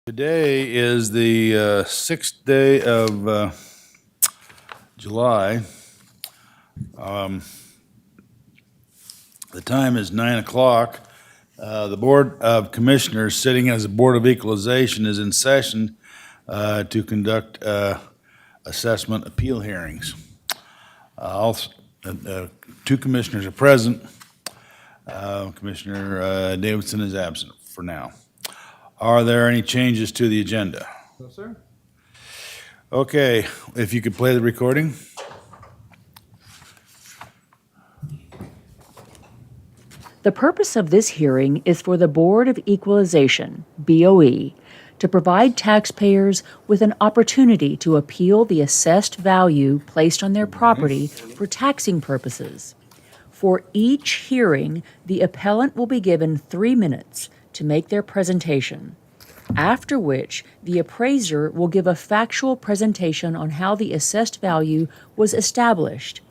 Today is the 6th day of July. The time is 9 o'clock. The Board of Commissioners, sitting as a Board of Equalization, is in session to conduct assessment appeal hearings. Two commissioners are present. Commissioner Davidson is absent for now. Are there any changes to the agenda? No, sir. Okay, if you could play the recording. The purpose of this hearing is for the Board of Equalization, BOE, to provide taxpayers with an opportunity to appeal the assessed value placed on their property for taxing purposes. For each hearing, the appellant will be given 3 minutes to make their presentation, after which the appraiser will give a factual presentation on how the assessed value was established.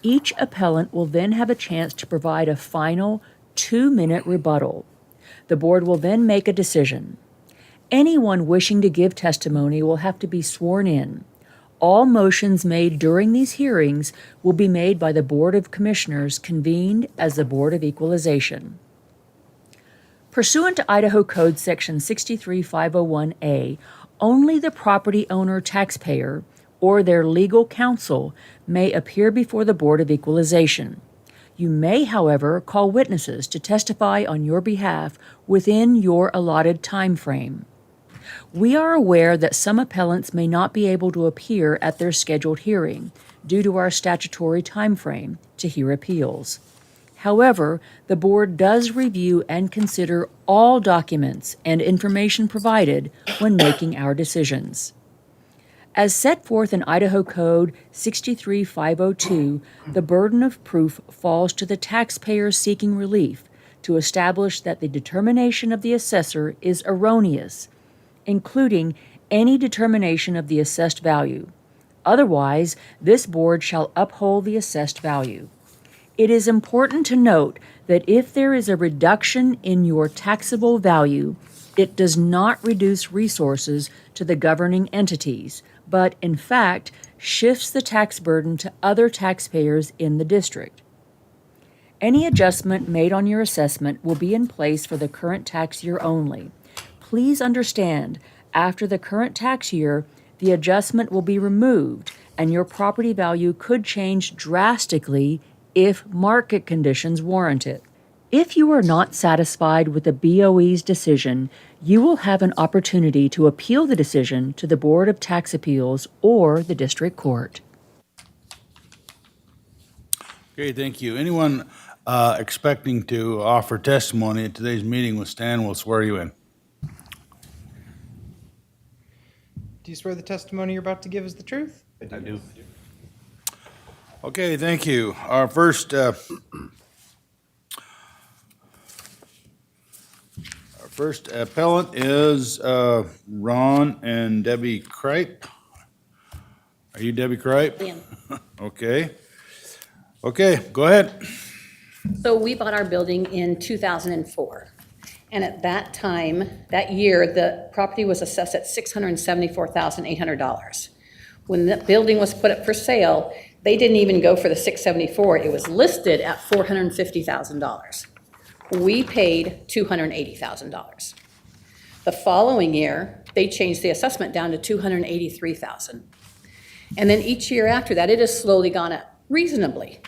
Each appellant will then have a chance to provide a final 2-minute rebuttal. The board will then make a decision. Anyone wishing to give testimony will have to be sworn in. All motions made during these hearings will be made by the Board of Commissioners convened as the Board of Equalization. Pursuant to Idaho Code Section 63501A, only the property owner taxpayer or their legal counsel may appear before the Board of Equalization. You may, however, call witnesses to testify on your behalf within your allotted time frame. We are aware that some appellants may not be able to appear at their scheduled hearing due to our statutory time frame to hear appeals. However, the board does review and consider all documents and information provided when making our decisions. As set forth in Idaho Code 63502, the burden of proof falls to the taxpayer seeking relief to establish that the determination of the assessor is erroneous, including any determination of the assessed value. Otherwise, this board shall uphold the assessed value. It is important to note that if there is a reduction in your taxable value, it does not reduce resources to the governing entities, but in fact shifts the tax burden to other taxpayers in the district. Any adjustment made on your assessment will be in place for the current tax year only. Please understand, after the current tax year, the adjustment will be removed and your property value could change drastically if market conditions warrant it. If you are not satisfied with the BOE's decision, you will have an opportunity to appeal the decision to the Board of Tax Appeals or the District Court. Okay, thank you. Anyone expecting to offer testimony at today's meeting will stand. We'll swear you in. Do you swear the testimony you're about to give is the truth? I do. Okay, thank you. Our first appellant is Ron and Debbie Kripe. Are you Debbie Kripe? Yeah. Okay. Okay, go ahead. So we bought our building in 2004. And at that time, that year, the property was assessed at $674,800. When the building was put up for sale, they didn't even go for the $674,000. It was listed at $450,000. We paid $280,000. The following year, they changed the assessment down to $283,000. And then each year after that, it has slowly gone up reasonably.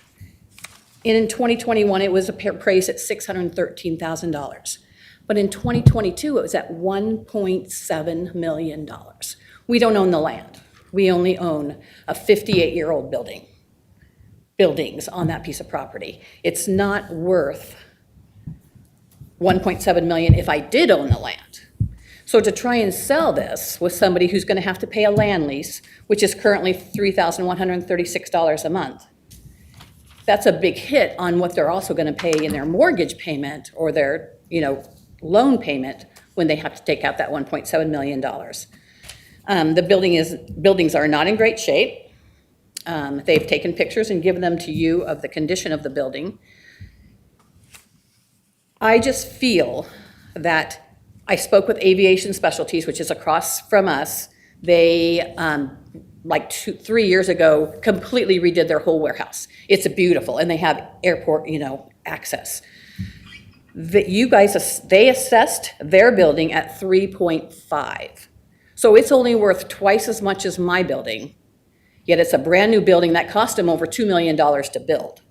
And in 2021, it was appraised at $613,000. But in 2022, it was at $1.7 million. We don't own the land. We only own a 58-year-old buildings on that piece of property. It's not worth $1.7 million if I did own the land. So to try and sell this with somebody who's going to have to pay a land lease, which is currently $3,136 a month, that's a big hit on what they're also going to pay in their mortgage payment or their, loan payment when they have to take out that $1.7 million. The buildings are not in great shape. They've taken pictures and given them to you of the condition of the building. I just feel that I spoke with Aviation Specialties, which is across from us. They, like 3 years ago, completely redid their whole warehouse. It's beautiful, and they have airport, access. They assessed their building at 3.5. So it's only worth twice as much as my building, yet it's a brand-new building that cost them over $2 million to build.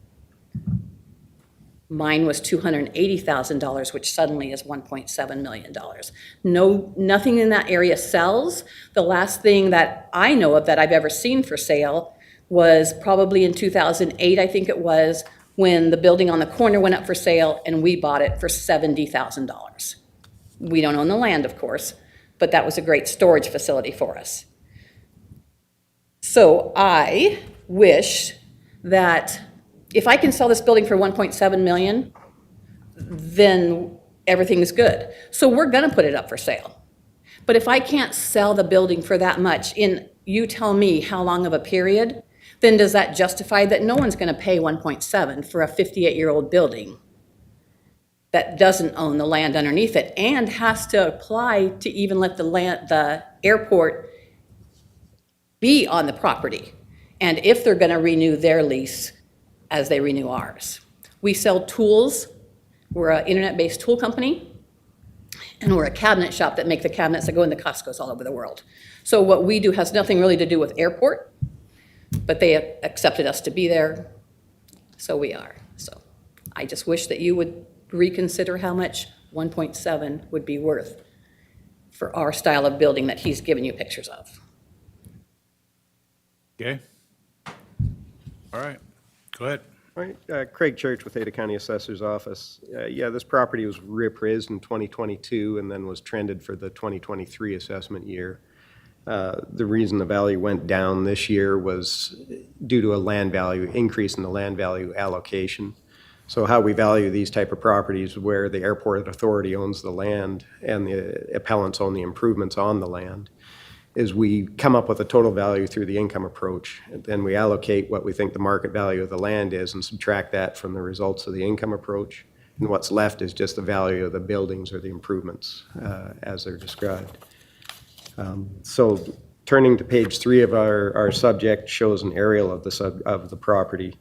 Mine was $280,000, which suddenly is $1.7 million. No, nothing in that area sells. The last thing that I know of that I've ever seen for sale was probably in 2008, I think it was, when the building on the corner went up for sale and we bought it for $70,000. We don't own the land, of course, but that was a great storage facility for us. So I wish that if I can sell this building for 1.7 million, then everything's good. So we're gonna put it up for sale. But if I can't sell the building for that much in, you tell me how long of a period, then does that justify that no one's gonna pay 1.7 for a 58-year-old building that doesn't own the land underneath it and has to apply to even let the airport be on the property? And if they're gonna renew their lease, as they renew ours. We sell tools. We're an internet-based tool company, and we're a cabinet shop that make the cabinets that go into Costco's all over the world. So what we do has nothing really to do with airport, but they accepted us to be there, so we are. So I just wish that you would reconsider how much 1.7 would be worth for our style of building that he's given you pictures of. Okay. All right. Go ahead. All right, Craig Church with Ada County Assessor's Office. Yeah, this property was reappraised in 2022 and then was trended for the 2023 assessment year. The reason the value went down this year was due to a land value, increase in the land value allocation. So how we value these type of properties where the airport authority owns the land and the appellants own the improvements on the land is we come up with a total value through the income approach. And then we allocate what we think the market value of the land is and subtract that from the results of the income approach. And what's left is just the value of the buildings or the improvements as they're described. So turning to page 3 of our subject shows an aerial of the property.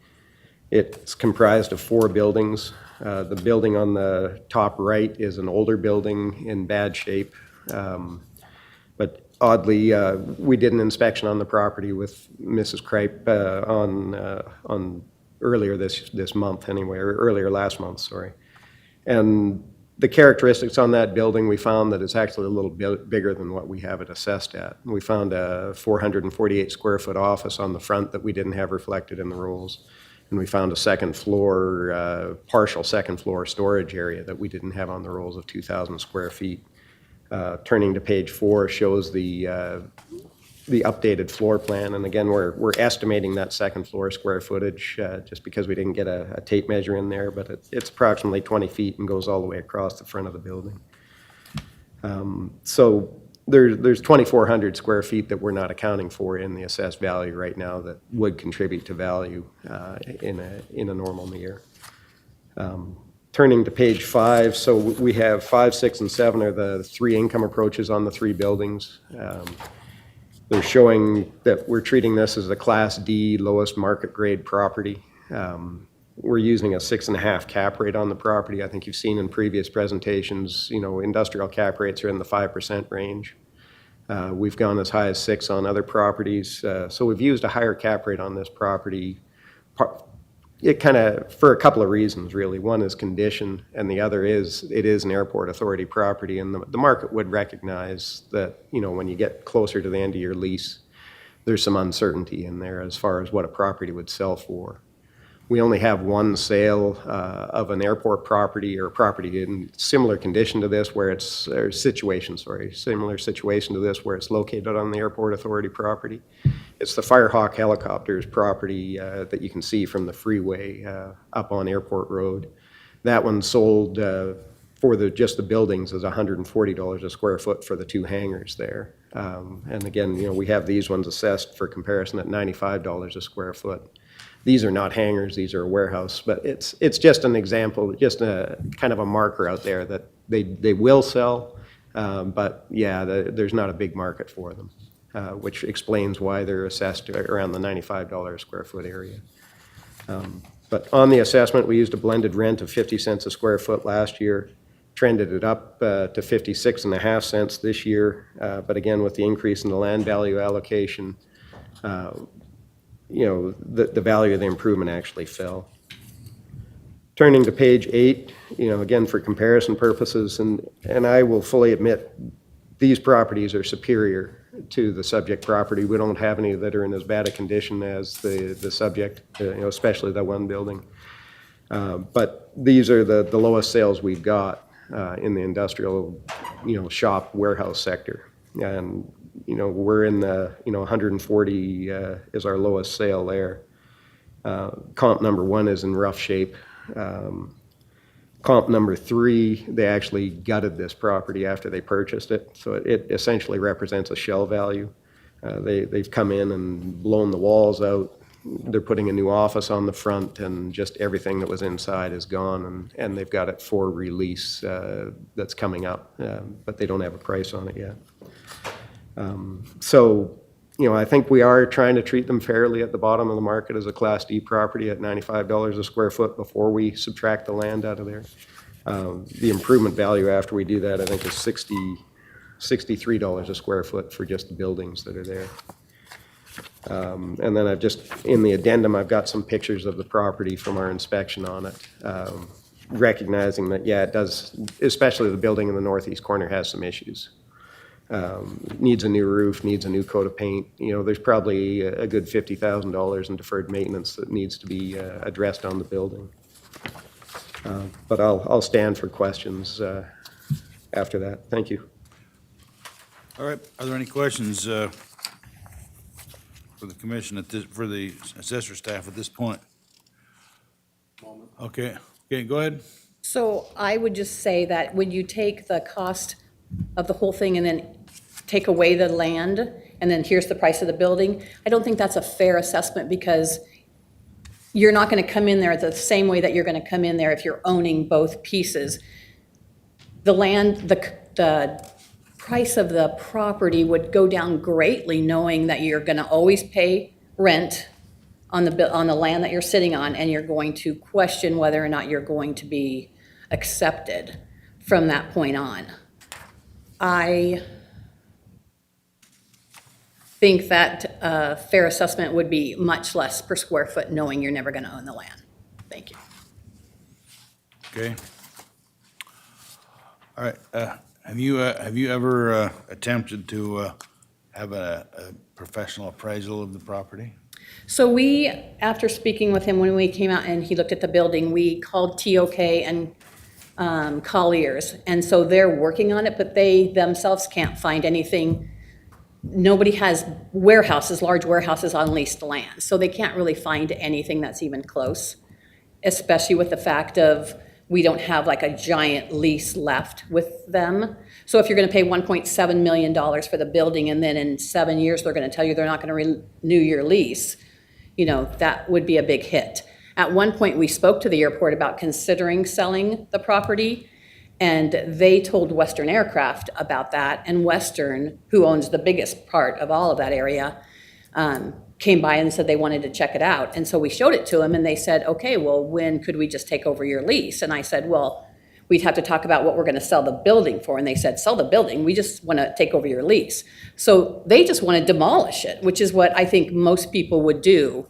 It's comprised of 4 buildings. The building on the top right is an older building in bad shape. But oddly, we did an inspection on the property with Mrs. Kripe on earlier this month anyway, or earlier last month, sorry. And the characteristics on that building, we found that it's actually a little bit bigger than what we have it assessed at. We found a 448 square foot office on the front that we didn't have reflected in the rolls. And we found a second floor, partial second floor storage area that we didn't have on the rolls of 2,000 square feet. Turning to page 4 shows the updated floor plan, and again, we're estimating that second floor square footage just because we didn't get a tape measure in there, but it's approximately 20 feet and goes all the way across the front of the building. So there's 2,400 square feet that we're not accounting for in the assessed value right now that would contribute to value in a normal year. Turning to page 5, so we have 5, 6, and 7 are the 3 income approaches on the 3 buildings. They're showing that we're treating this as a Class D, lowest market grade property. We're using a 6.5 cap rate on the property. I think you've seen in previous presentations, industrial cap rates are in the 5% range. We've gone as high as 6 on other properties. So we've used a higher cap rate on this property. It kind of, for a couple of reasons, really. One is condition, and the other is it is an airport authority property, and the market would recognize that, when you get closer to the end of your lease, there's some uncertainty in there as far as what a property would sell for. We only have one sale of an airport property or a property in similar condition to this where it's, or situation, sorry, similar situation to this where it's located on the airport authority property. It's the Firehawk Helicopters property that you can see from the freeway up on Airport Road. That one sold for just the buildings is $140 a square foot for the 2 hangars there. And again, we have these ones assessed for comparison at $95 a square foot. These are not hangars, these are a warehouse, but it's just an example, just a kind of a marker out there that they will sell. But yeah, there's not a big market for them, which explains why they're assessed around the $95 a square foot area. But on the assessment, we used a blended rent of 50 cents a square foot last year, trended it up to 56.5 cents this year. But again, with the increase in the land value allocation, the value of the improvement actually fell. Turning to page 8, again, for comparison purposes, and I will fully admit, these properties are superior to the subject property. We don't have any that are in as bad a condition as the subject, especially the one building. But these are the lowest sales we've got in the industrial, shop warehouse sector. And, we're in the, 140 is our lowest sale there. Comp number 1 is in rough shape. Comp number 3, they actually gutted this property after they purchased it, so it essentially represents a shell value. They've come in and blown the walls out. They're putting a new office on the front, and just everything that was inside is gone, and they've got it for release that's coming up, but they don't have a price on it yet. So, I think we are trying to treat them fairly at the bottom of the market as a Class D property at $95 a square foot before we subtract the land out of there. The improvement value after we do that, I think, is $63 a square foot for just the buildings that are there. And then in the addendum, I've got some pictures of the property from our inspection on it, recognizing that, yeah, it does, especially the building in the northeast corner has some issues. Needs a new roof, needs a new coat of paint. There's probably a good $50,000 in deferred maintenance that needs to be addressed on the building. But I'll stand for questions after that. Thank you. All right, are there any questions for the commission for the assessor staff at this point? Okay, go ahead. So I would just say that when you take the cost of the whole thing and then take away the land, and then here's the price of the building, I don't think that's a fair assessment, because you're not going to come in there the same way that you're going to come in there if you're owning both pieces. The land, the price of the property would go down greatly, knowing that you're going to always pay rent on the land that you're sitting on, and you're going to question whether or not you're going to be accepted from that point on. I think that a fair assessment would be much less per square foot, knowing you're never going to own the land. Thank you. Okay. All right, have you ever attempted to have a professional appraisal of the property? So we, after speaking with him, when we came out and he looked at the building, we called TOK and Colliers, and so they're working on it, but they themselves can't find anything. Nobody has large warehouses on leased land, so they can't really find anything that's even close, especially with the fact of we don't have like a giant lease left with them. So if you're going to pay $1.7 million for the building, and then in 7 years they're going to tell you they're not going to renew your lease, that would be a big hit. At one point, we spoke to the airport about considering selling the property, and they told Western Aircraft about that, and Western, who owns the biggest part of all of that area, came by and said they wanted to check it out. And so we showed it to them, and they said, okay, well, when could we just take over your lease? And I said, well, we'd have to talk about what we're going to sell the building for. And they said, sell the building, we just want to take over your lease. So they just want to demolish it, which is what I think most people would do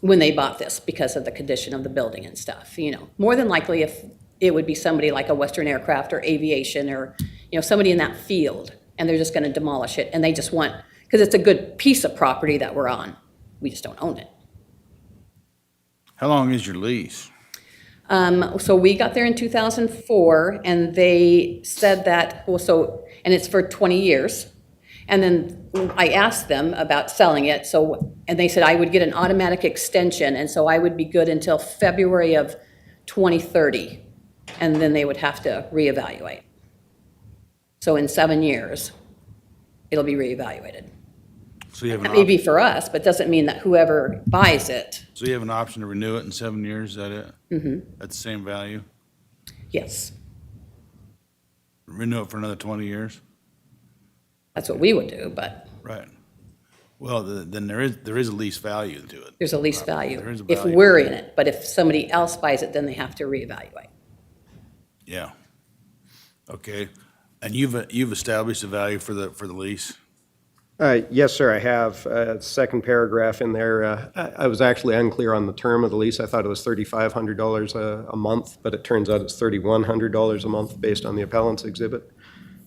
when they bought this, because of the condition of the building and stuff. More than likely, if it would be somebody like a Western Aircraft or Aviation or somebody in that field, and they're just going to demolish it, and they just want, because it's a good piece of property that we're on, we just don't own it. How long is your lease? So we got there in 2004, and they said that, and it's for 20 years. And then I asked them about selling it, and they said I would get an automatic extension, and so I would be good until February of 2030, and then they would have to reevaluate. So in 7 years, it'll be reevaluated. So you have That may be for us, but doesn't mean that whoever buys it. So you have an option to renew it in 7 years, is that it? Mm-hmm. At the same value? Yes. Renew it for another 20 years? That's what we would do, but Right. Well, then there is a lease value to it. there's a lease There value is a if value. we're in it. But if somebody else buys it, then they have to reevaluate. Yeah. Okay. And you've established a value for the lease? Yes, sir, I have. Second paragraph in there, I was actually unclear on the term of the lease. I thought it was $3,500 a month, but it turns out it's $3,100 a month based on the appellant's exhibit.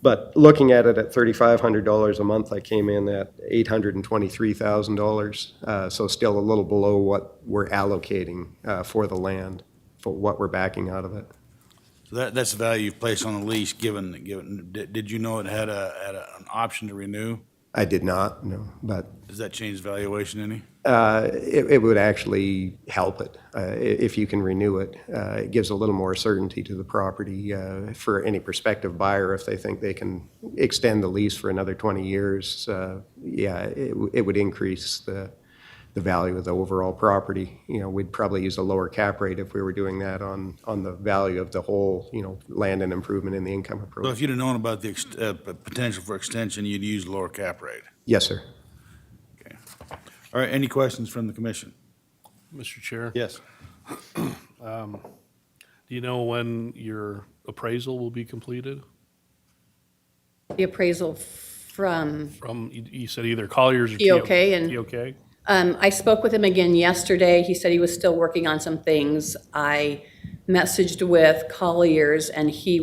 But looking at it at $3,500 a month, I came in at $823,000, so still a little below what we're allocating for the land, for what we're backing out of it. So that's the value you've placed on the lease, did you know it had an option to renew? I did not, no, but Does that change the valuation any? it would actually help it. If you can renew it, it gives a little more certainty to the property for any prospective buyer if they think they can extend the lease for another 20 years. It would increase the value of the overall property. We'd probably use a lower cap rate if we were doing that on the value of the whole, land and improvement in the income So approach. if you'd have known about the potential for extension, you'd use lower cap rate? Yes, sir. Okay. All right, any questions from the commission? Mr. Chair? Yes. Do you know when your appraisal will be completed? The appraisal from, From, you said either Colliers or TOK and- TOK? I spoke with him again yesterday. He said he was still working on some things. I messaged with Colliers, and he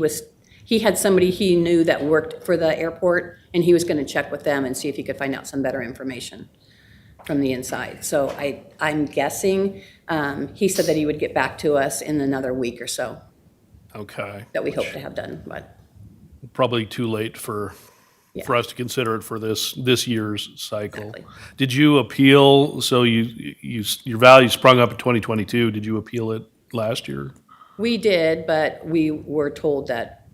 had somebody he knew that worked for the airport, and he was going to check with them and see if he could find out some better information from the inside. So I'm guessing, he said that he would get back to us in another week or so, Okay. that we hope to have done, but Probably too late for Yeah. us to consider it for this year's cycle. Exactly. Did you appeal, so your value sprung up in 2022, did you appeal it last year? we did, but we were told that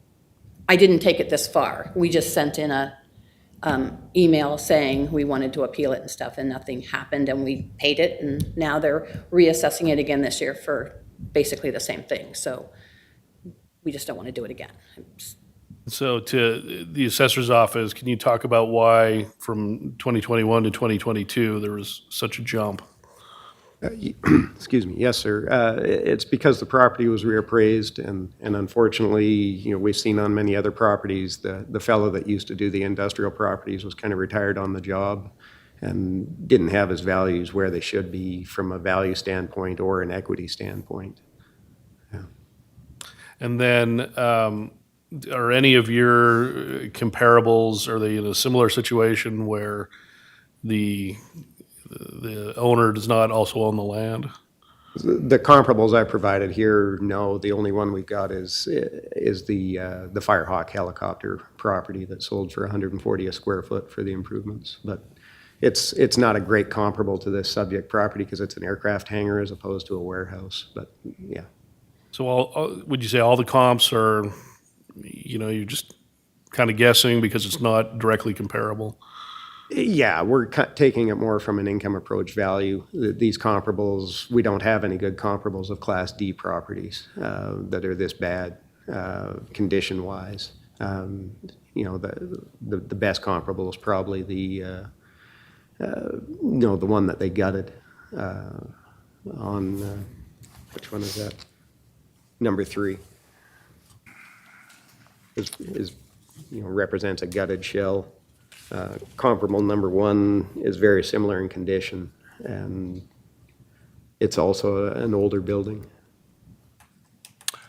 I didn't take it this far. We just sent in a email saying we wanted to appeal it and stuff, and nothing happened, and we paid it, and now they're reassessing it again this year for basically the same thing. So we just don't want to do it again. So to the assessor's office, can you talk about why from 2021 to 2022, there was such a jump? Excuse me, yes, sir. It's because the property was reappraised, and unfortunately, we've seen on many other properties, the fellow that used to do the industrial properties was kind of retired on the job and didn't have his values where they should be from a value standpoint or an equity standpoint. And then, are any of your comparables, are they in a similar situation where the owner does not also own the land? The comparables I provided here, no, the only one we've got is the Firehawk helicopter property that sold for $140 a square foot for the improvements. But it's not a great comparable to this subject property because it's an aircraft hangar as opposed to a warehouse, but yeah. So would you say all the comps are, you're just kind of guessing because it's not directly comparable? Yeah, we're taking it more from an income approach value. These comparables, we don't have any good comparables of Class D properties that are this bad condition-wise. The best comparable is probably the one that they gutted on, which one is that? Number 3 represents a gutted shell. Comparable number 1 is very similar in condition, and it's also an older building.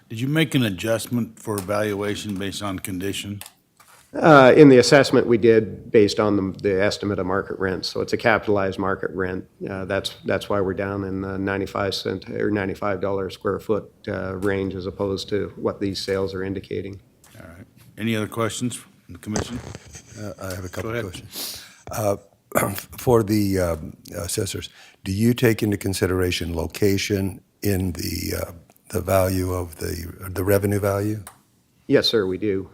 Did you make an adjustment for valuation based on condition? In the assessment we did based on the estimate of market rent, so it's a capitalized market rent. That's why we're down in the 95-cent or $95 a square foot range as opposed to what these sales are indicating. All right. Any other questions from the commission? I have a couple Go of ahead. questions. For the assessors, do you take into consideration location in the value of the revenue value? Yes, sir, we do.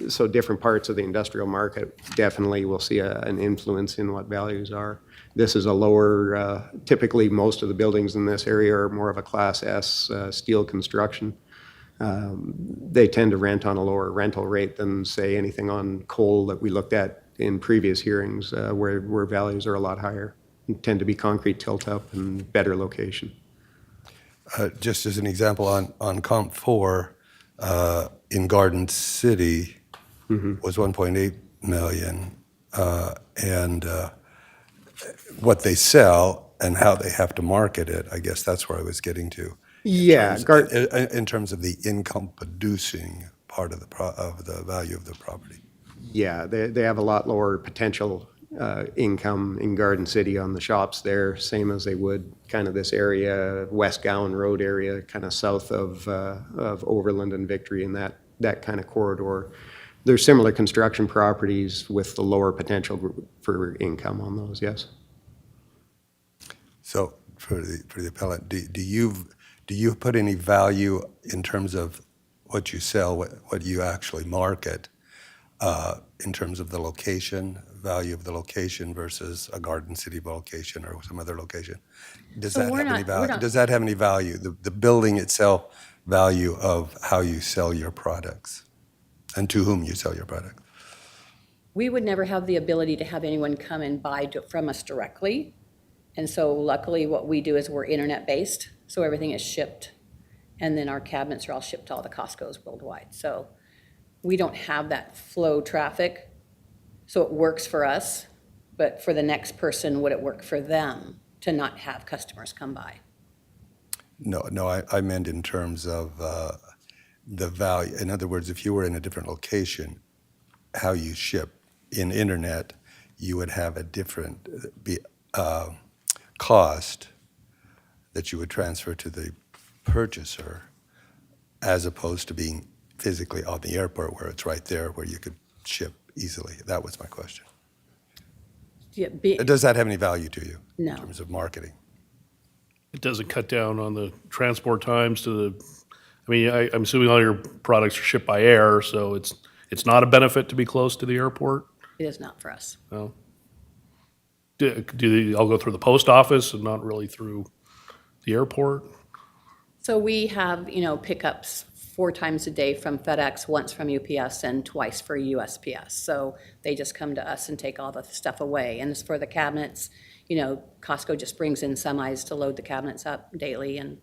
So different parts of the industrial market definitely will see an influence in what values are. This is a lower, typically most of the buildings in this area are more of a Class S steel construction. They tend to rent on a lower rental rate than, say, anything on coal that we looked at in previous hearings, where values are a lot higher, and tend to be concrete tilt-up and better location. Just as an example, on Comp 4, in Garden City was 1.8 million, and what they sell and how they have to market it, I guess that's where I was getting to. Yeah, In terms of the income-producing part of the value of the property. yeah, they have a lot lower potential income in Garden City on the shops there, same as they would kind of this area, West Gowan Road area, kind of south of Overland and Victory and that kind of corridor. There's similar construction properties with the lower potential for income on those, yes. So for the appellant, do you put any value in terms of what you sell, what you actually market, in terms of the location, value of the location versus a Garden City location or some other location? Does So that we're have any not- we're value? not- Does that have any value, the building itself, value of how you sell your products and to whom you sell your products? We would never have the ability to have anyone come and buy from us directly. And so luckily, what we do is we're internet-based, so everything is shipped. And then our cabinets are all shipped to all the Costco's worldwide. So we don't have that flow traffic, so it works for us. But for the next person, would it work for them to not have customers come by? No, I meant in terms of the value. In other words, if you were in a different location, how you ship in internet, you would have a different cost that you would transfer to the purchaser as opposed to being physically on the airport where it's right there where you could ship easily. That was my question. Yeah, Does that have any value to you No. in terms of marketing? It doesn't cut down on the transport times to the, I mean, I'm assuming all your products are shipped by air, so it's not a benefit to be close to the airport? It is not for us. No? Do they all go through the post office and not really through the airport? So we have, pickups 4 times a day from FedEx, once from UPS, and twice for USPS. So they just come to us and take all the stuff away. And as for the cabinets, Costco just brings in semis to load the cabinets up daily, and,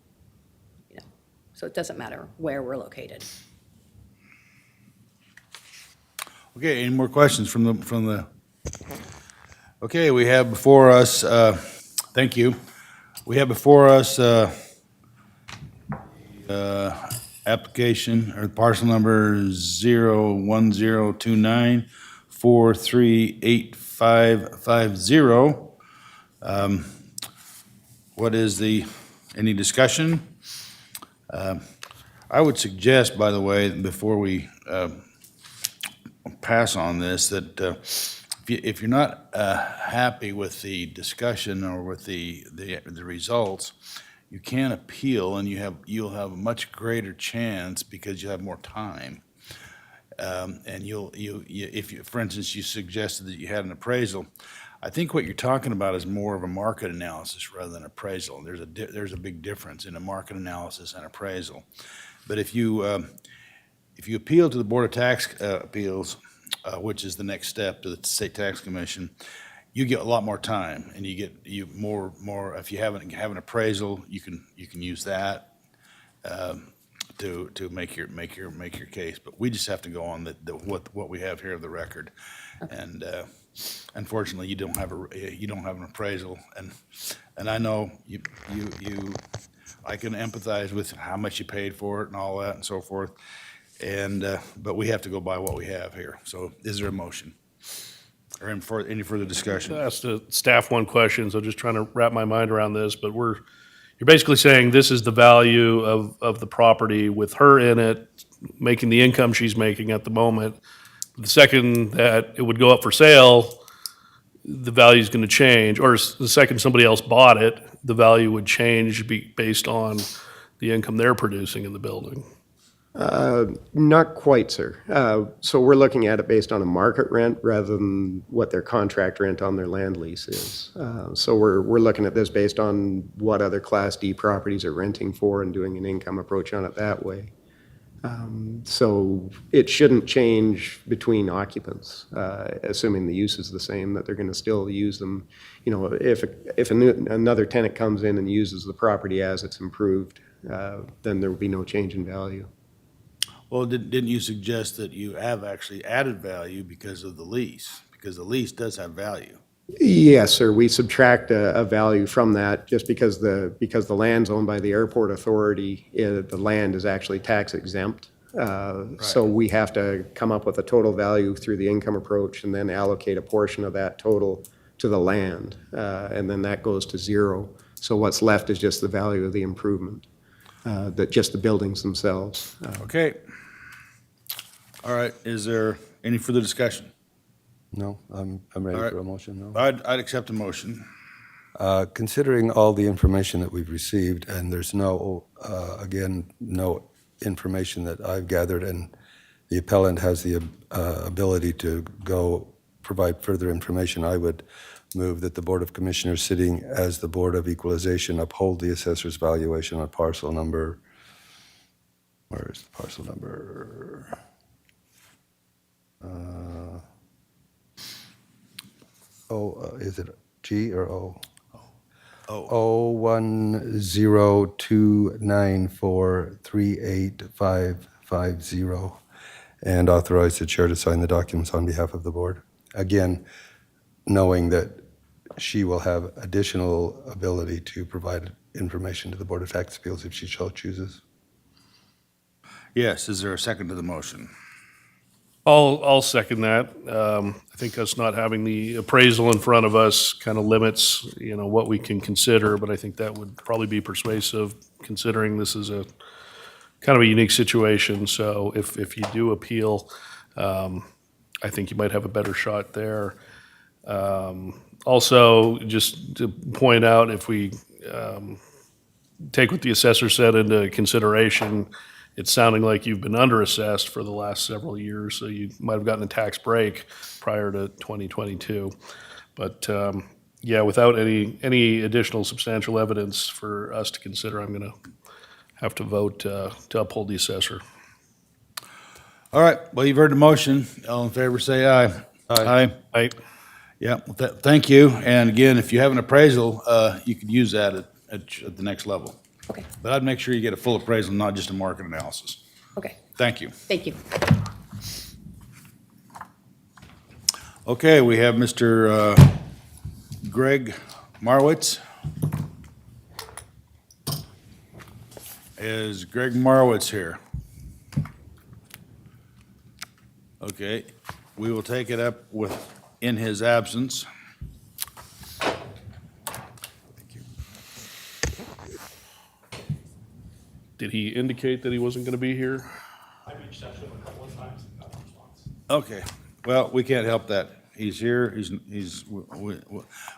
so it doesn't matter where we're located. Okay, any more questions from the? Okay, we have before us, thank you. We have before us, application or parcel number 01029438550. What is any discussion? I would suggest, by the way, before we pass on this, that if you're not happy with the discussion or with the results, you can appeal, and you'll have a much greater chance because you have more time. And if you, for instance, you suggested that you had an appraisal, I think what you're talking about is more of a market analysis rather than appraisal. There's a big difference in a market analysis and appraisal. But if you appeal to the Board of Tax Appeals, which is the next step to the State Tax Commission, you get a lot more time, and you more. If you have an appraisal, you can use that to make your case. But we just have to go on what we have here of the record, and unfortunately, you don't have an appraisal, and I know you. I can empathize with how much you paid for it and all that and so forth, but we have to go by what we have here. So, is there a motion? Or any further discussion? I asked the staff one question, so just trying to wrap my mind around this, but you're basically saying this is the value of the property with her in it, making the income she's making at the moment. The second that it would go up for sale, the value's gonna change, or the second somebody else bought it, the value would change based on the income they're producing in the building. Not quite, sir. So we're looking at it based on a market rent rather than what their contract rent on their land lease is. So we're looking at this based on what other Class D properties are renting for and doing an income approach on it that way. So it shouldn't change between occupants, assuming the use is the same, that they're going to still use them. You know, if another tenant comes in and uses the property as it's improved, then there will be no change in value. Well, didn't you suggest that you have actually added value because of the lease? Because the lease does have value. Yes, sir. We subtract a value from that just because the land's owned by the airport authority, the land is actually tax exempt. So we have to come up with a total value through the income approach and then allocate a portion of that total to the land. And then that goes to zero. So what's left is just the value of the improvement, just the buildings themselves. Okay. All right, is there any further discussion? No, I'm ready All right. for a motion, no? I'd accept a motion. Considering all the information that we've received, and there's again, no information that I've gathered, and the appellant has the ability to go provide further information, I would move that the Board of Commissioners, sitting as the Board of Equalization, uphold the assessor's valuation on parcel number, where is the parcel number? Is it G or O? Oh, 0102943850, and authorize the chair to sign the documents on behalf of the board. Again, knowing that she will have additional ability to provide information to the Board of Tax Appeals if she so chooses. yes, is there a second to the motion? I'll second that. I think us not having the appraisal in front of us kind of limits, what we can consider, but I think that would probably be persuasive, considering this is a kind of a unique situation. So if you do appeal, I think you might have a better shot there. Also, just to point out, if we take what the assessor said into consideration, it's sounding like you've been underassessed for the last several years, so you might have gotten a tax break prior to 2022. But yeah, without any additional substantial evidence for us to consider, I'm going to have to vote to uphold the assessor. All right, well, you've heard the motion. All in favor, say aye. Aye. Aye. Yeah, well, thank you. And again, if you have an appraisal, you could use that at the next level. Okay, But I'd make sure you get a full appraisal, not just a market analysis. okay, Thank you. thank you. Okay, we have Mr. Greg Marwitz. Is Greg Marwitz here? Okay, we will take it up in his absence. Did he indicate that he wasn't going to be here? I reached out to him a couple of times and got no response. Okay, well, we can't help that. He's here,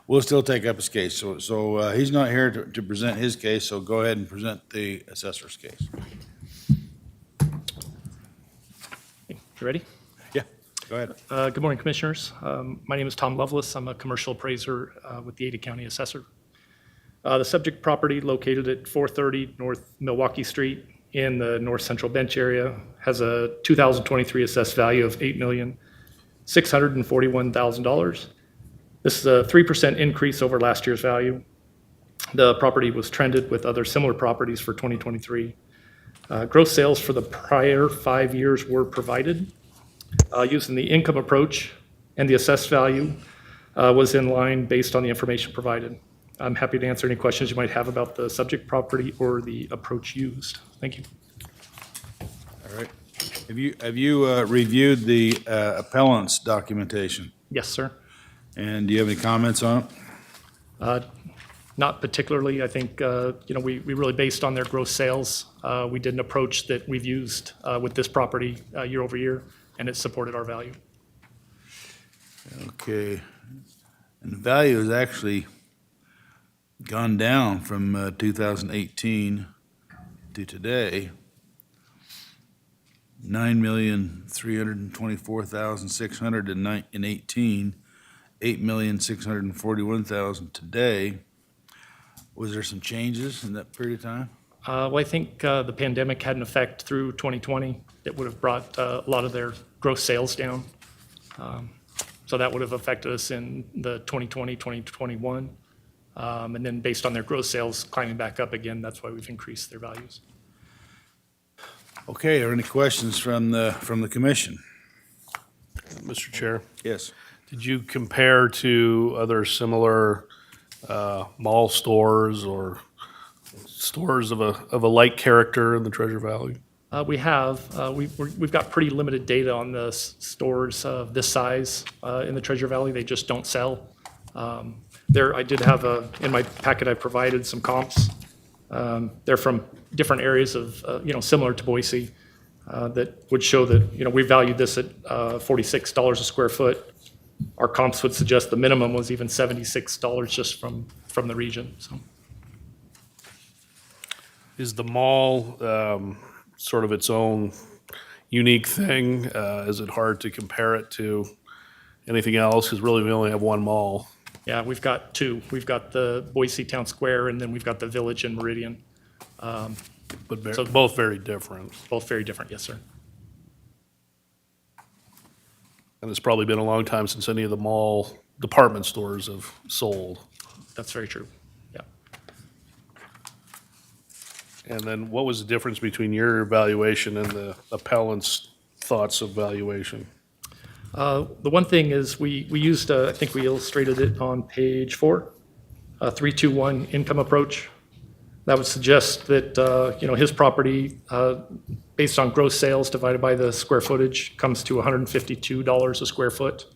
we'll still take up his case. So he's not here to present his case, so go ahead and present the assessor's case. You ready? Yeah, go ahead. Good morning, Commissioners. My name is Tom Lovelace. I'm a commercial appraiser with the Ada County Assessor. The subject property, located at 430 North Milwaukee Street in the North Central Bench area, has a 2023 assessed value of $8,641,000. This is a 3% increase over last year's value. The property was trended with other similar properties for 2023. Gross sales for the prior 5 years were provided. Using the income approach, and the assessed value was in line based on the information provided. I'm happy to answer any questions you might have about the subject property or the approach used. Thank you. All right. Have you reviewed the appellant's documentation? Yes, sir. And do you have any comments on it? Not particularly. I think, we really based on their gross sales. We did an approach that we've used with this property year over year, and it supported our value. Okay. And the value has actually gone down from 2018 to today. 9,324,600 in 18, 8,641,000 today. Was there some changes in that period of time? Well, I think the pandemic had an effect through 2020 that would have brought a lot of their gross sales down. So that would have affected us in the 2020, 2021. And then based on their gross sales climbing back up again, that's why we've increased their values. Okay, are there any questions from the commission? Mr. Chair, Yes. did you compare to other similar mall stores or stores of a like character in the Treasure Valley? We have. We've got pretty limited data on the stores of this size in the Treasure Valley. They just don't sell. I did have in my packet, I provided some comps. They're from different areas of, similar to Boise, that would show that, we valued this at $46 a square foot. Our comps would suggest the minimum was even $76 just from the region, so. Is the mall sort of its own unique thing? Is it hard to compare it to anything else? Because really, we only have one mall. Yeah, we've got two. We've got the Boise Town Square, and then we've got the Village in Meridian. But So- both very different. Both very different, yes, sir. And it's probably been a long time since any of the mall department stores have sold. That's very true, yeah. And then what was the difference between your evaluation and the appellant's thoughts of valuation? The one thing is we used, I think we illustrated it on page 4, a 3-2-1 income approach. That would suggest that, his property, based on gross sales divided by the square footage, comes to $152 a square foot.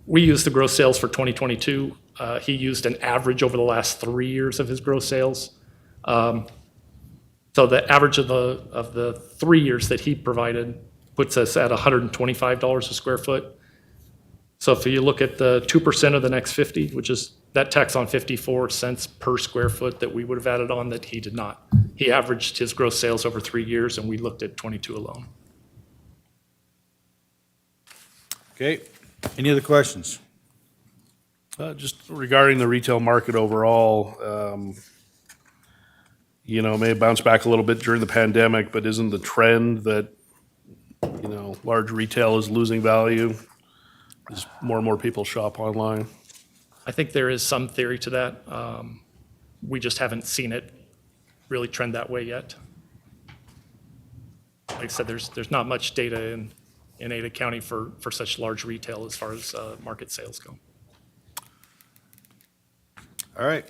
We used the gross sales for 2022. He used an average over the last 3 years of his gross sales. So the average of the 3 years that he provided puts us at $125 a square foot. So if you look at the 2% of the next 50, which is, that tax on 54 cents per square foot that we would have added on that he did not. He averaged his gross sales over 3 years, and we looked at 22 alone. Okay, any other questions? Just regarding the retail market overall, may have bounced back a little bit during the pandemic, but isn't the trend that, large retail is losing value as more and more people shop online? I think there is some theory to that. We just haven't seen it really trend that way yet. Like I said, there's not much data in Ada County for such large retail as far as market sales go. All right.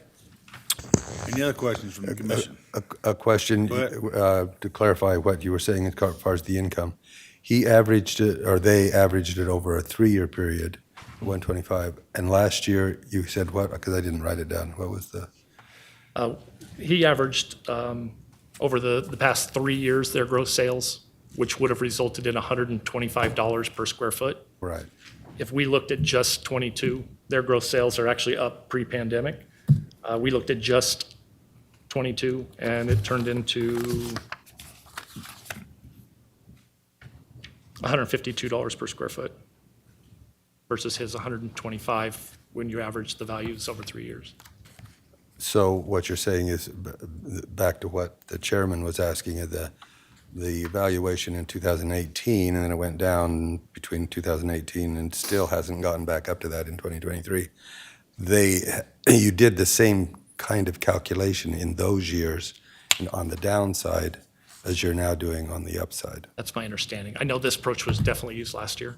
Any other questions from the commission? A question Go to clarify what you were saying as far as the income. He averaged it, or they averaged it over a 3-year period, 125. And last year, you said what? Because I didn't write it down. What was the? He averaged, over the past 3 years, their gross sales, which would have resulted in $125 per square foot. Right. If we looked at just 22, their gross sales are actually up pre-pandemic. We looked at just 22, and it turned into $152 per square foot versus his 125 when you average the values over 3 years. So what you're saying is, back to what the chairman was asking, the valuation in 2018, and then it went down between 2018 and still hasn't gotten back up to that in 2023. You did the same kind of calculation in those years on the downside as you're now doing on the upside. That's my understanding. I know this approach was definitely used last year.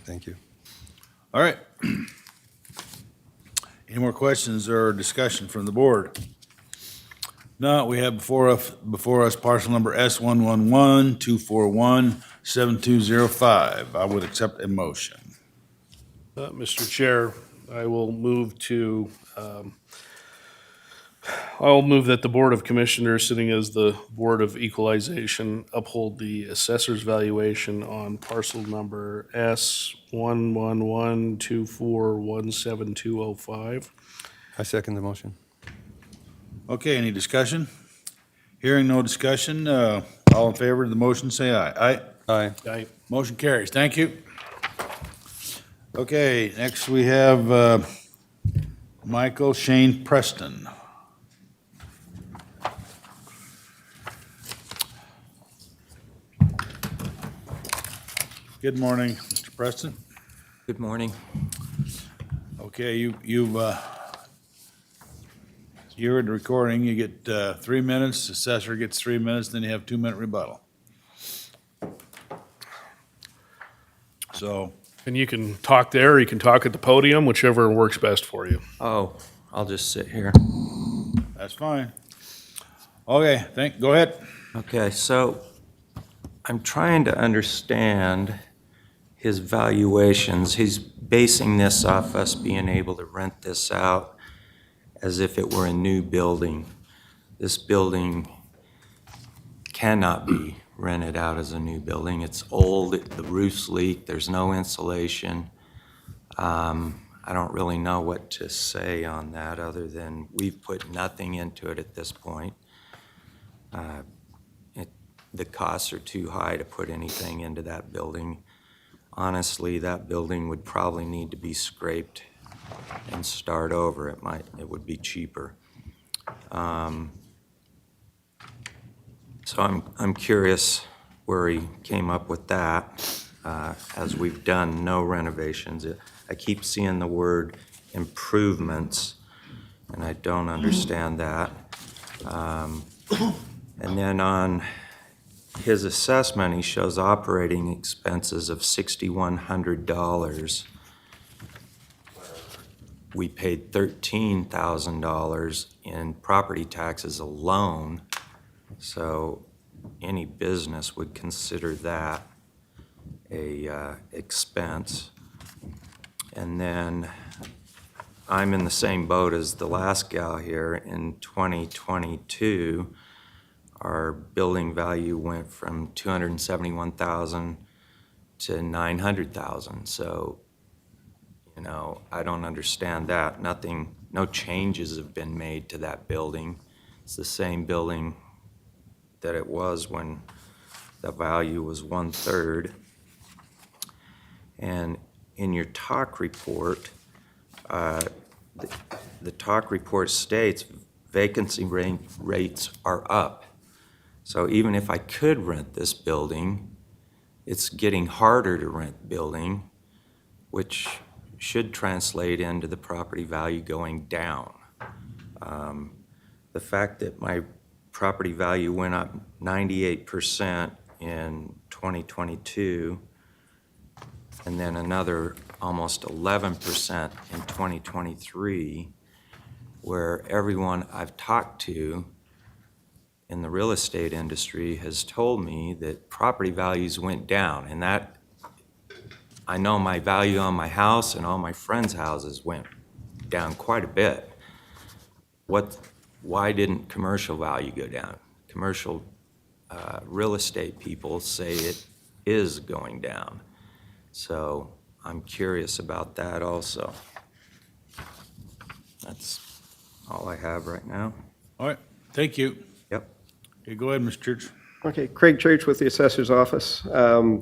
Thank you. All right. Any more questions or discussion from the board? No, we have before us parcel number S111-241-7205. I would accept a motion. Mr. Chair, I will move I'll move that the Board of Commissioners, sitting as the Board of Equalization, uphold the assessor's valuation on parcel number S111-241-7205. I second the motion. Okay, any discussion? Hearing no discussion, all in favor of the motion, say aye. Aye? Aye. Aye. Motion carries. Thank you. Okay, next we have Michael Shane Preston. Good morning, Mr. Preston. Good morning. Okay, you're in the recording, you get 3 minutes, assessor gets 3 minutes, then you have 2-minute rebuttal. So, And you can talk there, or you can talk at the podium, whichever works best for you. Oh, I'll just sit here. that's fine. Okay, go ahead. Okay, so I'm trying to understand his valuations. He's basing this off us being able to rent this out as if it were a new building. This building cannot be rented out as a new building. It's old, the roof's leaked, there's no insulation. I don't really know what to say on that other than we've put nothing into it at this point. The costs are too high to put anything into that building. Honestly, that building would probably need to be scraped and start over. It would be cheaper. So I'm curious where he came up with that, as we've done no renovations. I keep seeing the word improvements, and I don't understand that. And then on his assessment, he shows operating expenses of $6,100. We paid $13,000 in property taxes alone, so any business would consider that a expense. And then I'm in the same boat as the last gal here. In 2022, our building value went from $271,000 to $900,000. So, I don't understand that. No changes have been made to that building. It's the same building that it was when the value was 1/3. And in your talk report, the talk report states vacancy rates are up. So even if I could rent this building, it's getting harder to rent the building, which should translate into the property value going down. The fact that my property value went up 98% in 2022, and then another almost 11% in 2023, where everyone I've talked to in the real estate industry has told me that property values went down, and that I know my value on my house and all my friends' houses went down quite a bit. Why didn't commercial value go down? Commercial real estate people say it is going down. So I'm curious about that also. That's all I have right now. All right, thank you. Yep. Okay, go ahead, Mr. Church. Okay, Craig Church with the Assessor's Office.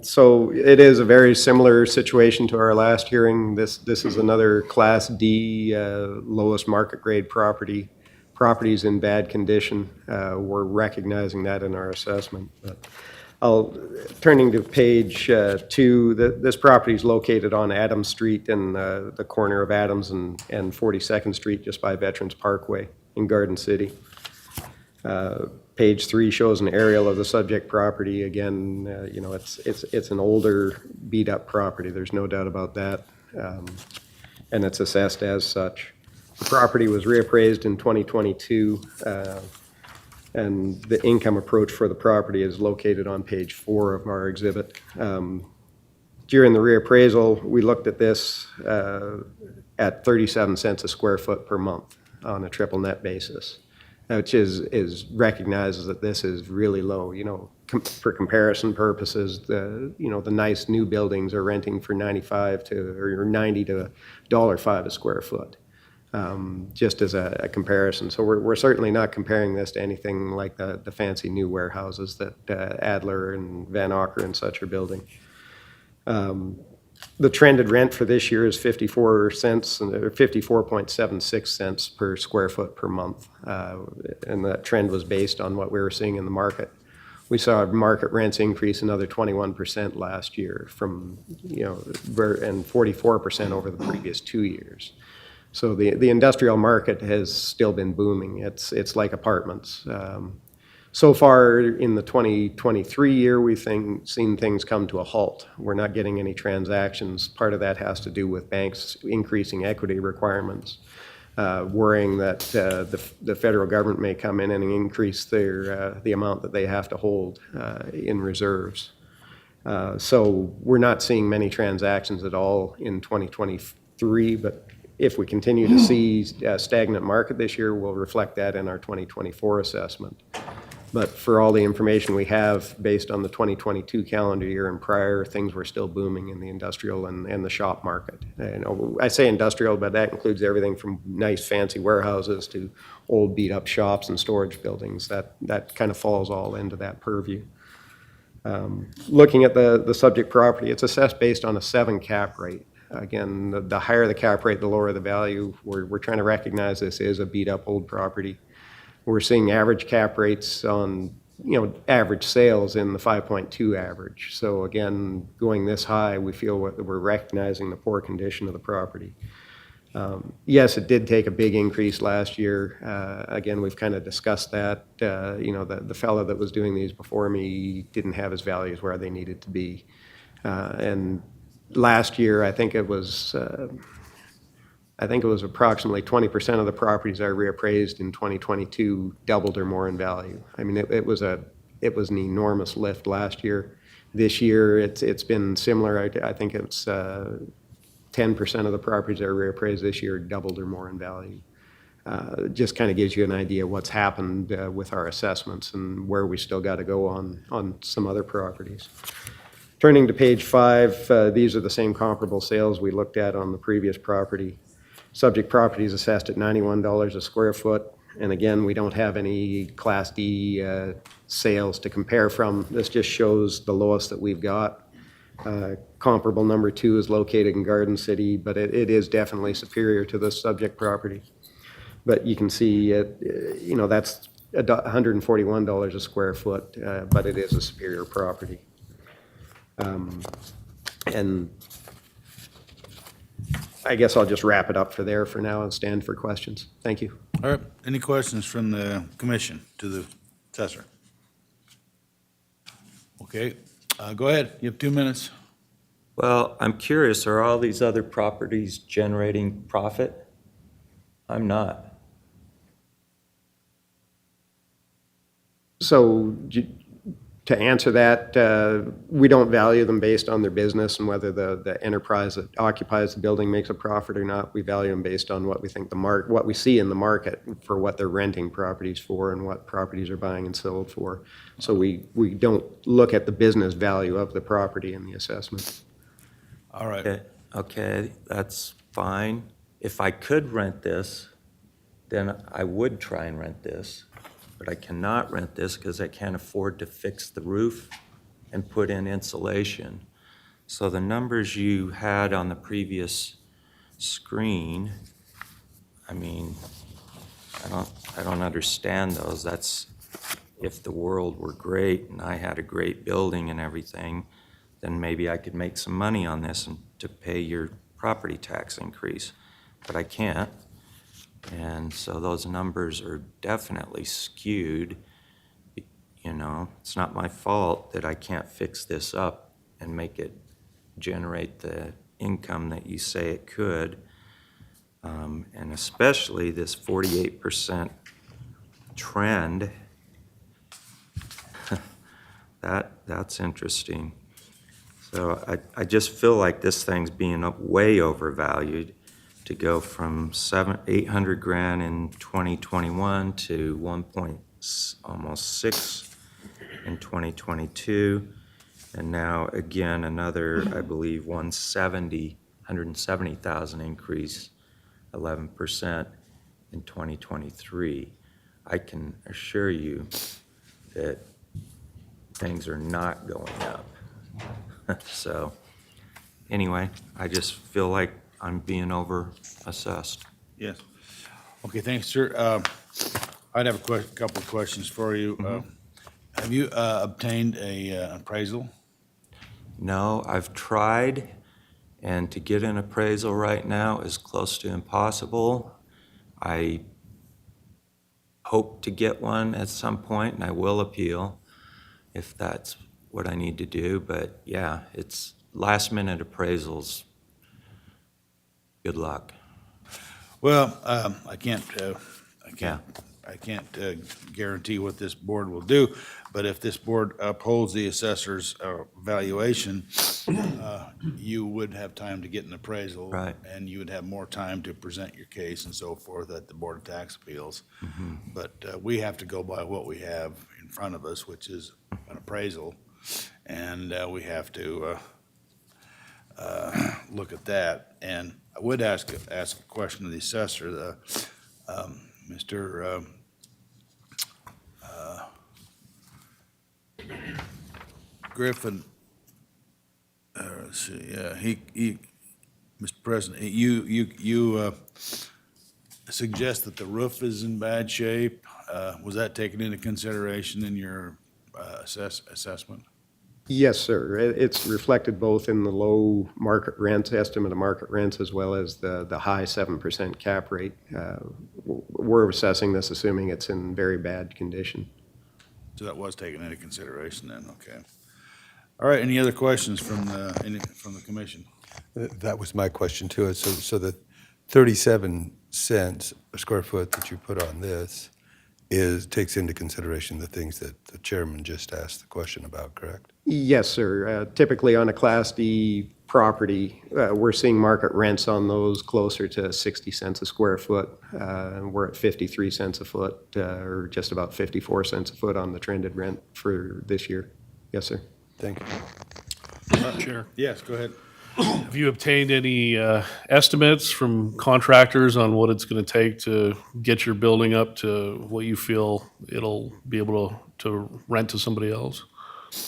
So it is a very similar situation to our last hearing. This is another Class D, lowest market grade property. Property's in bad condition. We're recognizing that in our assessment. But turning to page 2, this property is located on Adams Street in the corner of Adams and 42nd Street, just by Veterans Parkway in Garden City. Page 3 shows an aerial of the subject property. Again, it's an older, beat-up property. There's no doubt about that, and it's assessed as such. The property was reappraised in 2022, and the income approach for the property is located on page 4 of our exhibit. During the reappraisal, we looked at this at 37 cents a square foot per month on a triple net basis, which is recognizes that this is really low. For comparison purposes, the nice new buildings are renting for 95 or 90 to $1.05 a square foot. Just as a comparison. So we're certainly not comparing this to anything like the fancy new warehouses that Adler and Van Acker and such are building. The trended rent for this year is 54 cents, or 54.76 cents per square foot per month. And that trend was based on what we were seeing in the market. We saw market rents increase another 21% last year from, and 44% over the previous 2 years. So the industrial market has still been booming. It's like apartments. So far in the 2023 year, we've seen things come to a halt. We're not getting any transactions. Part of that has to do with banks increasing equity requirements, worrying that the federal government may come in and increase the amount that they have to hold in reserves. So we're not seeing many transactions at all in 2023, but if we continue to see a stagnant market this year, we'll reflect that in our 2024 assessment. But for all the information we have based on the 2022 calendar year and prior, things were still booming in the industrial and the shop market. I say industrial, but that includes everything from nice fancy warehouses to old beat up shops and storage buildings. That kind of falls all into that purview. Looking at the subject property, it's assessed based on a 7 cap rate. Again, the higher the cap rate, the lower the value. We're trying to recognize this is a beat up old property. We're seeing average cap rates on, average sales in the 5.2 average. So again, going this high, we feel we're recognizing the poor condition of the property. Yes, it did take a big increase last year. Again, we've kind of discussed that. The fellow that was doing these before me didn't have his values where they needed to be. And last year, I think it was approximately 20% of the properties I reappraised in 2022 doubled or more in value. I mean, it was an enormous lift last year. This year, it's been similar. I think it's 10% of the properties I reappraised this year doubled or more in value. Just kind of gives you an idea of what's happened with our assessments and where we still got to go on some other properties. Turning to page 5, these are the same comparable sales we looked at on the previous property. Subject property is assessed at $91 a square foot. And again, we don't have any Class D sales to compare from. This just shows the lowest that we've got. Comparable number 2 is located in Garden City, but it is definitely superior to the subject property. But you can see, that's $141 a square foot, but it is a superior property. And I guess I'll just wrap it up for now and stand for questions. Thank you. All right, any questions from the commission to the assessor? Okay, go ahead, you have 2 minutes. Well, I'm curious, are all these other properties generating profit? I'm not. So to answer that, we don't value them based on their business and whether the enterprise that occupies the building makes a profit or not. We value them based on what we think what we see in the market for what they're renting properties for and what properties are buying and sold for. So we don't look at the business value of the property in the assessment. All right. Okay, that's fine. If I could rent this, then I would try and rent this. But I cannot rent this because I can't afford to fix the roof and put in insulation. So the numbers you had on the previous screen, I mean, I don't understand those. That's if the world were great and I had a great building and everything, then maybe I could make some money on this and to pay your property tax increase. But I can't. And so those numbers are definitely skewed. It's not my fault that I can't fix this up and make it generate the income that you say it could. And especially this 48% trend, that's interesting. So I just feel like this thing's being way overvalued to go from $800,000 in 2021 to almost 6 in 2022, and now again another, I believe, 170,000 increase, 11% in 2023. I can assure you that things are not going up. So anyway, I just feel like I'm being over-assessed. Yes. Okay, thanks, sir. I'd have a couple of questions for you. Have you obtained a appraisal? No, I've tried, and to get an appraisal right now is close to impossible. I hope to get one at some point, and I will appeal if that's what I need to do. But yeah, it's last-minute appraisals. Good luck. Well, I can't Yeah. guarantee what this board will do, but if this board upholds the assessor's valuation, you would have time to get an appraisal. Right. And you would have more time to present your case and so forth at the Board of Tax Appeals. But we have to go by what we have in front of us, which is an appraisal, and we have to look at that. And I would ask a question of the assessor, Mr. Griffin, let's see, Mr. President, you suggest that the roof is in bad shape. Was that taken into consideration in your assessment? Yes, sir. It's reflected both in the low market rents, estimate of market rents, as well as the high 7% cap rate. We're assessing this assuming it's in very bad condition. So that was taken into consideration then, okay. All right, any other questions from the commission? That was my question too. So the 37 cents a square foot that you put on this takes into consideration the things that the chairman just asked the question about, correct? Yes, sir. Typically on a Class D property, we're seeing market rents on those closer to 60 cents a square foot. We're at 53 cents a foot, or just about 54 cents a foot on the trended rent for this year. Yes, sir. Thank you. Chair. Yes, go ahead. Have you obtained any estimates from contractors on what it's going to take to get your building up to what you feel it'll be able to rent to somebody else?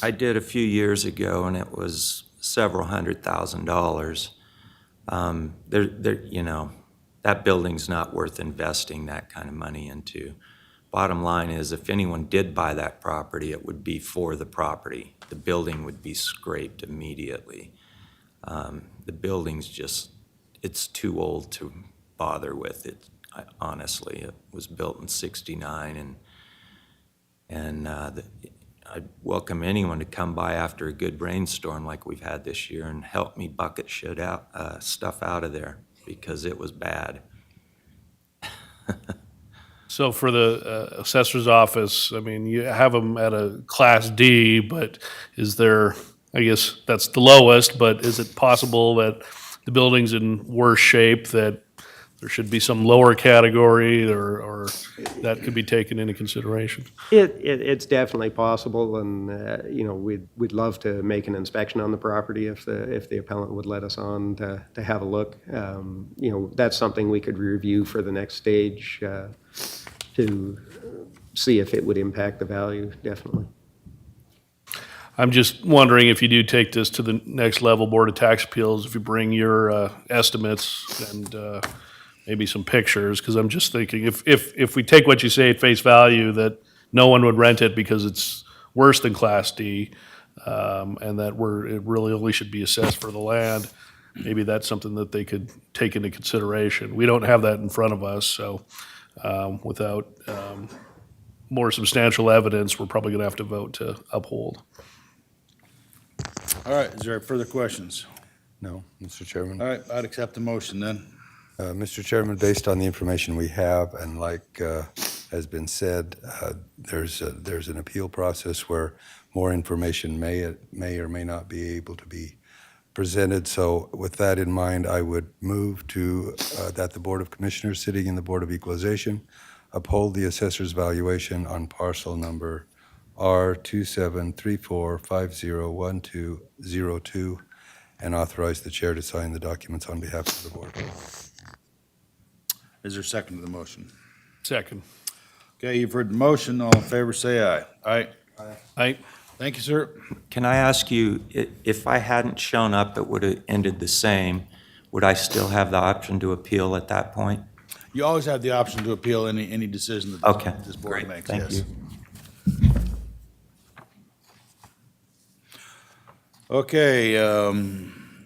I did a few years ago, and it was several $100,000. That building's not worth investing that kind of money into. Bottom line is, if anyone did buy that property, it would be for the property. The building would be scraped immediately. The building's just, it's too old to bother with it. Honestly, it was built in '69, and I'd welcome anyone to come by after a good rainstorm like we've had this year and help me bucket stuff out of there, because it was bad. So for the assessor's office, I mean, you have them at a Class D, but is there, I guess that's the lowest, but is it possible that the building's in worse shape, that there should be some lower category, or that could be taken into consideration? It's definitely possible, and we'd love to make an inspection on the property if the appellant would let us on to have a look. That's something we could review for the next stage to see if it would impact the value. Definitely. I'm just wondering, if you do take this to the next level, Board of Tax Appeals, if you bring your estimates and maybe some pictures, because I'm just thinking, if we take what you say at face value, that no one would rent it because it's worse than Class D, and that it really only should be assessed for the land, maybe that's something that they could take into consideration. We don't have that in front of us, so without more substantial evidence, we're probably going to have to vote to uphold. All right, is there further questions? No, Mr. Chairman. All right, I'd accept the motion then. Mr. Chairman, based on the information we have, and like has been said, there's an appeal process where more information may or may not be able to be presented. So with that in mind, I would move to that the Board of Commissioners sitting in the Board of Equalization uphold the assessor's valuation on parcel number R2734501202 and authorize the chair to sign the documents on behalf of the board. Is there a second to the motion? Second. Okay, you've heard the motion. All in favor, say aye. Aye. Aye. Thank you, sir. Can I ask you, if I hadn't shown up, it would have ended the same, would I still have the option to appeal at that point? You always have the option to appeal any decision that Okay, this board great, makes. thank Yes. you. Okay,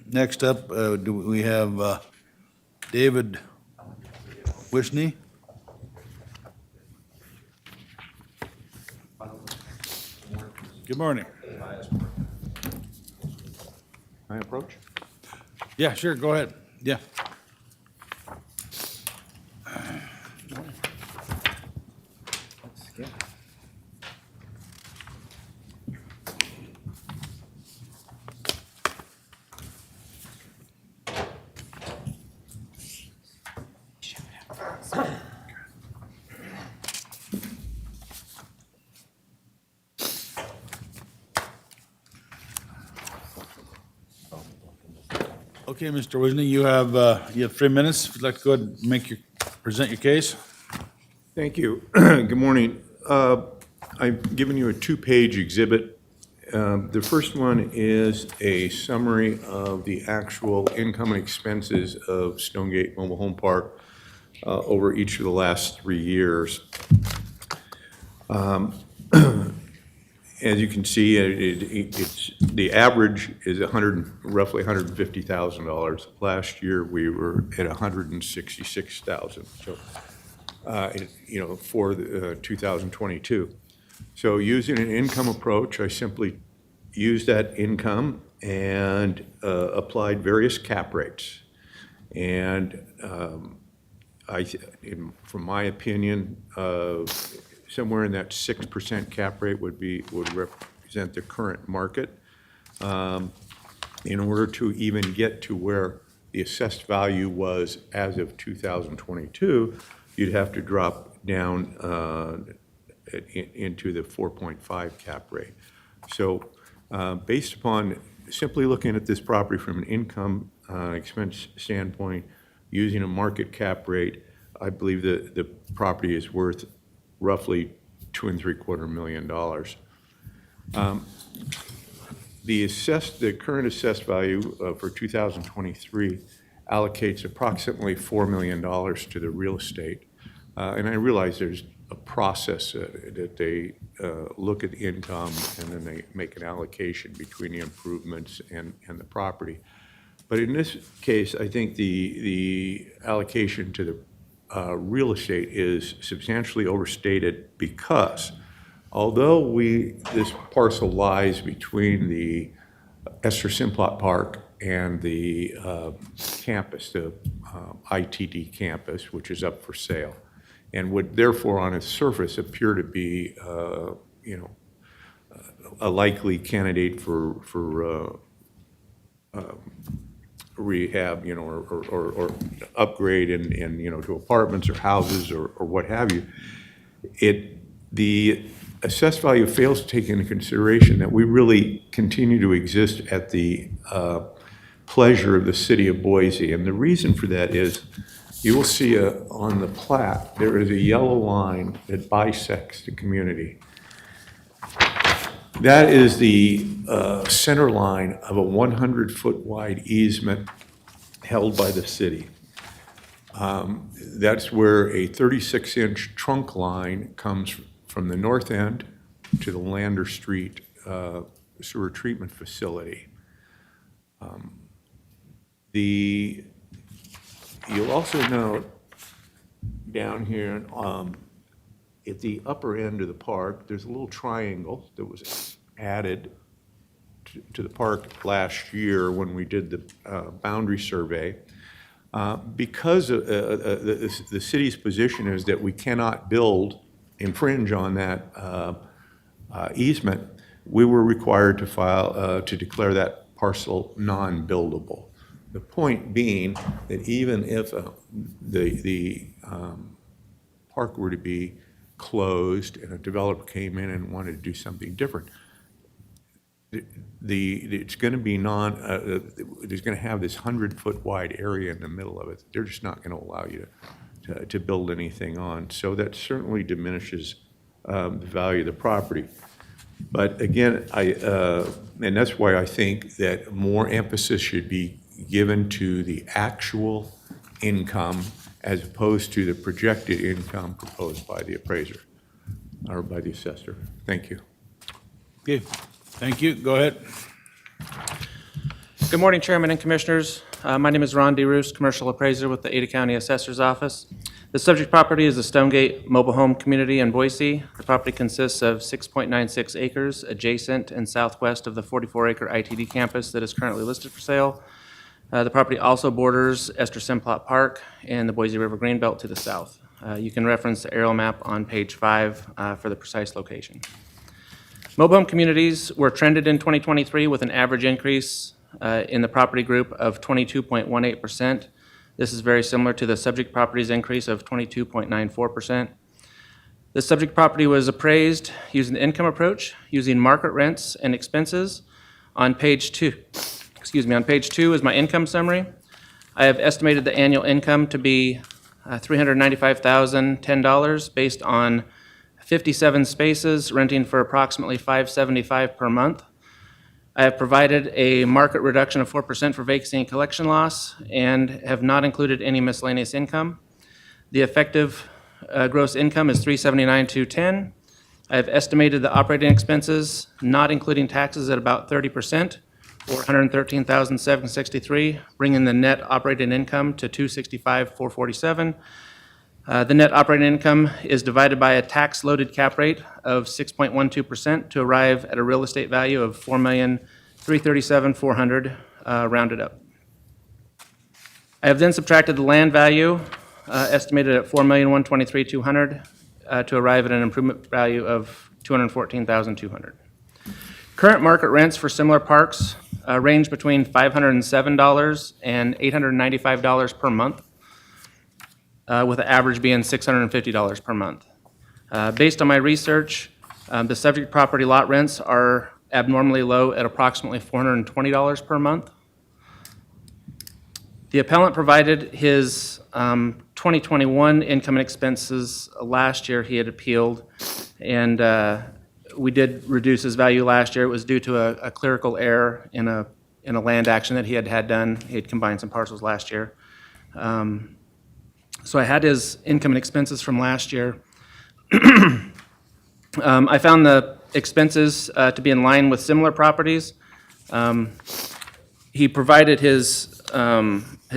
next up, do we have David Wishney? Good morning. My approach? Yeah, sure, go ahead. Yeah. Okay, Mr. Wisney, you have 3 minutes. If you'd like to go ahead and present your case. Thank you. Good morning. I've given you a two-page exhibit. The first one is a summary of the actual income and expenses of Stonegate Mobile Home Park over each of the last 3 years. As you can see, the average is roughly $150,000. Last year, we were at $166,000. So, for 2022. So using an income approach, I simply used that income and applied various cap rates. And from my opinion, somewhere in that 6% cap rate would represent the current market. In order to even get to where the assessed value was as of 2022, you'd have to drop down into the 4.5 cap rate. So based upon simply looking at this property from an income expense standpoint, using a market cap rate, I believe that the property is worth roughly $2.75 million. The current assessed value for 2023 allocates approximately $4 million to the real estate. And I realize there's a process that they look at the income and then they make an allocation between the improvements and the property. But in this case, I think the allocation to the real estate is substantially overstated because although this parcel lies between the Esther Simplot Park and the campus, the ITD campus, which is up for sale, and would therefore on its surface appear to be, a likely candidate for rehab, or upgrade in, to apartments or houses or what have you. The assessed value fails to take into consideration that we really continue to exist at the pleasure of the city of Boise. And the reason for that is you will see on the plat, there is a yellow line that bisects the community. That is the center line of a 100-foot wide easement held by the city. That's where a 36-inch trunk line comes from the north end to the Lander Street sewer treatment facility. You'll also note down here at the upper end of the park, there's a little triangle that was added to the park last year when we did the boundary survey. Because the city's position is that we cannot infringe on that easement, we were required to file, to declare that parcel non-buildable. The point being that even if the park were to be closed and a developer came in and wanted to do something different, it's going to be there's going to have this 100-foot wide area in the middle of it. They're just not going to allow you to build anything on. So that certainly diminishes the value of the property. But again, and that's why I think that more emphasis should be given to the actual income as opposed to the projected income proposed by the appraiser or by the assessor. Thank you. Okay, thank you. Go ahead. Good morning, Chairman and Commissioners. My name is Ron DeRoos, Commercial Appraiser with the Ada County Assessor's Office. The subject property is the Stonegate Mobile Home Community in Boise. The property consists of 6.96 acres adjacent and southwest of the 44-acre ITD campus that is currently listed for sale. The property also borders Esther Simplot Park and the Boise River Greenbelt to the south. You can reference the aerial map on page 5 for the precise location. Mobile home communities were trended in 2023 with an average increase in the property group of 22.18%. This is very similar to the subject property's increase of 22.94%. The subject property was appraised using the income approach, using market rents and expenses. On page 2 is my income summary. I have estimated the annual income to be $395,010 based on 57 spaces, renting for approximately $575 per month. I have provided a market reduction of 4% for vacancy and collection loss and have not included any miscellaneous income. The effective gross income is $379,210. I have estimated the operating expenses, not including taxes, at about 30%, or $113,763, bringing the net operating income to $265,447. The net operating income is divided by a tax-loaded cap rate of 6.12% to arrive at a real estate value of $4,337,400, rounded up. I have then subtracted the land value, estimated at $4,123,200, to arrive at an improvement value of $214,200. Current market rents for similar parks range between $507 and $895 per month, with the average being $650 per month. Based on my research, the subject property lot rents are abnormally low at approximately $420 per month. The appellant provided his 2021 income and expenses last year. He had appealed, and we did reduce his value last year. It was due to a clerical error in a land action that he had done. He had combined some parcels last year. So I had his income and expenses from last year. I found the expenses to be in line with similar properties. He provided his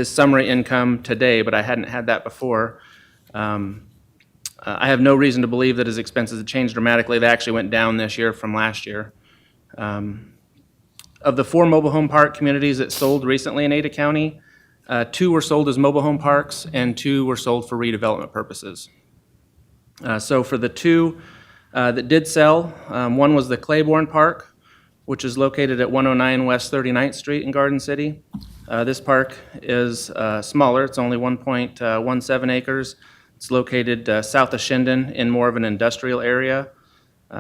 summary income today, but I hadn't had that before. I have no reason to believe that his expenses had changed dramatically. They actually went down this year from last year. Of the 4 mobile home park communities that sold recently in Ada County, 2 were sold as mobile home parks and 2 were sold for redevelopment purposes. So for the 2 that did sell, one was the Claiborne Park, which is located at 109 West 39th Street in Garden City. This park is smaller. It's only 1.17 acres. It's located south of Shindon in more of an industrial area.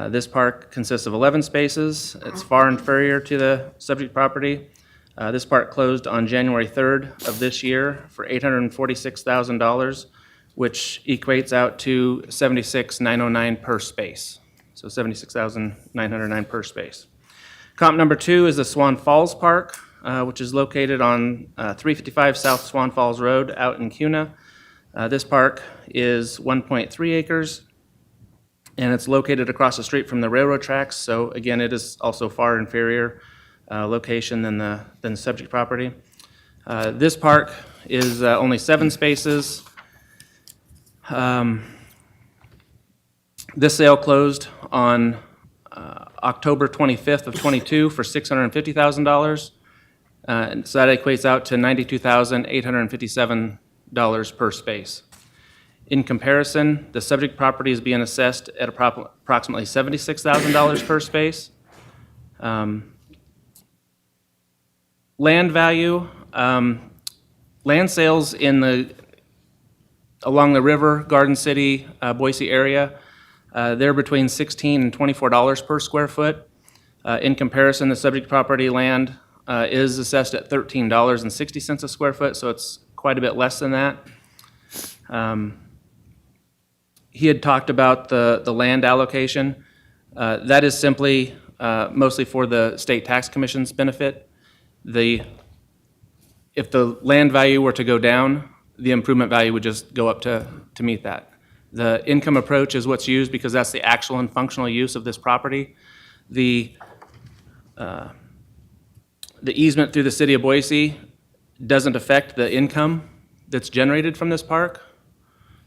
This park consists of 11 spaces. It's far inferior to the subject property. This park closed on January 3rd of this year for $846,000, which equates out to $76,909 per space. So $76,909 per space. Comp number 2 is the Swan Falls Park, which is located on 355 South Swan Falls Road out in Kuna. This park is 1.3 acres, and it's located across the street from the railroad tracks. So again, it is also far inferior location than the subject property. This park is only 7 spaces. This sale closed on October 25th of '22 for $650,000. So that equates out to $92,857 per space. In comparison, the subject property is being assessed at approximately $76,000 per space. Land value, land sales along the river, Garden City, Boise area, they're between $16 and $24 per square foot. In comparison, the subject property land is assessed at $13.60 a square foot, so it's quite a bit less than that. He had talked about the land allocation. That is simply mostly for the state tax commission's benefit. If the land value were to go down, the improvement value would just go up to meet that. The income approach is what's used because that's the actual and functional use of this property. The the easement through the city of Boise doesn't affect the income that's generated from this park,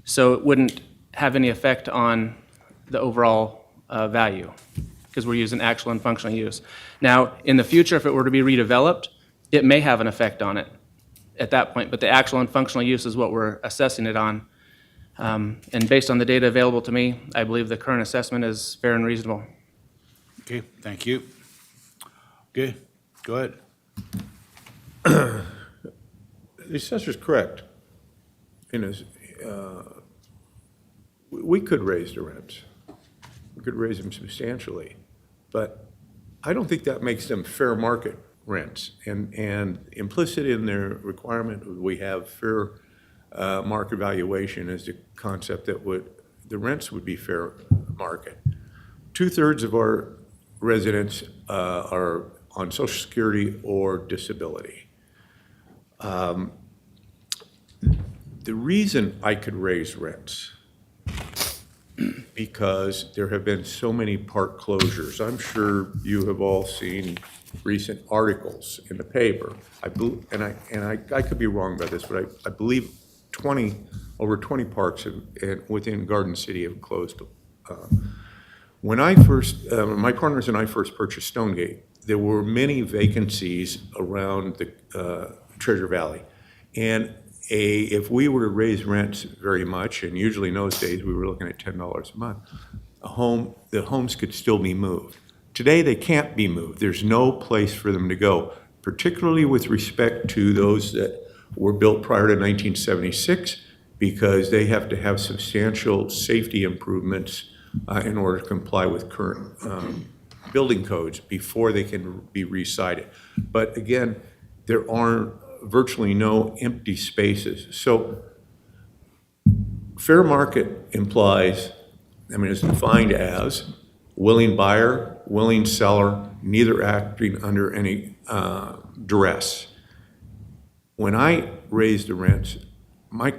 so it wouldn't have any effect on the overall value, because we're using actual and functional use. Now, in the future, if it were to be redeveloped, it may have an effect on it at that point, but the actual and functional use is what we're assessing it on. And based on the data available to me, I believe the current assessment is fair and reasonable. Okay, thank you. Okay, go ahead. The assessor's correct. We could raise the rents. We could raise them substantially, but I don't think that makes them fair market rents. And implicit in their requirement, we have fair market valuation is the concept that the rents would be fair market. 2/3 of our residents are on Social Security or disability. The reason I could raise rents, because there have been so many park closures. I'm sure you have all seen recent articles in the paper. I could be wrong about this, but I believe over 20 parks within Garden City have closed. When my partners and I first purchased Stonegate, there were many vacancies around the Treasure Valley. And if we were to raise rents very much, and usually in those days we were looking at $10 a month, the homes could still be moved. Today they can't be moved. There's no place for them to go, particularly with respect to those that were built prior to 1976, because they have to have substantial safety improvements in order to comply with current building codes before they can be resited. But again, there are virtually no empty spaces. So fair market implies, it's defined as willing buyer, willing seller, neither acting under any duress. When I raise the rents, my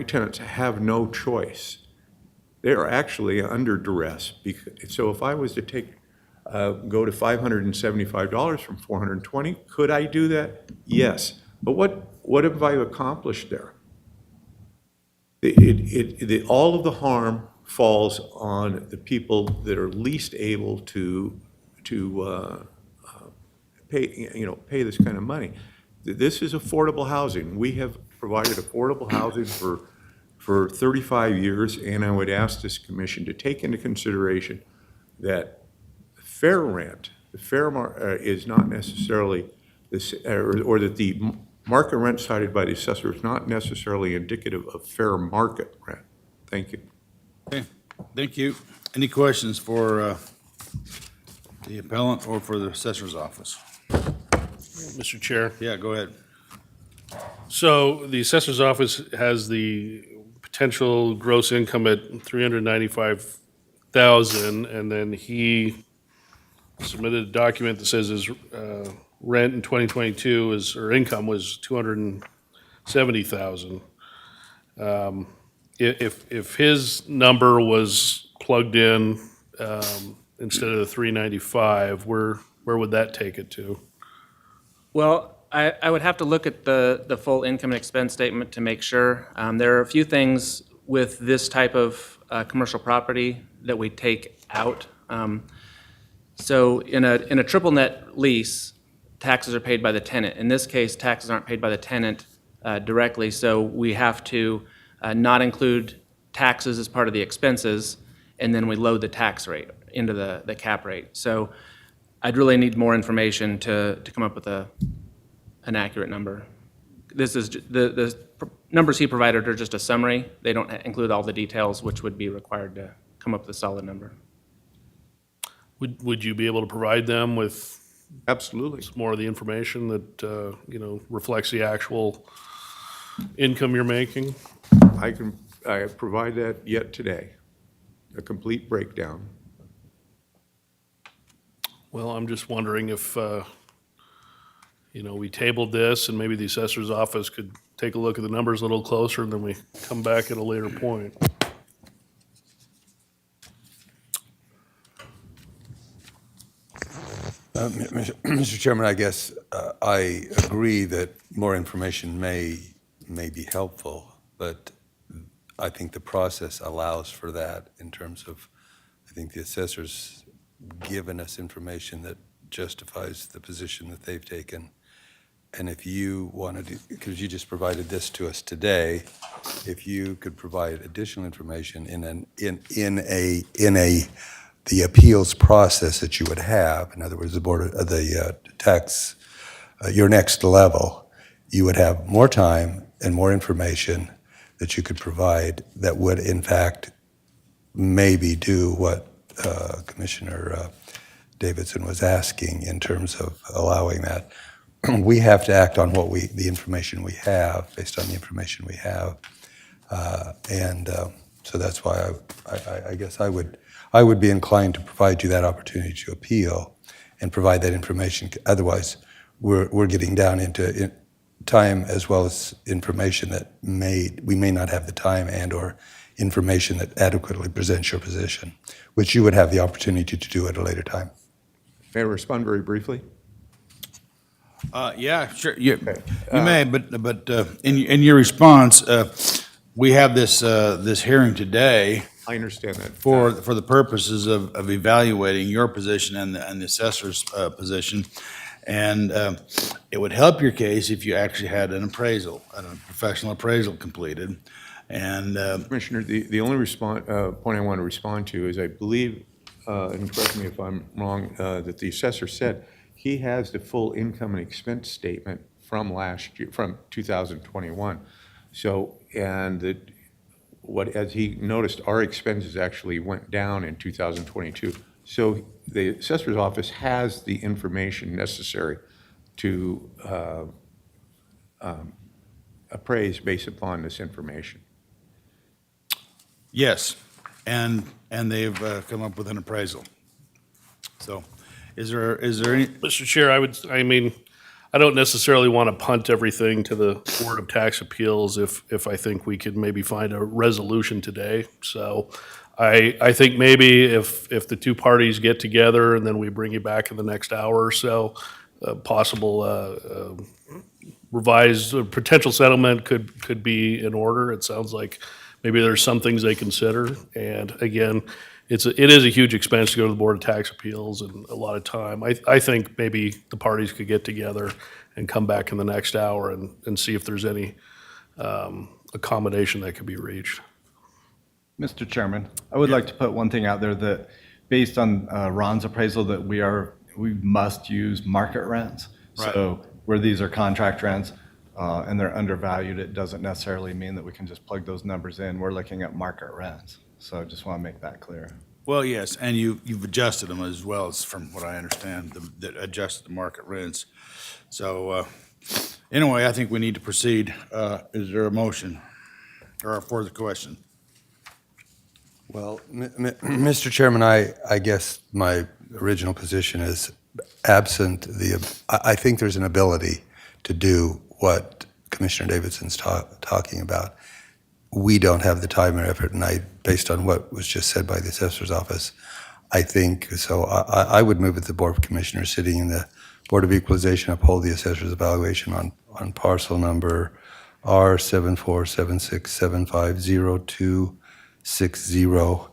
tenants have no choice. They are actually under duress. So if I was to go to $575 from $420, could I do that? Yes. But what have I accomplished there? All of the harm falls on the people that are least able to pay this kind of money. This is affordable housing. We have provided affordable housing for 35 years, and I would ask this commission to take into consideration that fair rent, is not necessarily, or that the market rent cited by the assessor is not necessarily indicative of fair market rent. Thank you. Okay, thank you. Any questions for the appellant or for the assessor's office? Mr. Chair. Yeah, go ahead. So the assessor's office has the potential gross income at $395,000, and then he submitted a document that says his rent in 2022 or income was $270,000. If his number was plugged in instead of the 395, where would that take it to? Well, I would have to look at the full income and expense statement to make sure. There are a few things with this type of commercial property that we take out. So in a triple net lease, taxes are paid by the tenant. In this case, taxes aren't paid by the tenant directly, so we have to not include taxes as part of the expenses, and then we load the tax rate into the cap rate. So I'd really need more information to come up with an accurate number. This is the numbers he provided are just a summary. They don't include all the details, which would be required to come up with a solid number. Would you be able to provide them with Absolutely. more of the information that reflects the actual income you're making? I provide that yet today, a complete breakdown. Well, I'm just wondering if, we tabled this and maybe the assessor's office could take a look at the numbers a little closer and then we come back at a later point. Mr. Chairman, I guess I agree that more information may be helpful, but I think the process allows for that in terms of, I think the assessor's given us information that justifies the position that they've taken. And if you wanted to, because you just provided this to us today, if you could provide additional information the appeals process that you would have, in other words, the board of the tax, your next level, you would have more time and more information that you could provide that would in fact maybe do what Commissioner Davidson was asking in terms of allowing that. We have to act on the information we have, based on the information we have. So that's why I guess I would be inclined to provide you that opportunity to appeal and provide that information. Otherwise, we're getting down into time as well as information that we may not have the time and/or information that adequately presents your position, which you would have the opportunity to do at a later time. May I respond very briefly? Yeah, sure, you may, but in your response, we have this hearing today I understand that. for the purposes of evaluating your position and the assessor's position. And it would help your case if you actually had an appraisal, a professional appraisal completed. And Commissioner, the only point I want to respond to is I believe, and correct me if I'm wrong, that the assessor said he has the full income and expense statement from last year, from 2021. So, and that as he noticed, our expenses actually went down in 2022. So the assessor's office has the information necessary to appraise based upon this information. yes, and they've come up with an appraisal. So is there any, Mr. Chair, I don't necessarily want to punt everything to the Board of Tax Appeals if I think we could maybe find a resolution today. So I think maybe if the two parties get together and then we bring you back in the next hour or so, a possible revised potential settlement could be in order. It sounds like maybe there's some things they consider. And again, it is a huge expense to go to the Board of Tax Appeals and a lot of time. I think maybe the parties could get together and come back in the next hour and see if there's any accommodation that could be reached. Mr. Chairman, I would like to put one thing out there that based on Ron's appraisal that we must use market rents. So where these are contract rents and they're undervalued, it doesn't necessarily mean that we can just plug those numbers in. We're looking at market rents. So I just want to make that clear. well, yes, and you've adjusted them as well, as from what I understand, that adjusted the market rents. So anyway, I think we need to proceed. Is there a motion or a further question? Well, Mr. Chairman, I guess my original position is absent I think there's an ability to do what Commissioner Davidson's talking about. We don't have the time or effort, and based on what was just said by the assessor's office, I think, so I would move that the Board of Commissioners sitting in the Board of Equalization uphold the assessor's evaluation on parcel number R7476750260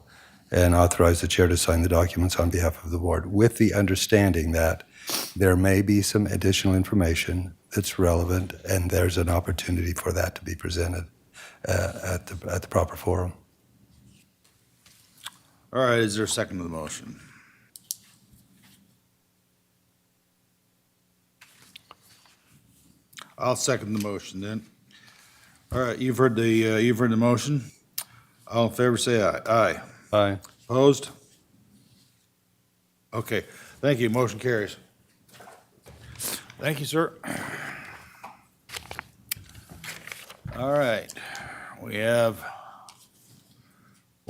and authorize the chair to sign the documents on behalf of the board, with the understanding that there may be some additional information that's relevant, and there's an opportunity for that to be presented at the proper forum. All right, is there a second to the motion? I'll second the motion then. All right, you've heard the motion. All in favor, say aye. Aye. Aye. Opposed? Okay, thank you. Motion carries. Thank you, sir. All right, we're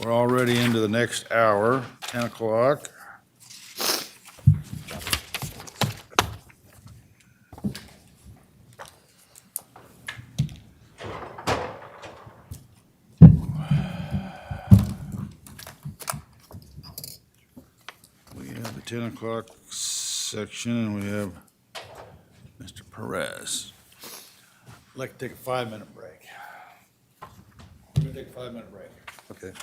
already into the next hour, 10 o'clock. We have the 10 o'clock section, and we have Mr. Perez. I'd like to take a 5-minute break. We're gonna take a 5-minute break. Okay.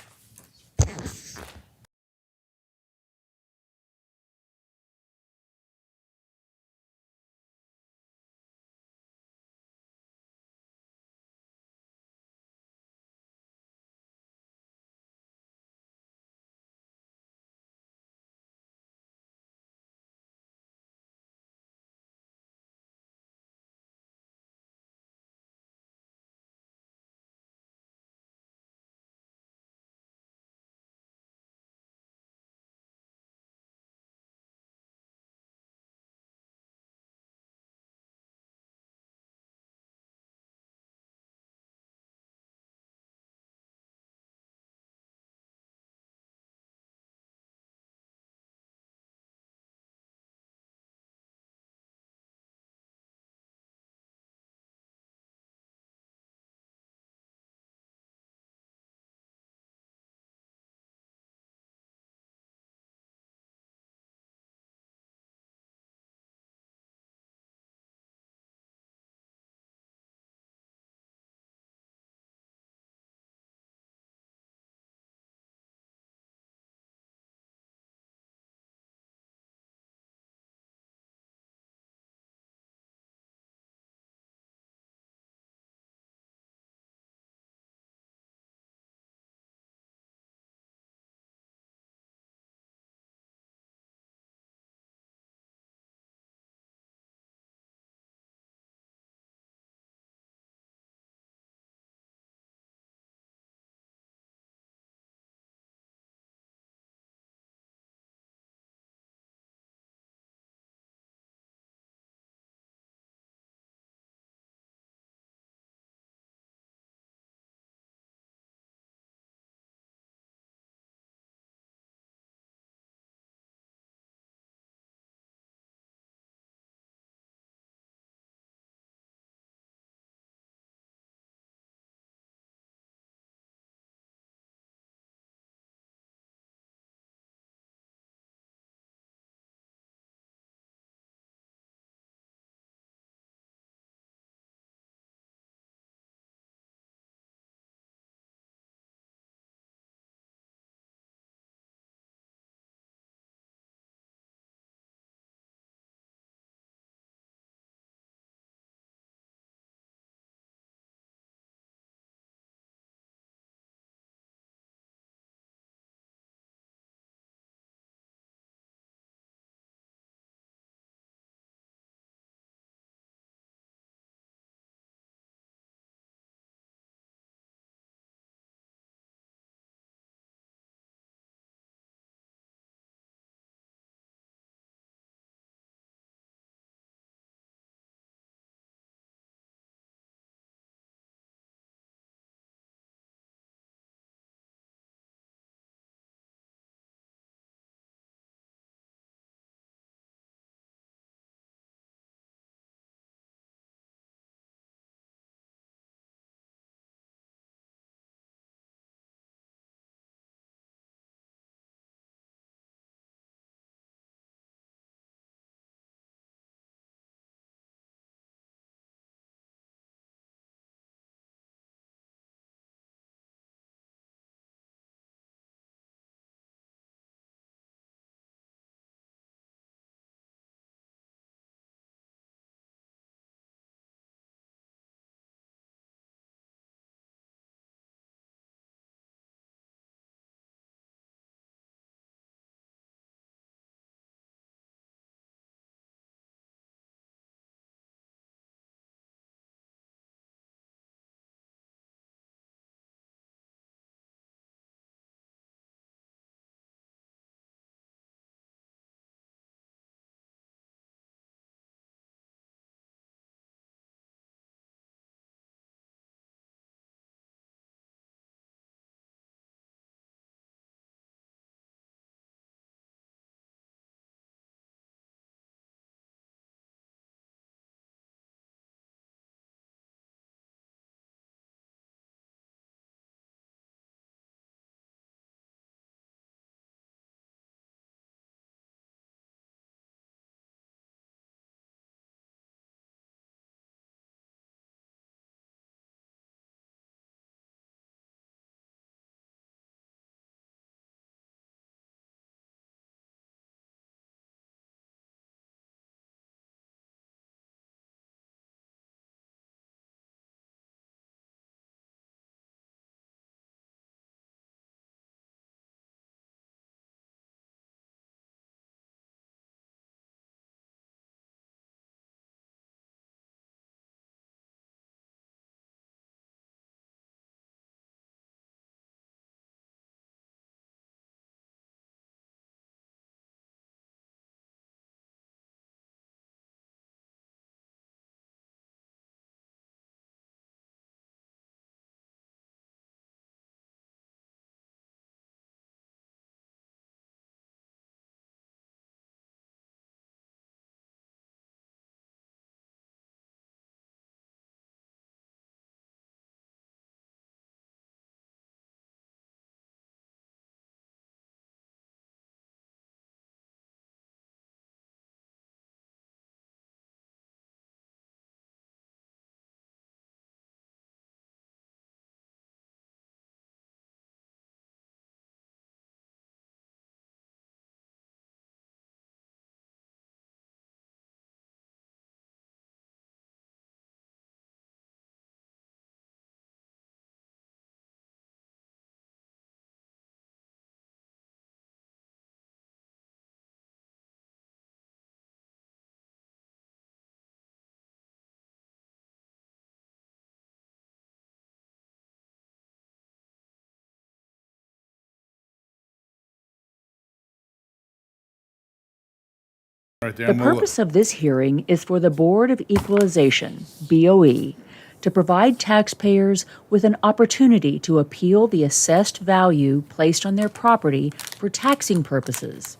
Right there. The I'm gonna purpose of this hearing is for the Board of Equalization, BOE, to provide taxpayers with an opportunity to appeal the assessed value placed on their property for taxing purposes.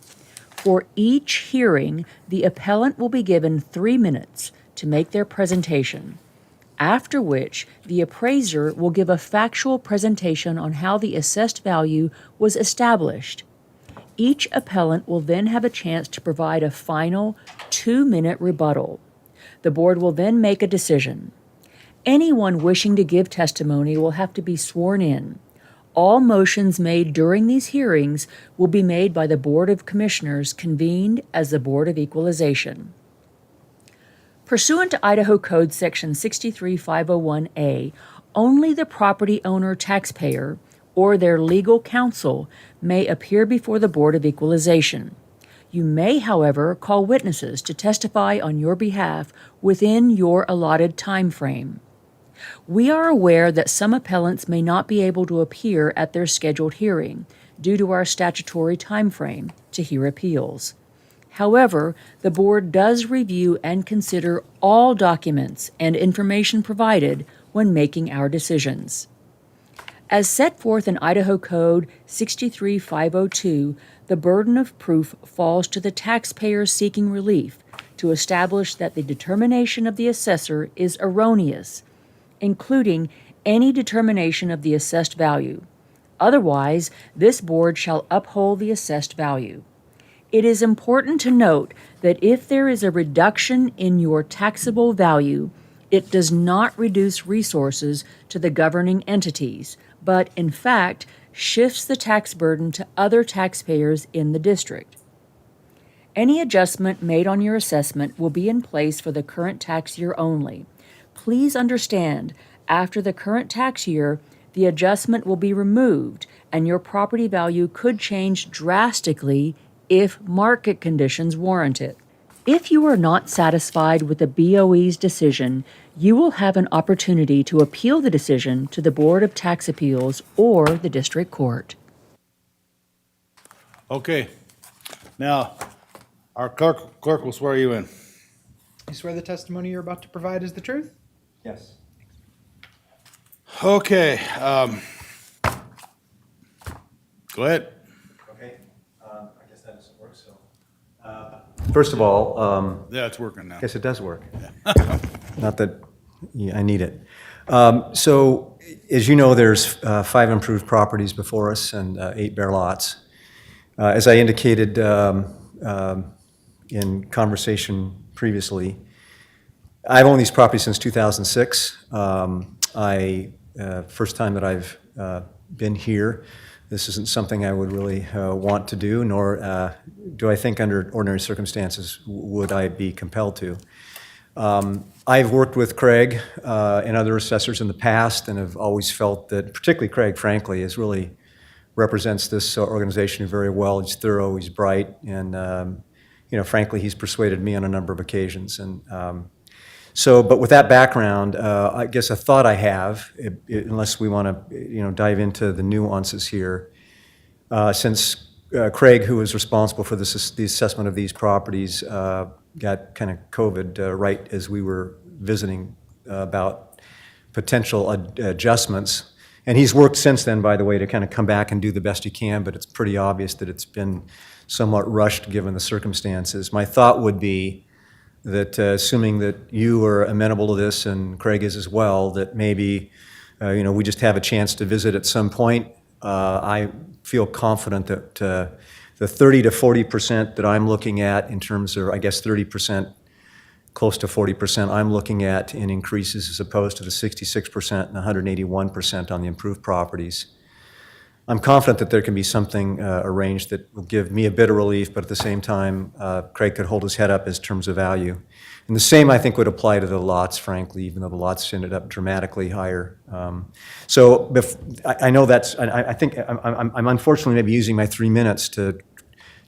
For each hearing, the appellant will be given 3 minutes to make their presentation, after which the appraiser will give a factual presentation on how the assessed value was established. Each appellant will then have a chance to provide a final 2-minute rebuttal. The board will then make a decision. Anyone wishing to give testimony will have to be sworn in. All motions made during these hearings will be made by the Board of Commissioners convened as the Board of Equalization. Pursuant to Idaho Code Section 63501A, only the property owner taxpayer or their legal counsel may appear before the Board of Equalization. You may, however, call witnesses to testify on your behalf within your allotted time frame. We are aware that some appellants may not be able to appear at their scheduled hearing due to our statutory time frame to hear appeals. However, the board does review and consider all documents and information provided when making our decisions. As set forth in Idaho Code 63502, the burden of proof falls to the taxpayer seeking relief to establish that the determination of the assessor is erroneous, including any determination of the assessed value. Otherwise, this board shall uphold the assessed value. It is important to note that if there is a reduction in your taxable value, it does not reduce resources to the governing entities, but in fact shifts the tax burden to other taxpayers in the district. Any adjustment made on your assessment will be in place for the current tax year only. Please understand, after the current tax year, the adjustment will be removed and your property value could change drastically if market conditions warrant it. If you are not satisfied with the BOE's decision, you will have an opportunity to appeal the decision to the Board of Tax Appeals or the District Court. Okay. Now, our clerk will swear you in. You swear the testimony you're about to provide is the truth? Yes. Okay, go ahead. Okay, I guess that doesn't work, so. First of all, Yeah, it's working now. I guess it does work. Not that I need it. So, as you know, there's 5 improved properties before us and 8 bare lots. As I indicated in conversation previously, I've owned these properties since 2006. First time that I've been here. This isn't something I would really want to do, nor do I think under ordinary circumstances would I be compelled to. I've worked with Craig and other assessors in the past and have always felt that, particularly Craig, frankly, really represents this organization very well. He's thorough, he's bright, and frankly, he's persuaded me on a number of occasions. And but with that background, I guess a thought I have, unless we want to, dive into the nuances here, since Craig, who was responsible for the assessment of these properties, got kind of COVID right as we were visiting about potential adjustments. And he's worked since then, by the way, to kind of come back and do the best he can, but it's pretty obvious that it's been somewhat rushed given the circumstances. My thought would be that assuming that you are amenable to this and Craig is as well, that maybe we just have a chance to visit at some point. I feel confident that the 30 to 40% that I'm looking at in terms of, I guess 30%, close to 40% I'm looking at in increases as opposed to the 66% and 181% on the improved properties. I'm confident that there can be something arranged that will give me a bit of relief, but at the same time, Craig could hold his head up in terms of value. And the same, I think, would apply to the lots, frankly, even though the lots ended up dramatically higher. I know that's, I think I'm unfortunately maybe using my 3 minutes to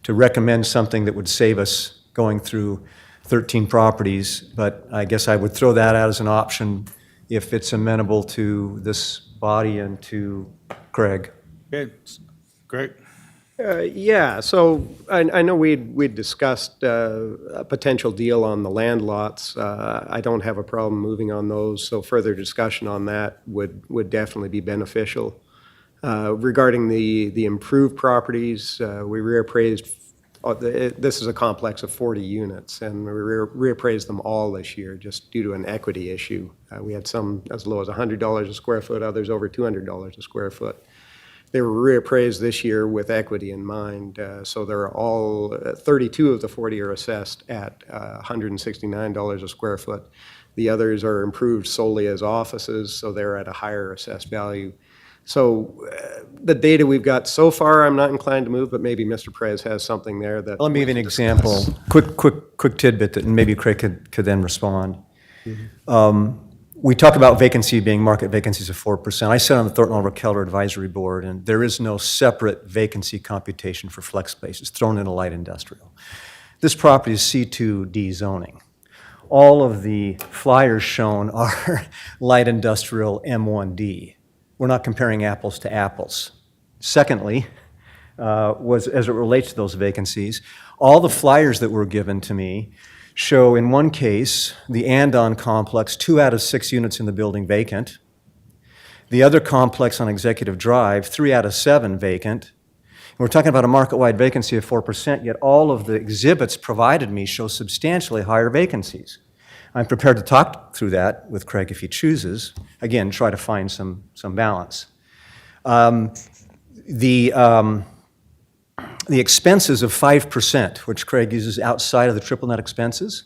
recommend something that would save us going through 13 properties, but I guess I would throw that out as an option if it's amenable to this body and to Craig. Okay, great. Yeah, so I know we'd discussed a potential deal on the land lots. I don't have a problem moving on those, so further discussion on that would definitely be beneficial. Regarding the improved properties, we reappraised, this is a complex of 40 units, and we reappraised them all this year just due to an equity issue. We had some as low as $100 a square foot, others over $200 a square foot. They were reappraised this year with equity in mind, so they're all, 32 of the 40 are assessed at $169 a square foot. The others are improved solely as offices, so they're at a higher assessed value. So the data we've got so far, I'm not inclined to move, but maybe Mr. Perez has something there that. Let me give you an we can discuss. example, quick tidbit that maybe Craig could then respond. We talk about vacancy being market vacancies of 4%. I sit on the Thornton Oliver Keller Advisory Board, and there is no separate vacancy computation for flex space. It's thrown into light industrial. This property is C2D zoning. All of the flyers shown are light industrial M1D. We're not comparing apples to apples. Secondly, was as it relates to those vacancies, all the flyers that were given to me show in one case, the Andon complex, 2 out of 6 units in the building vacant. The other complex on Executive Drive, 3 out of 7 vacant. And we're talking about a market-wide vacancy of 4%, yet all of the exhibits provided me show substantially higher vacancies. I'm prepared to talk through that with Craig if he chooses. Again, try to find some balance. The expenses of 5%, which Craig uses outside of the triple net expenses,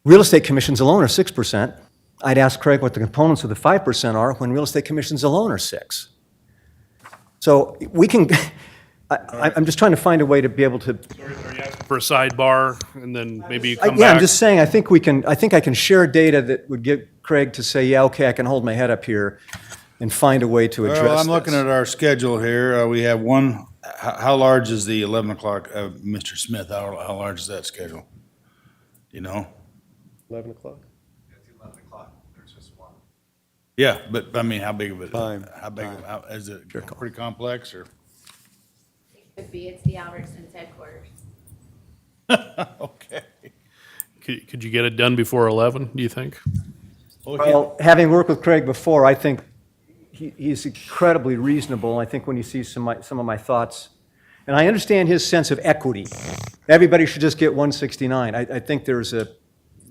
real estate commissions alone are 6%. I'd ask Craig what the components of the 5% are when real estate commissions alone are 6%. So we can, I'm just trying to find a way to be able to. Are you asking for a sidebar, and then maybe you come back? Yeah, I'm just saying, I think I can share data that would get Craig to say, yeah, okay, I can hold my head up here and find a way to address this. Well, I'm looking at our schedule here. We have one, how large is the 11 o'clock, Mr. Smith? How large is that schedule? You know? 11 o'clock? Yeah, but I mean, how big of it? Time. How big, is it pretty complex or? Could be, it's the Albertsons headquarters. Okay. Could you get it done before 11, do you think? Well, having worked with Craig before, I think he's incredibly reasonable. I think when he sees some of my thoughts, and I understand his sense of equity. Everybody should just get 169. I think there's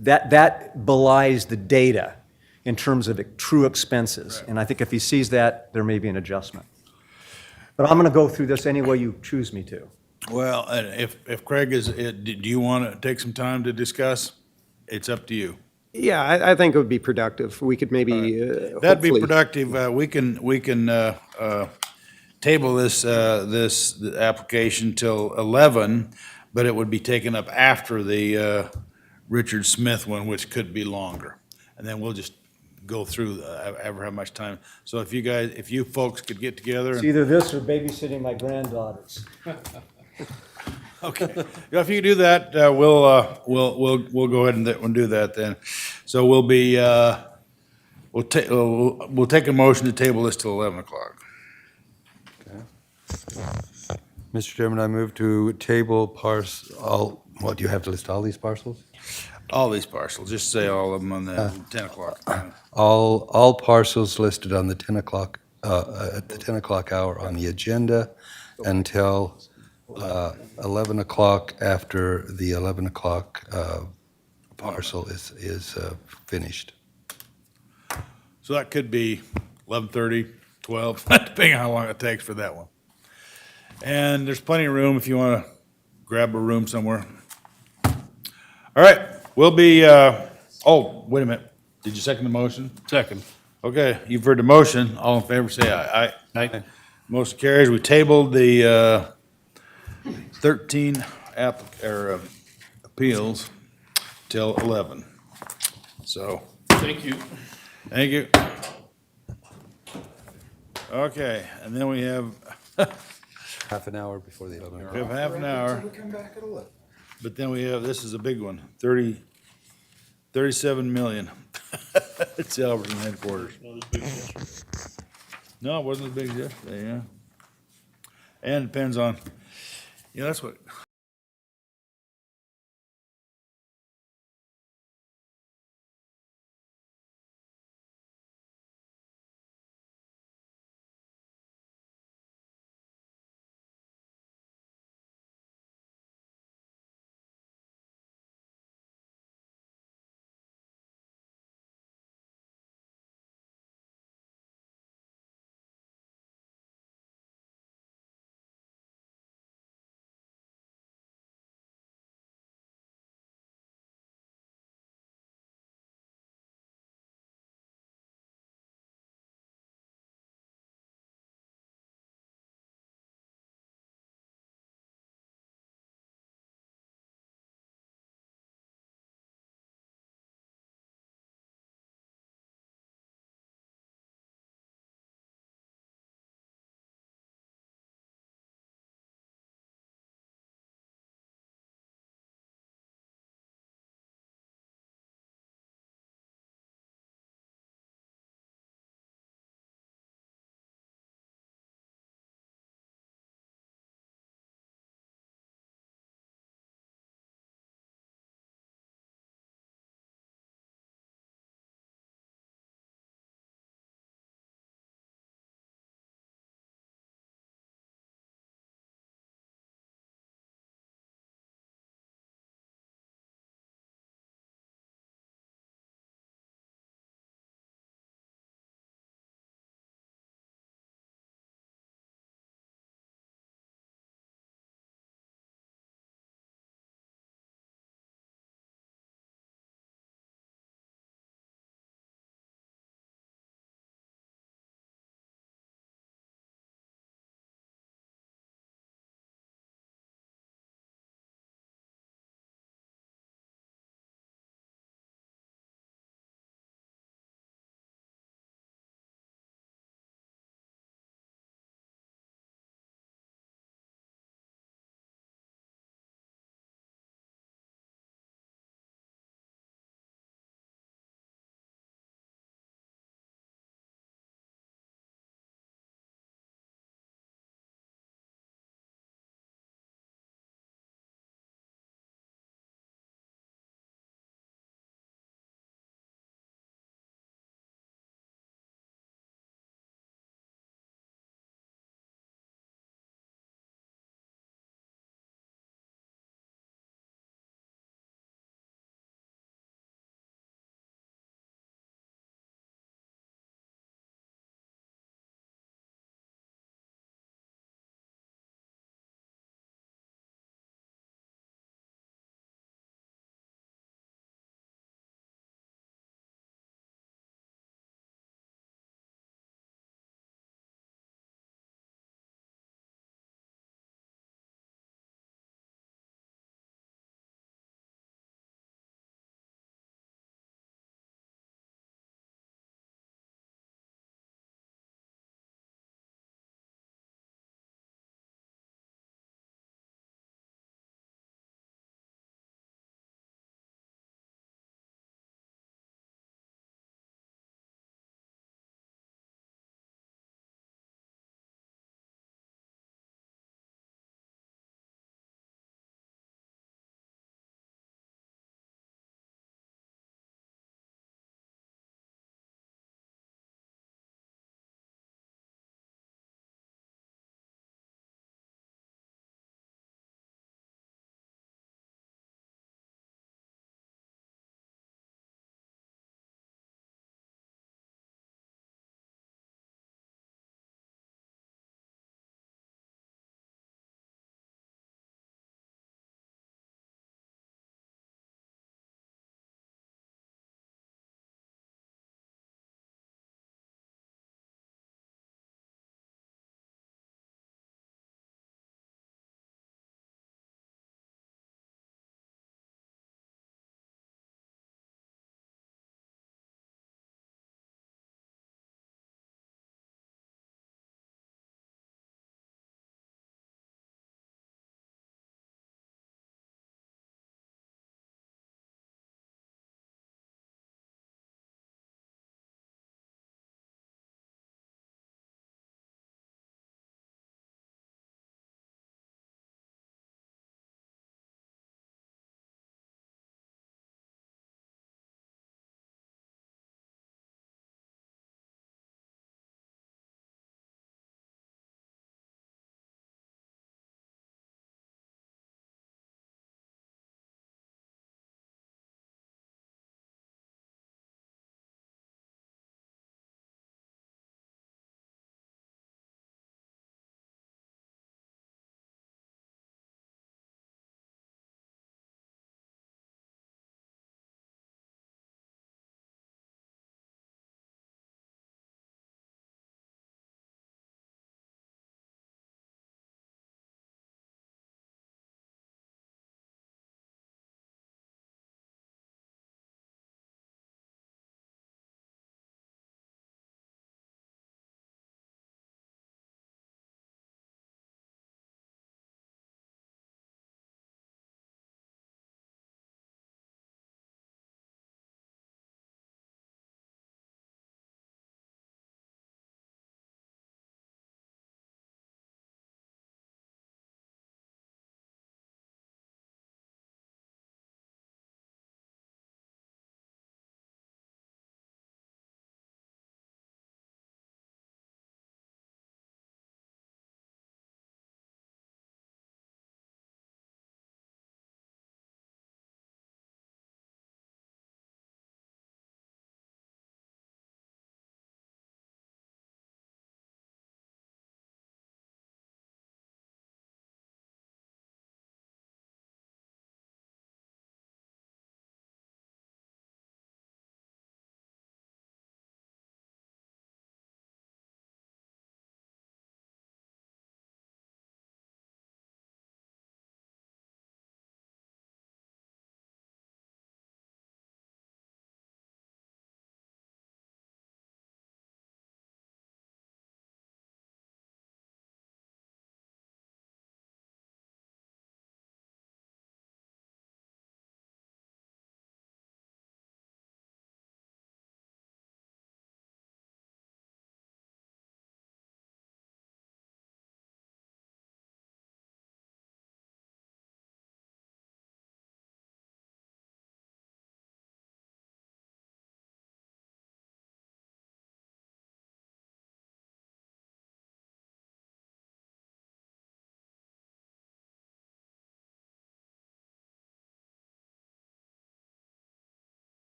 that belies the data in terms of true expenses. And I think if he sees that, there may be an adjustment. But I'm going to go through this any way you choose me to. Well, if Craig do you want to take some time to discuss? It's up to you. Yeah, I think it would be productive. We could maybe, That'd be hopefully. productive. We can table this application till 11, but it would be taken up after the Richard Smith one, which could be longer. And then we'll just go through, ever have much time. So if you folks could get together. It's either this or babysitting my granddaughters. Okay. Yeah, if you do that, we'll go ahead and do that then. So we'll take a motion to table this till 11 o'clock. Mr. Chairman, I move to table what, do you have to list all these parcels? All these parcels, just say all of them on the 10 o'clock. All parcels listed on the 10 o'clock, at the 10 o'clock hour on the agenda until 11 o'clock, after the 11 o'clock parcel is finished. So that could be 11:30, 12, depending on how long it takes for that one. And there's plenty of room if you want to grab a room somewhere. All right, we'll be, wait a minute. Did you second the motion? Second. Okay, you've heard the motion. All in favor, say aye. Aye. Motion carries. We tabled the 13 appeals till 11. So, Thank you. thank you. Okay, and then we have Half an hour before the 11 o'clock. half an hour. But then we have, this is a big one, 37 million. It's Albertson headquarters. No, it wasn't as big as yesterday, yeah. And depends on, that's what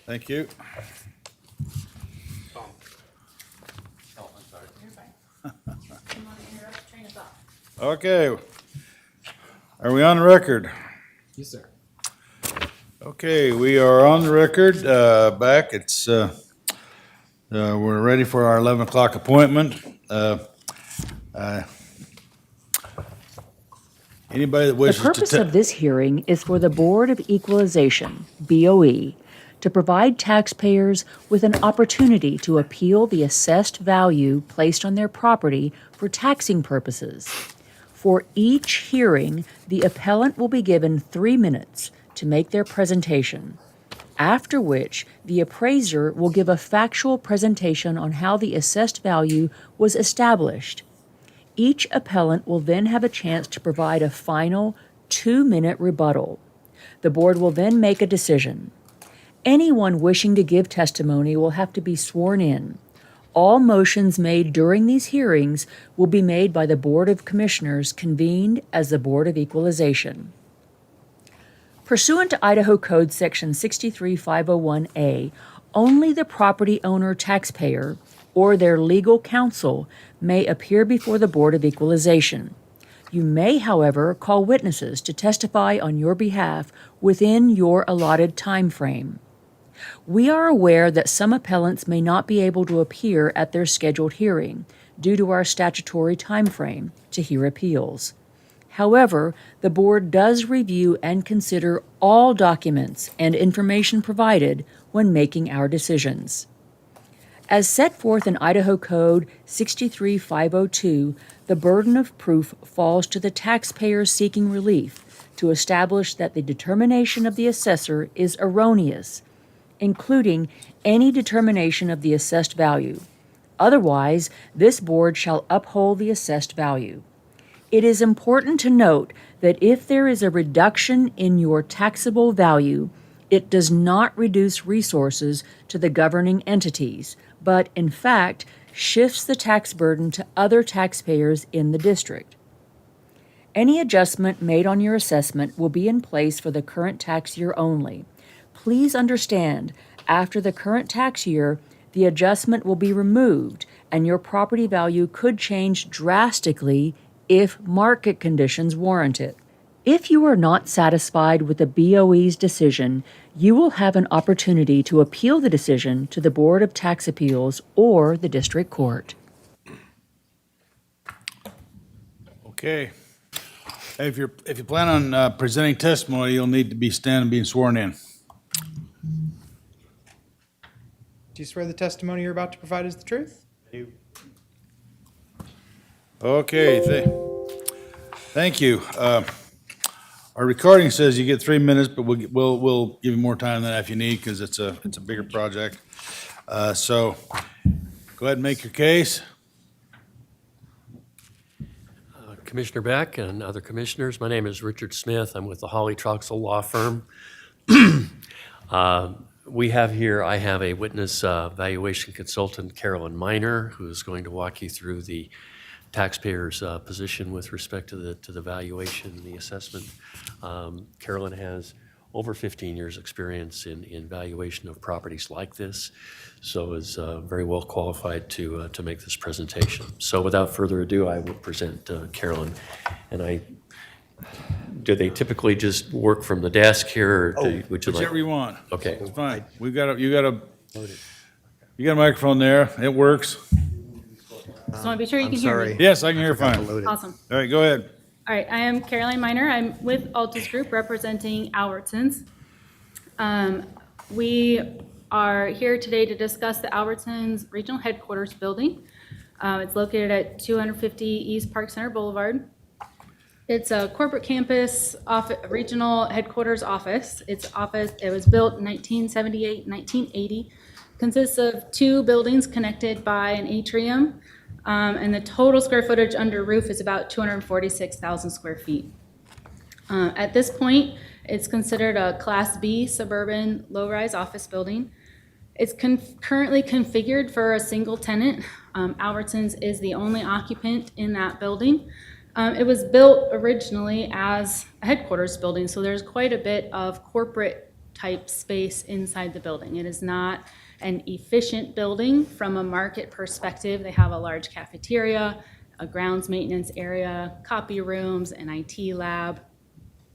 Thank you. Okay. Are we on the record? Yes, sir. Okay, we are on the record, back. We're ready for our 11 o'clock appointment. Anybody that The wishes to. purpose of this hearing is for the Board of Equalization, BOE, to provide taxpayers with an opportunity to appeal the assessed value placed on their property for taxing purposes. For each hearing, the appellant will be given 3 minutes to make their presentation, after which the appraiser will give a factual presentation on how the assessed value was established. Each appellant will then have a chance to provide a final 2-minute rebuttal. The board will then make a decision. Anyone wishing to give testimony will have to be sworn in. All motions made during these hearings will be made by the Board of Commissioners convened as the Board of Equalization. Pursuant to Idaho Code Section 63501A, only the property owner taxpayer or their legal counsel may appear before the Board of Equalization. You may, however, call witnesses to testify on your behalf within your allotted time frame. We are aware that some appellants may not be able to appear at their scheduled hearing due to our statutory time frame to hear appeals. However, the board does review and consider all documents and information provided when making our decisions. As set forth in Idaho Code 63502, the burden of proof falls to the taxpayer seeking relief to establish that the determination of the assessor is erroneous, including any determination of the assessed value. Otherwise, this board shall uphold the assessed value. It is important to note that if there is a reduction in your taxable value, it does not reduce resources to the governing entities, but in fact shifts the tax burden to other taxpayers in the district. Any adjustment made on your assessment will be in place for the current tax year only. Please understand, after the current tax year, the adjustment will be removed and your property value could change drastically if market conditions warrant it. If you are not satisfied with the BOE's decision, you will have an opportunity to appeal the decision to the Board of Tax Appeals or the District Court. Okay. If you plan on presenting testimony, you'll need to be standing being sworn in. Do you swear the testimony you're about to provide is the truth? Okay, thank you. Our recording says you get 3 minutes, but we'll give you more time than that if you need, because it's a bigger project. So go ahead and make your case. Commissioner Beck and other commissioners, my name is Richard Smith. I'm with the Hawley Troxel Law Firm. I have a witness valuation consultant, Carolyn Miner, who is going to walk you through the taxpayer's position with respect to the valuation and the assessment. Carolyn has over 15 years' experience in valuation of properties like this, so is very well qualified to make this presentation. So without further ado, I will present Carolyn. And do they typically just work from the desk here, or would you like? Whichever you want. Okay. It's fine. You got a microphone there. It works. Just want to be sure you can hear me. Yes, I can hear fine. Awesome. All right, go ahead. All right, I am Caroline Miner. I'm with Altus Group representing Albertsons. We are here today to discuss the Albertsons Regional Headquarters building. It's located at 250 East Park Center Boulevard. It's a corporate campus regional headquarters office. It was built in 1978, 1980. Consists of 2 buildings connected by an atrium. And the total square footage under roof is about 246,000 square feet. At this point, it's considered a Class B suburban low-rise office building. It's currently configured for a single tenant. Albertsons is the only occupant in that building. It was built originally as a headquarters building, so there's quite a bit of corporate type space inside the building. It is not an efficient building from a market perspective. They have a large cafeteria, a grounds maintenance area, copy rooms, an IT lab,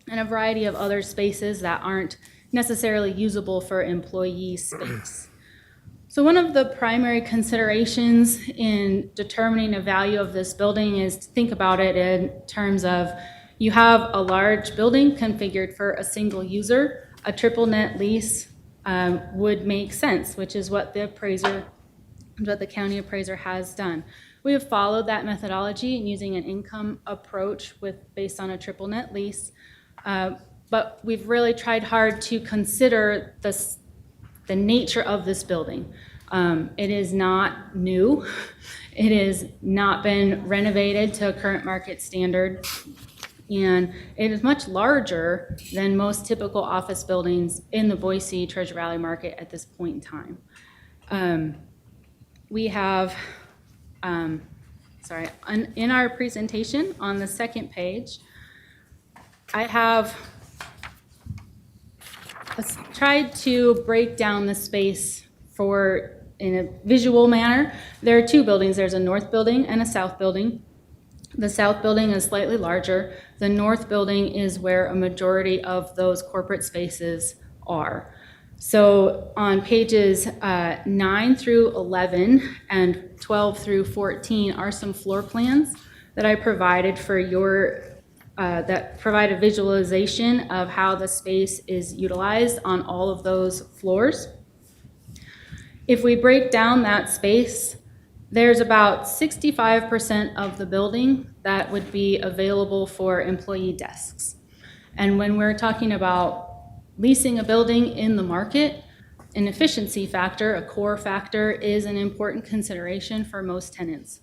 and a variety of other spaces that aren't necessarily usable for employee space. So one of the primary considerations in determining a value of this building is to think about it in terms of you have a large building configured for a single user. A triple net lease would make sense, which is what the county appraiser has done. We have followed that methodology in using an income approach based on a triple net lease, but we've really tried hard to consider the nature of this building. It is not new. It has not been renovated to a current market standard, and it is much larger than most typical office buildings in the Boise Treasure Valley market at this point in time. We have, in our presentation on the second page, I have tried to break down the space in a visual manner. There are two buildings. There's a north building and a south building. The south building is slightly larger. The north building is where a majority of those corporate spaces are. So on pages 9 through 11 and 12 through 14 are some floor plans that I provided for that provide a visualization of how the space is utilized on all of those floors. If we break down that space, there's about 65% of the building that would be available for employee desks. And when we're talking about leasing a building in the market, an efficiency factor, a core factor, is an important consideration for most tenants.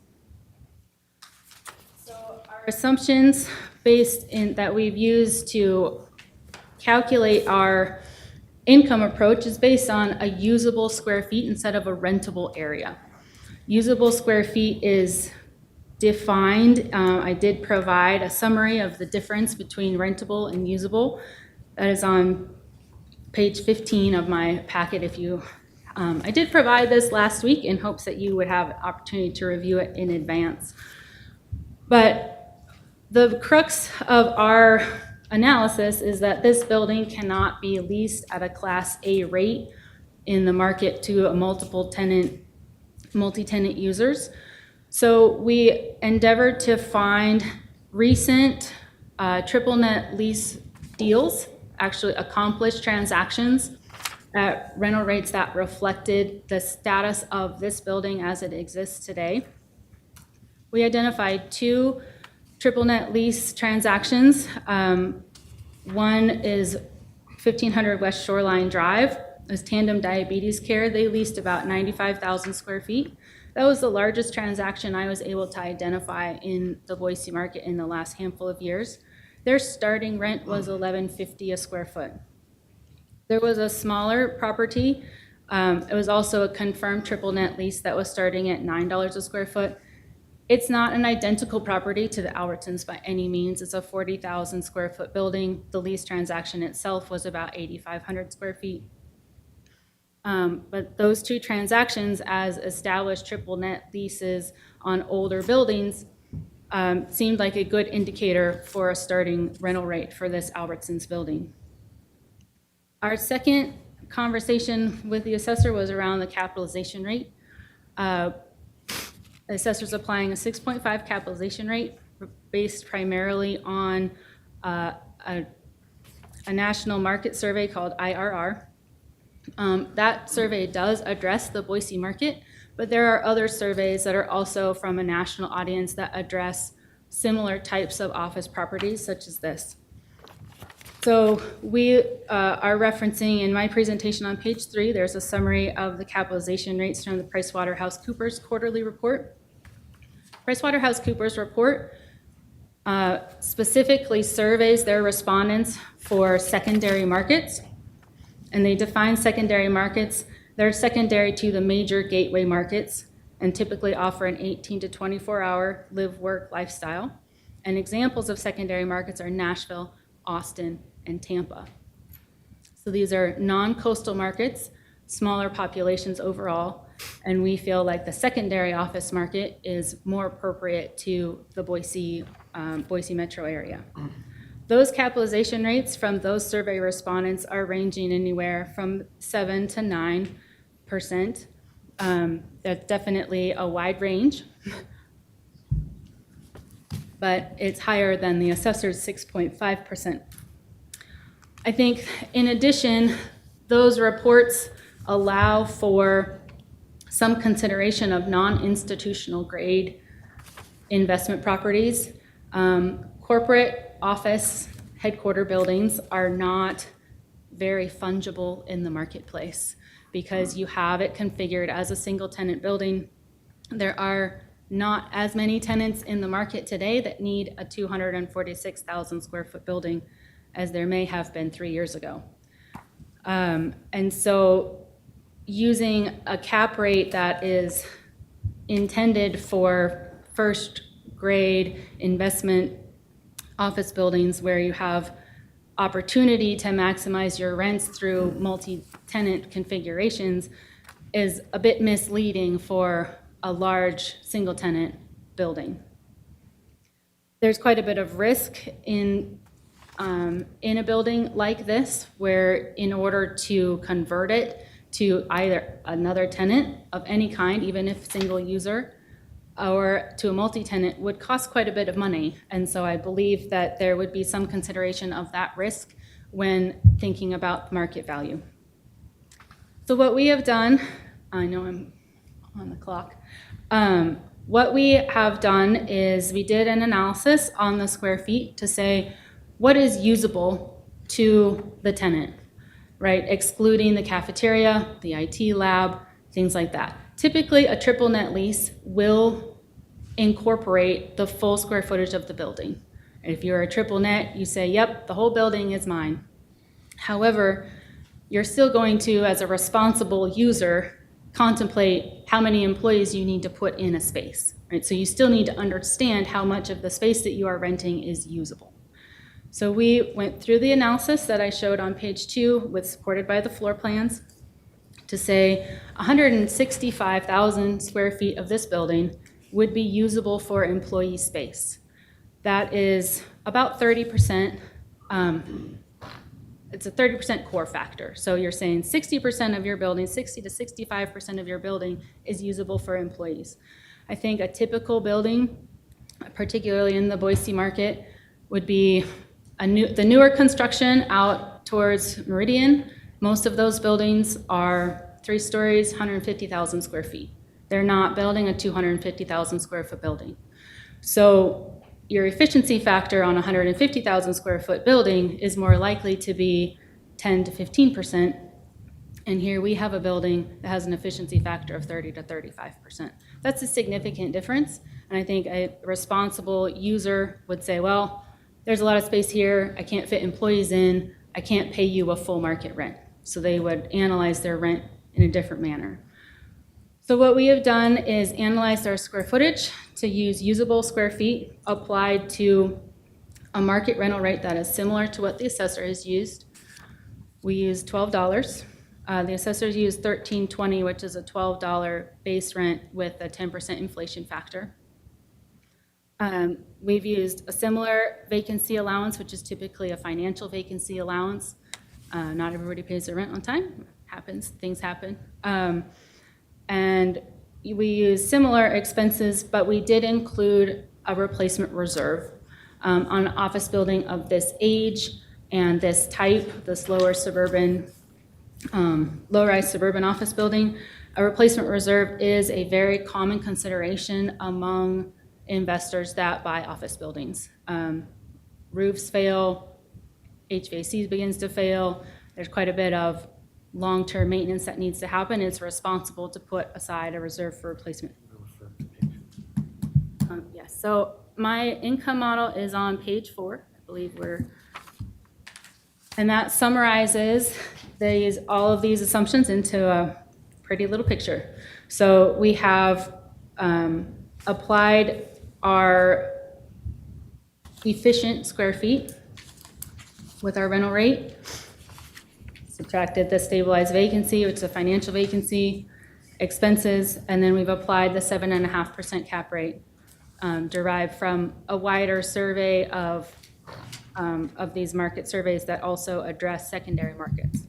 So our assumptions that we've used to calculate our income approach is based on a usable square feet instead of a rentable area. Usable square feet is defined. I did provide a summary of the difference between rentable and usable. That is on page 15 of my packet. I did provide this last week in hopes that you would have an opportunity to review it in advance. But the crux of our analysis is that this building cannot be leased at a Class A rate in the market to a multi-tenant users. So we endeavored to find recent triple net lease deals, actually accomplished transactions at rental rates that reflected the status of this building as it exists today. We identified two triple net lease transactions. One is 1500 West Shoreline Drive. It was Tandem Diabetes Care. They leased about 95,000 square feet. That was the largest transaction I was able to identify in the Boise market in the last handful of years. Their starting rent was $11.50 a square foot. There was a smaller property. It was also a confirmed triple net lease that was starting at $9 a square foot. It's not an identical property to the Albertsons by any means. It's a 40,000 square foot building. The lease transaction itself was about 8,500 square feet. But those two transactions as established triple net leases on older buildings seemed like a good indicator for a starting rental rate for this Albertsons building. Our second conversation with the assessor was around the capitalization rate. The assessor's applying a 6.5 capitalization rate based primarily on a national market survey called IRR. That survey does address the Boise market, but there are other surveys that are also from a national audience that address similar types of office properties such as this. So we are referencing in my presentation on page 3, there's a summary of the capitalization rates from the PricewaterhouseCoopers quarterly report. PricewaterhouseCoopers report specifically surveys their respondents for secondary markets, and they define secondary markets. They're secondary to the major gateway markets and typically offer an 18 to 24-hour live-work lifestyle. And examples of secondary markets are Nashville, Austin, and Tampa. So these are non-coastal markets, smaller populations overall, and we feel like the secondary office market is more appropriate to the Boise metro area. Those capitalization rates from those survey respondents are ranging anywhere from 7 to 9%. That's definitely a wide range, but it's higher than the assessor's 6.5%. I think in addition, those reports allow for some consideration of non-institutional grade investment properties. Corporate office headquarter buildings are not very fungible in the marketplace because you have it configured as a single tenant building. There are not as many tenants in the market today that need a 246,000 square foot building as there may have been 3 years ago. And so using a cap rate that is intended for first grade investment office buildings where you have opportunity to maximize your rents through multi-tenant configurations is a bit misleading for a large single-tenant building. There's quite a bit of risk in a building like this, where in order to convert it to either another tenant of any kind, even if single user, or to a multi-tenant would cost quite a bit of money. And so I believe that there would be some consideration of that risk when thinking about market value. So what we have done, I know I'm on the clock. What we have done is we did an analysis on the square feet to say what is usable to the tenant, right? Excluding the cafeteria, the IT lab, things like that. Typically, a triple net lease will incorporate the full square footage of the building. And if you're a triple net, you say, yep, the whole building is mine. However, you're still going to, as a responsible user, contemplate how many employees you need to put in a space, right? So you still need to understand how much of the space that you are renting is usable. So we went through the analysis that I showed on page 2, with supported by the floor plans, to say 165,000 square feet of this building would be usable for employee space. That is about 30%. It's a 30% core factor. So you're saying 60% of your building, 60 to 65% of your building is usable for employees. I think a typical building, particularly in the Boise market, would be the newer construction out towards Meridian. Most of those buildings are 3 stories, 150,000 square feet. They're not building a 250,000 square foot building. So your efficiency factor on a 150,000 square foot building is more likely to be 10 to 15%. And here we have a building that has an efficiency factor of 30 to 35%. That's a significant difference. And I think a responsible user would say, well, there's a lot of space here. I can't fit employees in. I can't pay you a full market rent. So they would analyze their rent in a different manner. So what we have done is analyzed our square footage to use usable square feet applied to a market rental rate that is similar to what the assessor has used. We used $12. The assessors used $13.20, which is a $12 base rent with a 10% inflation factor. We've used a similar vacancy allowance, which is typically a financial vacancy allowance. Not everybody pays their rent on time. Happens, things happen. And we use similar expenses, but we did include a replacement reserve on an office building of this age and this type, this low-rise suburban office building. A replacement reserve is a very common consideration among investors that buy office buildings. Roofs fail, HVAC begins to fail. There's quite a bit of long-term maintenance that needs to happen. It's responsible to put aside a reserve for replacement. Yes, so my income model is on page 4. I believe and that summarizes all of these assumptions into a pretty little picture. So we have applied our efficient square feet with our rental rate. subtracted the stabilized vacancy, which is a financial vacancy, expenses, and then we've applied the 7.5% cap rate derived from a wider survey of these market surveys that also address secondary markets.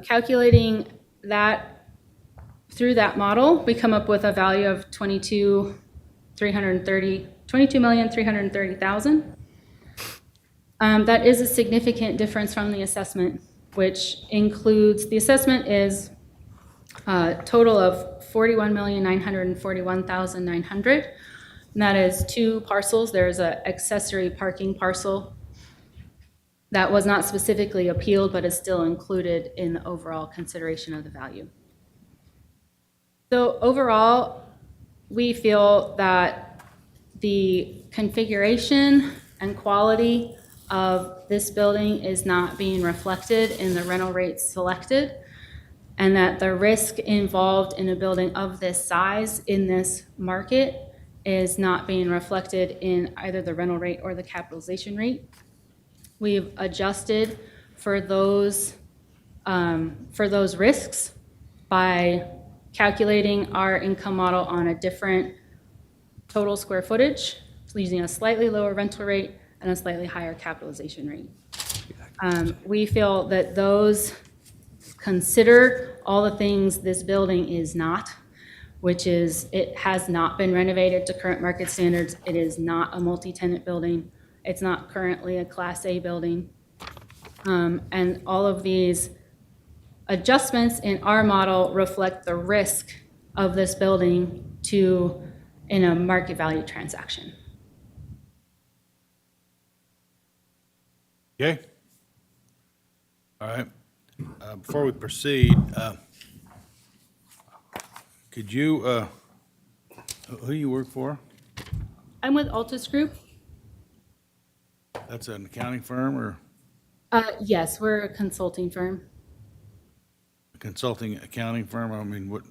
Calculating that through that model, we come up with a value of $22,330,000. That is a significant difference from the assessment, which includes, the assessment is a total of $41,941,900. And that is two parcels. There's an accessory parking parcel that was not specifically appealed, but is still included in the overall consideration of the value. So overall, we feel that the configuration and quality of this building is not being reflected in the rental rates selected, and that the risk involved in a building of this size in this market is not being reflected in either the rental rate or the capitalization rate. We've adjusted for those risks by calculating our income model on a different total square footage, using a slightly lower rental rate and a slightly higher capitalization rate. We feel that those consider all the things this building is not, which is it has not been renovated to current market standards. It is not a multi-tenant building. It's not currently a Class A building. And all of these adjustments in our model reflect the risk of this building in a market value transaction. Okay? All right. Before we proceed, could you, who you work for? I'm with Altus Group. That's an accounting firm or Yes, we're a consulting firm. a consulting accounting firm? I mean, what?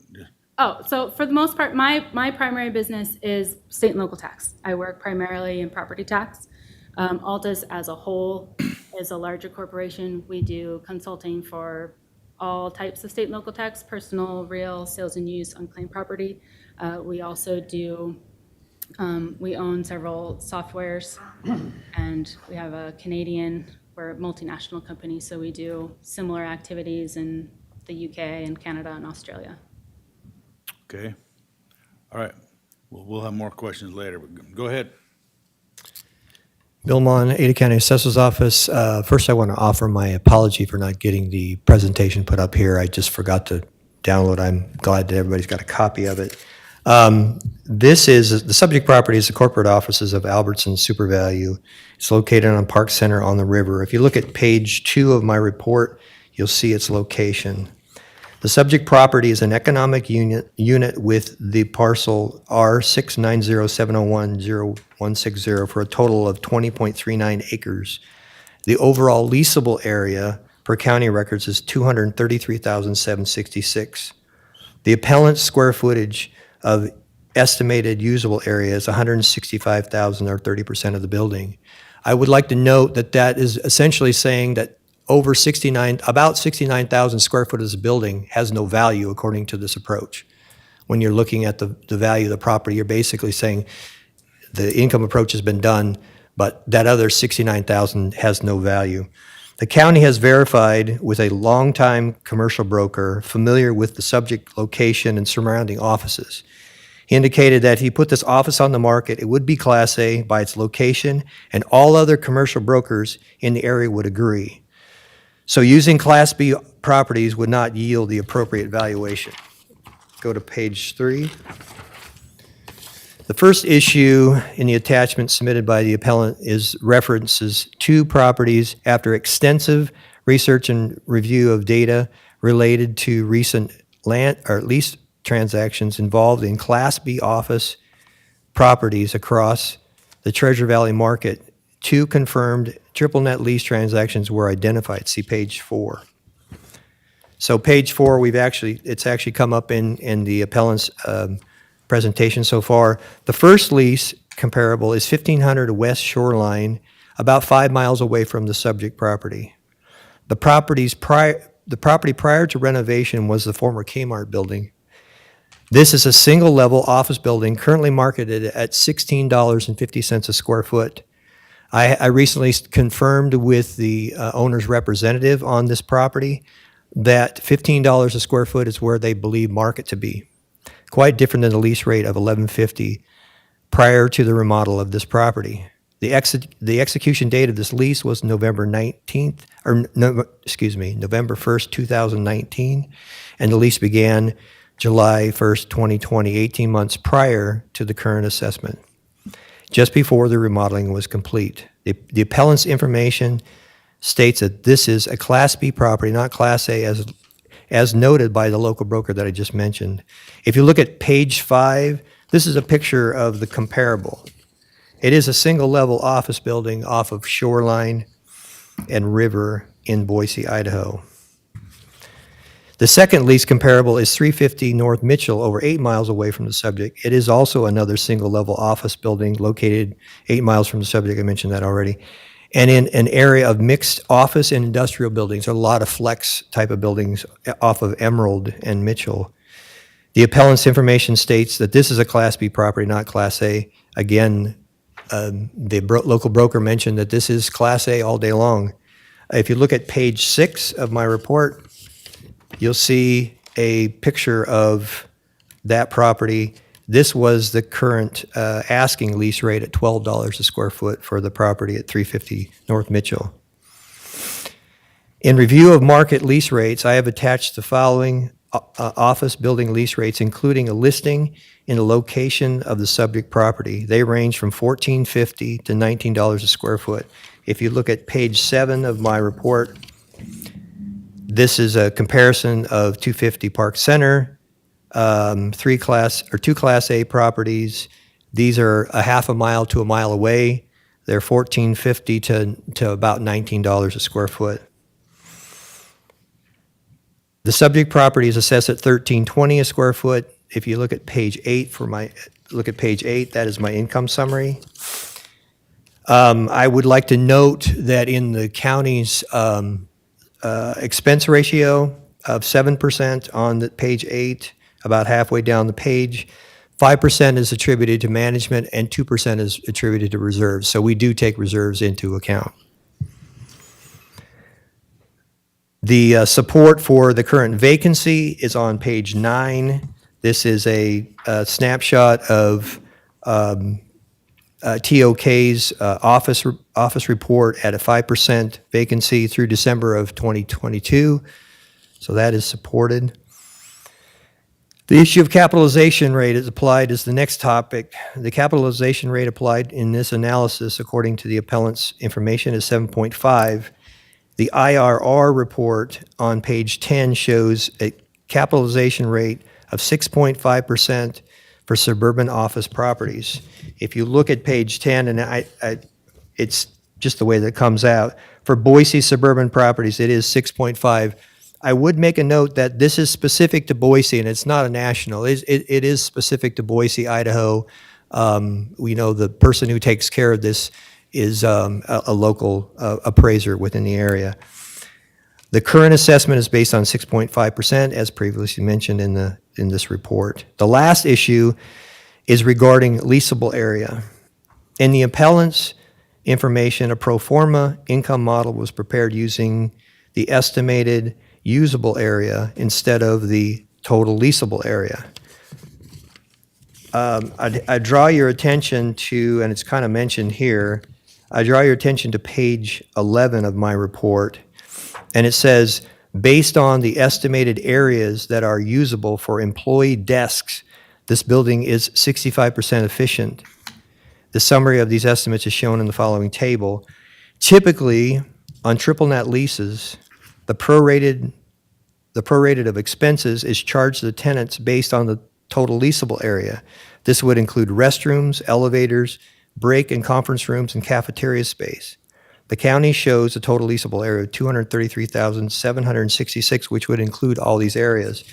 Oh, so for the most part, my primary business is state and local tax. I work primarily in property tax. Altus as a whole is a larger corporation. We do consulting for all types of state and local tax, personal, real, sales and use, unclaimed property. We also do, we own several softwares, and we have a we're a multinational company, so we do similar activities in the UK and Canada and Australia. Okay. All right. Well, we'll have more questions later, but go ahead. Bill Mon, Ada County Assessor's Office. First, I want to offer my apology for not getting the presentation put up here. I just forgot to download. I'm glad that everybody's got a copy of it. This is, the subject property is the corporate offices of Albertson Super Value. It's located on Park Center on the river. If you look at page 2 of my report, you'll see its location. The subject property is an economic unit with the parcel R690701060 for a total of 20.39 acres. The overall leasable area per county records is 233,766. The appellant's square footage of estimated usable area is 165,000, or 30% of the building. I would like to note that that is essentially saying that about 69,000 square foot of this building has no value according to this approach. When you're looking at the value of the property, you're basically saying the income approach has been done, but that other 69,000 has no value. The county has verified with a longtime commercial broker familiar with the subject location and surrounding offices. He indicated that if he put this office on the market, it would be Class A by its location, and all other commercial brokers in the area would agree. So using Class B properties would not yield the appropriate valuation. Go to page 3. The first issue in the attachment submitted by the appellant references 2 properties after extensive research and review of data related to recent land or lease transactions involved in Class B office properties across the Treasure Valley market. 2 confirmed triple net lease transactions were identified. See page 4. So page 4, it's actually come up in the appellant's presentation so far. The first lease comparable is 1500 West Shoreline, about 5 miles away from the subject property. The property prior to renovation was the former Kmart building. This is a single-level office building currently marketed at $16.50 a square foot. I recently confirmed with the owner's representative on this property that $15 a square foot is where they believe market to be. Quite different than the lease rate of $11.50 prior to the remodel of this property. The execution date of this lease was November 19th, November 1st, 2019, and the lease began July 1st, 2020, 18 months prior to the current assessment, just before the remodeling was complete. The appellant's information states that this is a Class B property, not Class A, as noted by the local broker that I just mentioned. If you look at page 5, this is a picture of the comparable. It is a single-level office building off of Shoreline and River in Boise, Idaho. The second lease comparable is 350 North Mitchell, over 8 miles away from the subject. It is also another single-level office building located 8 miles from the subject. I mentioned that already. And in an area of mixed office and industrial buildings, a lot of flex type of buildings off of Emerald and Mitchell. The appellant's information states that this is a Class B property, not Class A. Again, the local broker mentioned that this is Class A all day long. If you look at page 6 of my report, you'll see a picture of that property. This was the current asking lease rate at $12 a square foot for the property at 350 North Mitchell. In review of market lease rates, I have attached the following office building lease rates, including a listing in the location of the subject property. They range from $14.50 to $19 a square foot. If you look at page 7 of my report, this is a comparison of 250 Park Center, two Class A properties. These are a half a mile to a mile away. They're $14.50 to about $19 a square foot. The subject property is assessed at $13.20 a square foot. If you look at page 8 that is my income summary. I would like to note that in the county's expense ratio of 7% on the page 8, about halfway down the page, 5% is attributed to management and 2% is attributed to reserves. So we do take reserves into account. The support for the current vacancy is on page 9. This is a snapshot of TOK's office report at a 5% vacancy through December of 2022. So that is supported. The issue of capitalization rate is applied as the next topic. The capitalization rate applied in this analysis, according to the appellant's information, is 7.5. The IRR report on page 10 shows a capitalization rate of 6.5% for suburban office properties. If you look at page 10, and it's just the way that it comes out, for Boise suburban properties, it is 6.5. I would make a note that this is specific to Boise, and it's not a national. It is specific to Boise, Idaho. We know the person who takes care of this is a local appraiser within the area. The current assessment is based on 6.5%, as previously mentioned in this report. The last issue is regarding leasable area. In the appellant's information, a pro forma income model was prepared using the estimated usable area instead of the total leasable area. I draw your attention to, and it's kind of mentioned here, I draw your attention to page 11 of my report, and it says, based on the estimated areas that are usable for employee desks, this building is 65% efficient. The summary of these estimates is shown in the following table. Typically, on triple net leases, the prorated of expenses is charged to the tenants based on the total leasable area. This would include restrooms, elevators, break and conference rooms, and cafeteria space. The county shows a total leasable area of 233,766, which would include all these areas.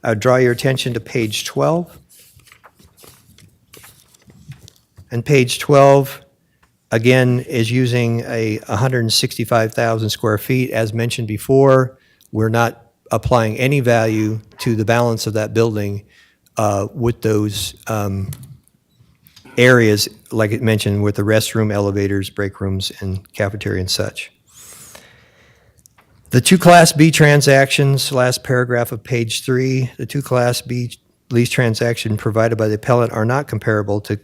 I would draw your attention to page 12. And page 12 again, is using a 165,000 square feet. As mentioned before, we're not applying any value to the balance of that building with those areas, like it mentioned, with the restroom, elevators, break rooms, and cafeteria and such. The two Class B transactions, last paragraph of page 3, the two Class B lease transaction provided by the appellant are not comparable to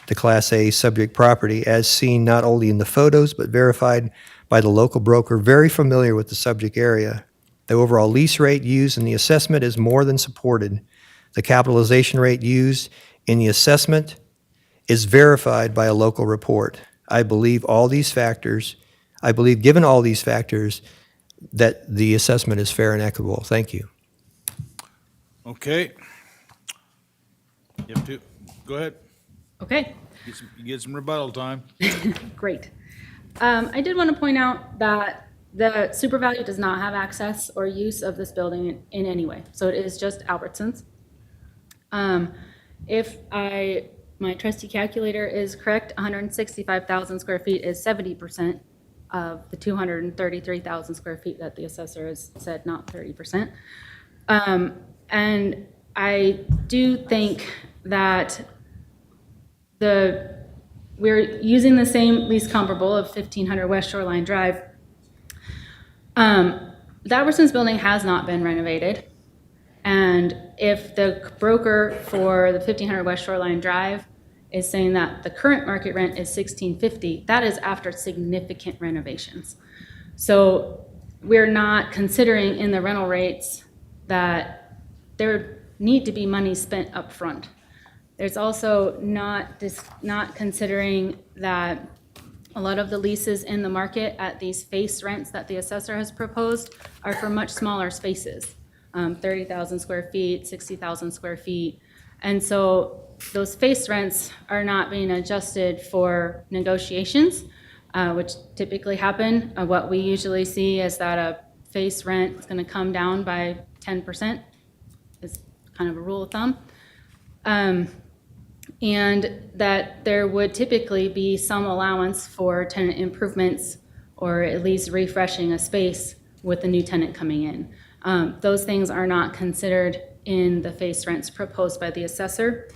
the Class A subject property, as seen not only in the photos, but verified by the local broker very familiar with the subject area. The overall lease rate used in the assessment is more than supported. The capitalization rate used in the assessment is verified by a local report. I believe, given all these factors, that the assessment is fair and equitable. Thank you. Okay. You have to, go ahead. Okay, You get some rebuttal time. great. I did want to point out that the super value does not have access or use of this building in any way. So it is just Albertsons. My trusty calculator is correct, 165,000 square feet is 70% of the 233,000 square feet that the assessor has said, not 30%. And I do think that we're using the same lease comparable of 1500 West Shoreline Drive. The Albertsons building has not been renovated. And if the broker for the 1500 West Shoreline Drive is saying that the current market rent is $1,650, that is after significant renovations. So we're not considering in the rental rates that there need to be money spent up front. There's also not considering that a lot of the leases in the market at these face rents that the assessor has proposed are for much smaller spaces, 30,000 square feet, 60,000 square feet. And so those face rents are not being adjusted for negotiations, which typically happen. What we usually see is that a face rent is going to come down by 10%, is kind of a rule of thumb. And that there would typically be some allowance for tenant improvements or at least refreshing a space with the new tenant coming in. Those things are not considered in the face rents proposed by the assessor.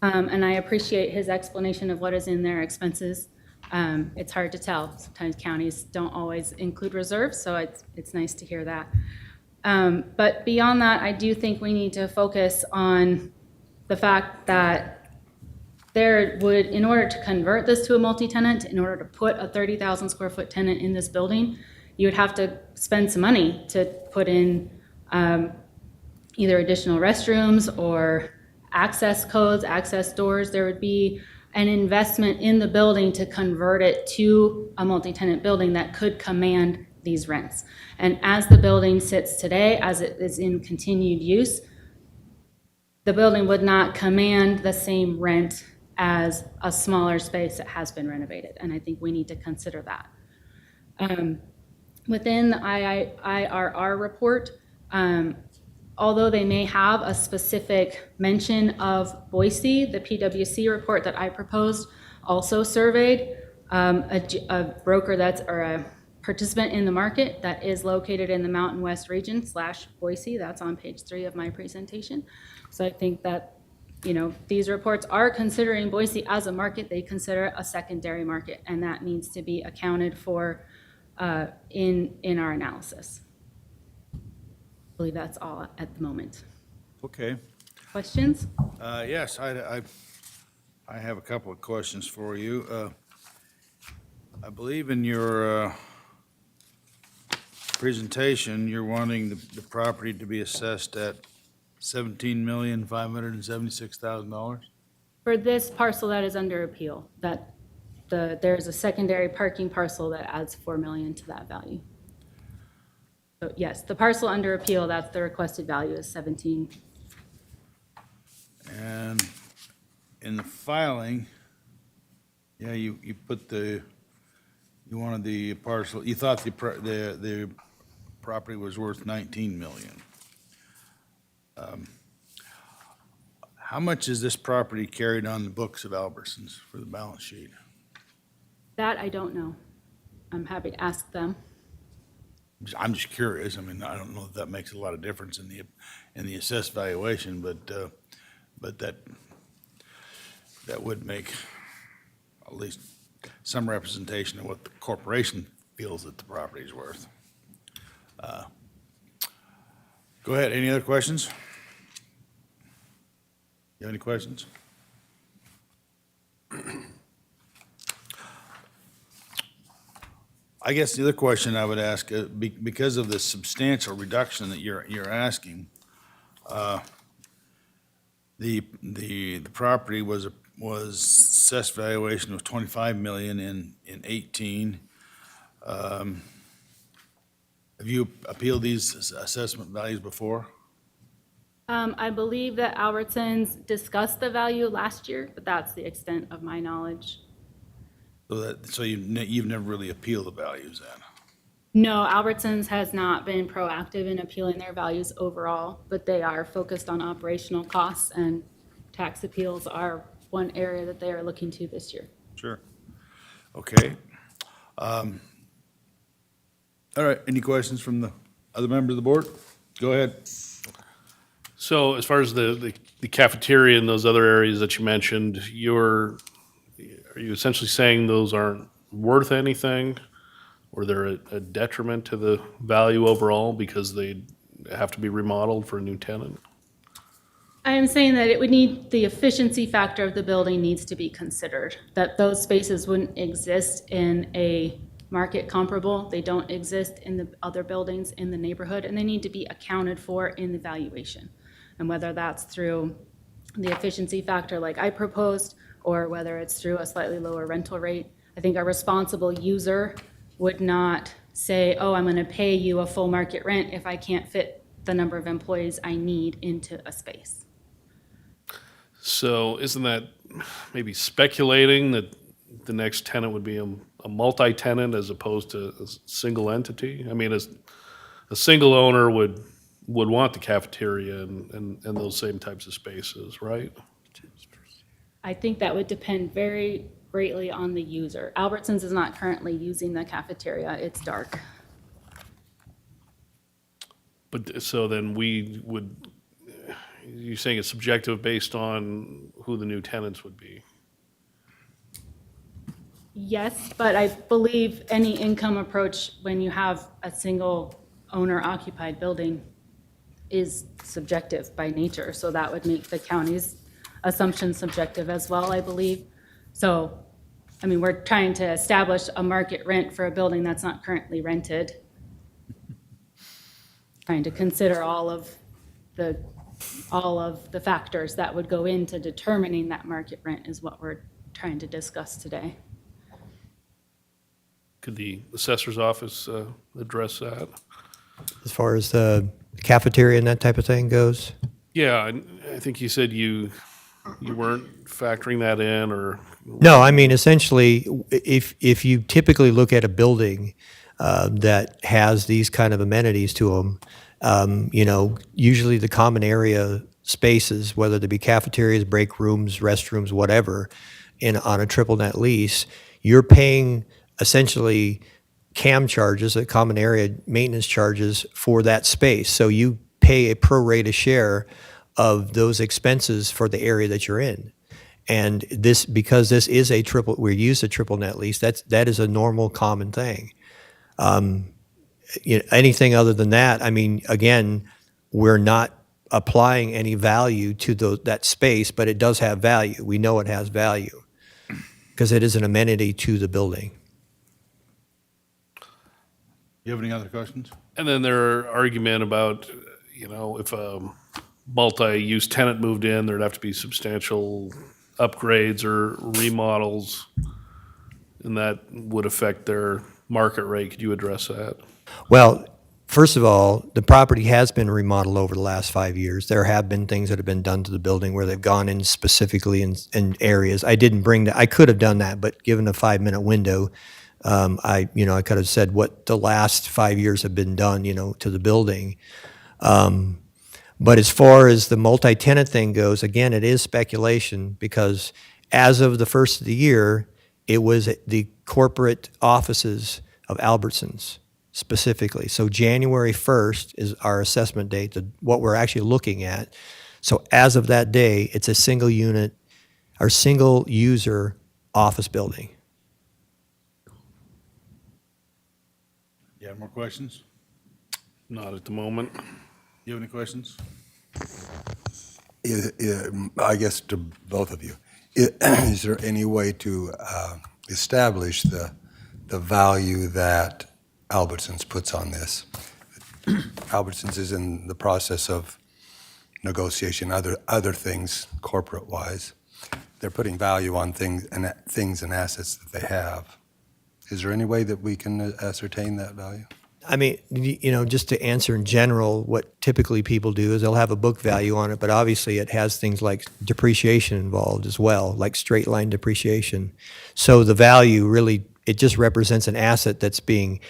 And I appreciate his explanation of what is in their expenses. It's hard to tell. Sometimes counties don't always include reserves, so it's nice to hear that. But beyond that, I do think we need to focus on the fact that in order to convert this to a multi-tenant, in order to put a 30,000 square foot tenant in this building, you would have to spend some money to put in either additional restrooms or access codes, access doors. There would be an investment in the building to convert it to a multi-tenant building that could command these rents. And as the building sits today, as it is in continued use, the building would not command the same rent as a smaller space that has been renovated. And I think we need to consider that. Within the IRR report, although they may have a specific mention of Boise, the PwC report that I proposed also surveyed a broker or a participant in the market that is located in the Mountain West region / Boise. That's on page 3 of my presentation. So I think that, these reports are considering Boise as a market. They consider it a secondary market, and that needs to be accounted for in our analysis. I believe that's all at the moment. Okay. Questions? Yes, I have a couple of questions for you. I believe in your presentation, you're wanting the property to be assessed at $17,576,000? For this parcel that is under appeal, there's a secondary parking parcel that adds $4 million to that value. So yes, the parcel under appeal, that's the requested value is 17. And in the filing, you put you wanted the parcel, you thought the property was worth 19 million. How much is this property carried on the books of Albertsons for the balance sheet? That I don't know. I'm happy to ask them. I'm just curious. I mean, I don't know if that makes a lot of difference in the assessed valuation, but that would make at least some representation of what the corporation feels that the property is worth. Go ahead. Any other questions? You have any questions? I guess the other question I would ask, because of the substantial reduction that you're asking, the property was assessed valuation of 25 million in 18. Have you appealed these assessment values before? I believe that Albertsons discussed the value last year, but that's the extent of my knowledge. So you've never really appealed the values then? No, Albertsons has not been proactive in appealing their values overall, but they are focused on operational costs, and tax appeals are one area that they are looking to this year. Sure. Okay. All right, any questions from the other members of the board? Go ahead. So as far as the cafeteria and those other areas that you mentioned, are you essentially saying those aren't worth anything? Or they're a detriment to the value overall because they have to be remodeled for a new tenant? I am saying that it would need, the efficiency factor of the building needs to be considered, that those spaces wouldn't exist in a market comparable. They don't exist in the other buildings in the neighborhood, and they need to be accounted for in the valuation. And whether that's through the efficiency factor like I proposed, or whether it's through a slightly lower rental rate, I think a responsible user would not say, oh, I'm going to pay you a full market rent if I can't fit the number of employees I need into a space. So isn't that maybe speculating that the next tenant would be a multi-tenant as opposed to a single entity? I mean, a single owner would want the cafeteria and those same types of spaces, right? I think that would depend very greatly on the user. Albertsons is not currently using the cafeteria. It's dark. But so then you're saying it's subjective based on who the new tenants would be? Yes, but I believe any income approach when you have a single owner occupied building is subjective by nature. So that would make the county's assumption subjective as well, I believe. So, I mean, we're trying to establish a market rent for a building that's not currently rented. Trying to consider all of the factors that would go into determining that market rent is what we're trying to discuss today. Could the assessor's office address that? As far as the cafeteria and that type of thing goes? Yeah, I think you said you weren't factoring that in, or? No, I mean, essentially, if you typically look at a building that has these kind of amenities to them, usually the common area spaces, whether they be cafeterias, break rooms, restrooms, whatever, on a triple net lease, you're paying essentially CAM charges, common area maintenance charges for that space. So you pay a pro rata share of those expenses for the area that you're in. And because this is we use a triple net lease, that is a normal common thing. Anything other than that, I mean, again, we're not applying any value to that space, but it does have value. We know it has value because it is an amenity to the building. You have any other questions? And then their argument about, if a multi-use tenant moved in, there'd have to be substantial upgrades or remodels, and that would affect their market rate. Could you address that? Well, first of all, the property has been remodeled over the last 5 years. There have been things that have been done to the building where they've gone in specifically in areas. I didn't bring that. I could have done that, but given a 5-minute window, I could have said what the last 5 years have been done, to the building. But as far as the multi-tenant thing goes, again, it is speculation because as of the first of the year, It was the corporate offices of Albertsons specifically. So January 1st is our assessment date, what we're actually looking at. So as of that day, it's a single unit or single user office building. You have more questions? Not at the moment. You have any questions? I guess to both of you, is there any way to establish the value that Albertsons puts on this? Albertsons is in the process of negotiation, other things corporate-wise. They're putting value on things and assets that they have. Is there any way that we can ascertain that value? I mean, just to answer in general, what typically people do is they'll have a book value on it, but obviously it has things like depreciation involved as well, like straight line depreciation. So the value really, it just represents an asset that's being,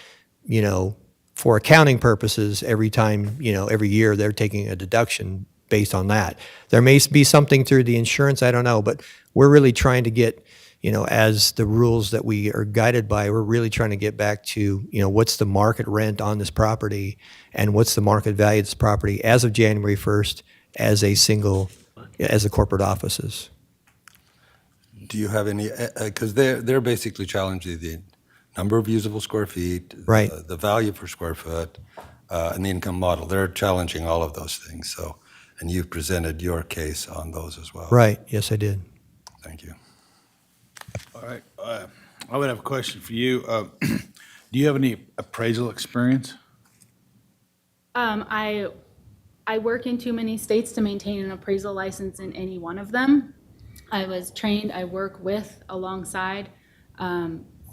for accounting purposes, every time, every year they're taking a deduction based on that. There may be something through the insurance, I don't know, but we're really trying to get, as the rules that we are guided by, we're really trying to get back to, what's the market rent on this property and what's the market value of this property as of January 1st as the corporate offices. Do you have any, because they're basically challenging the number of usable square feet, Right. the value per square foot, and the income model. They're challenging all of those things. So, and you've presented your case on those as well. Right, yes, I did. Thank you. All right. I would have a question for you. Do you have any appraisal experience? I work in too many states to maintain an appraisal license in any one of them. I was trained, I work with, alongside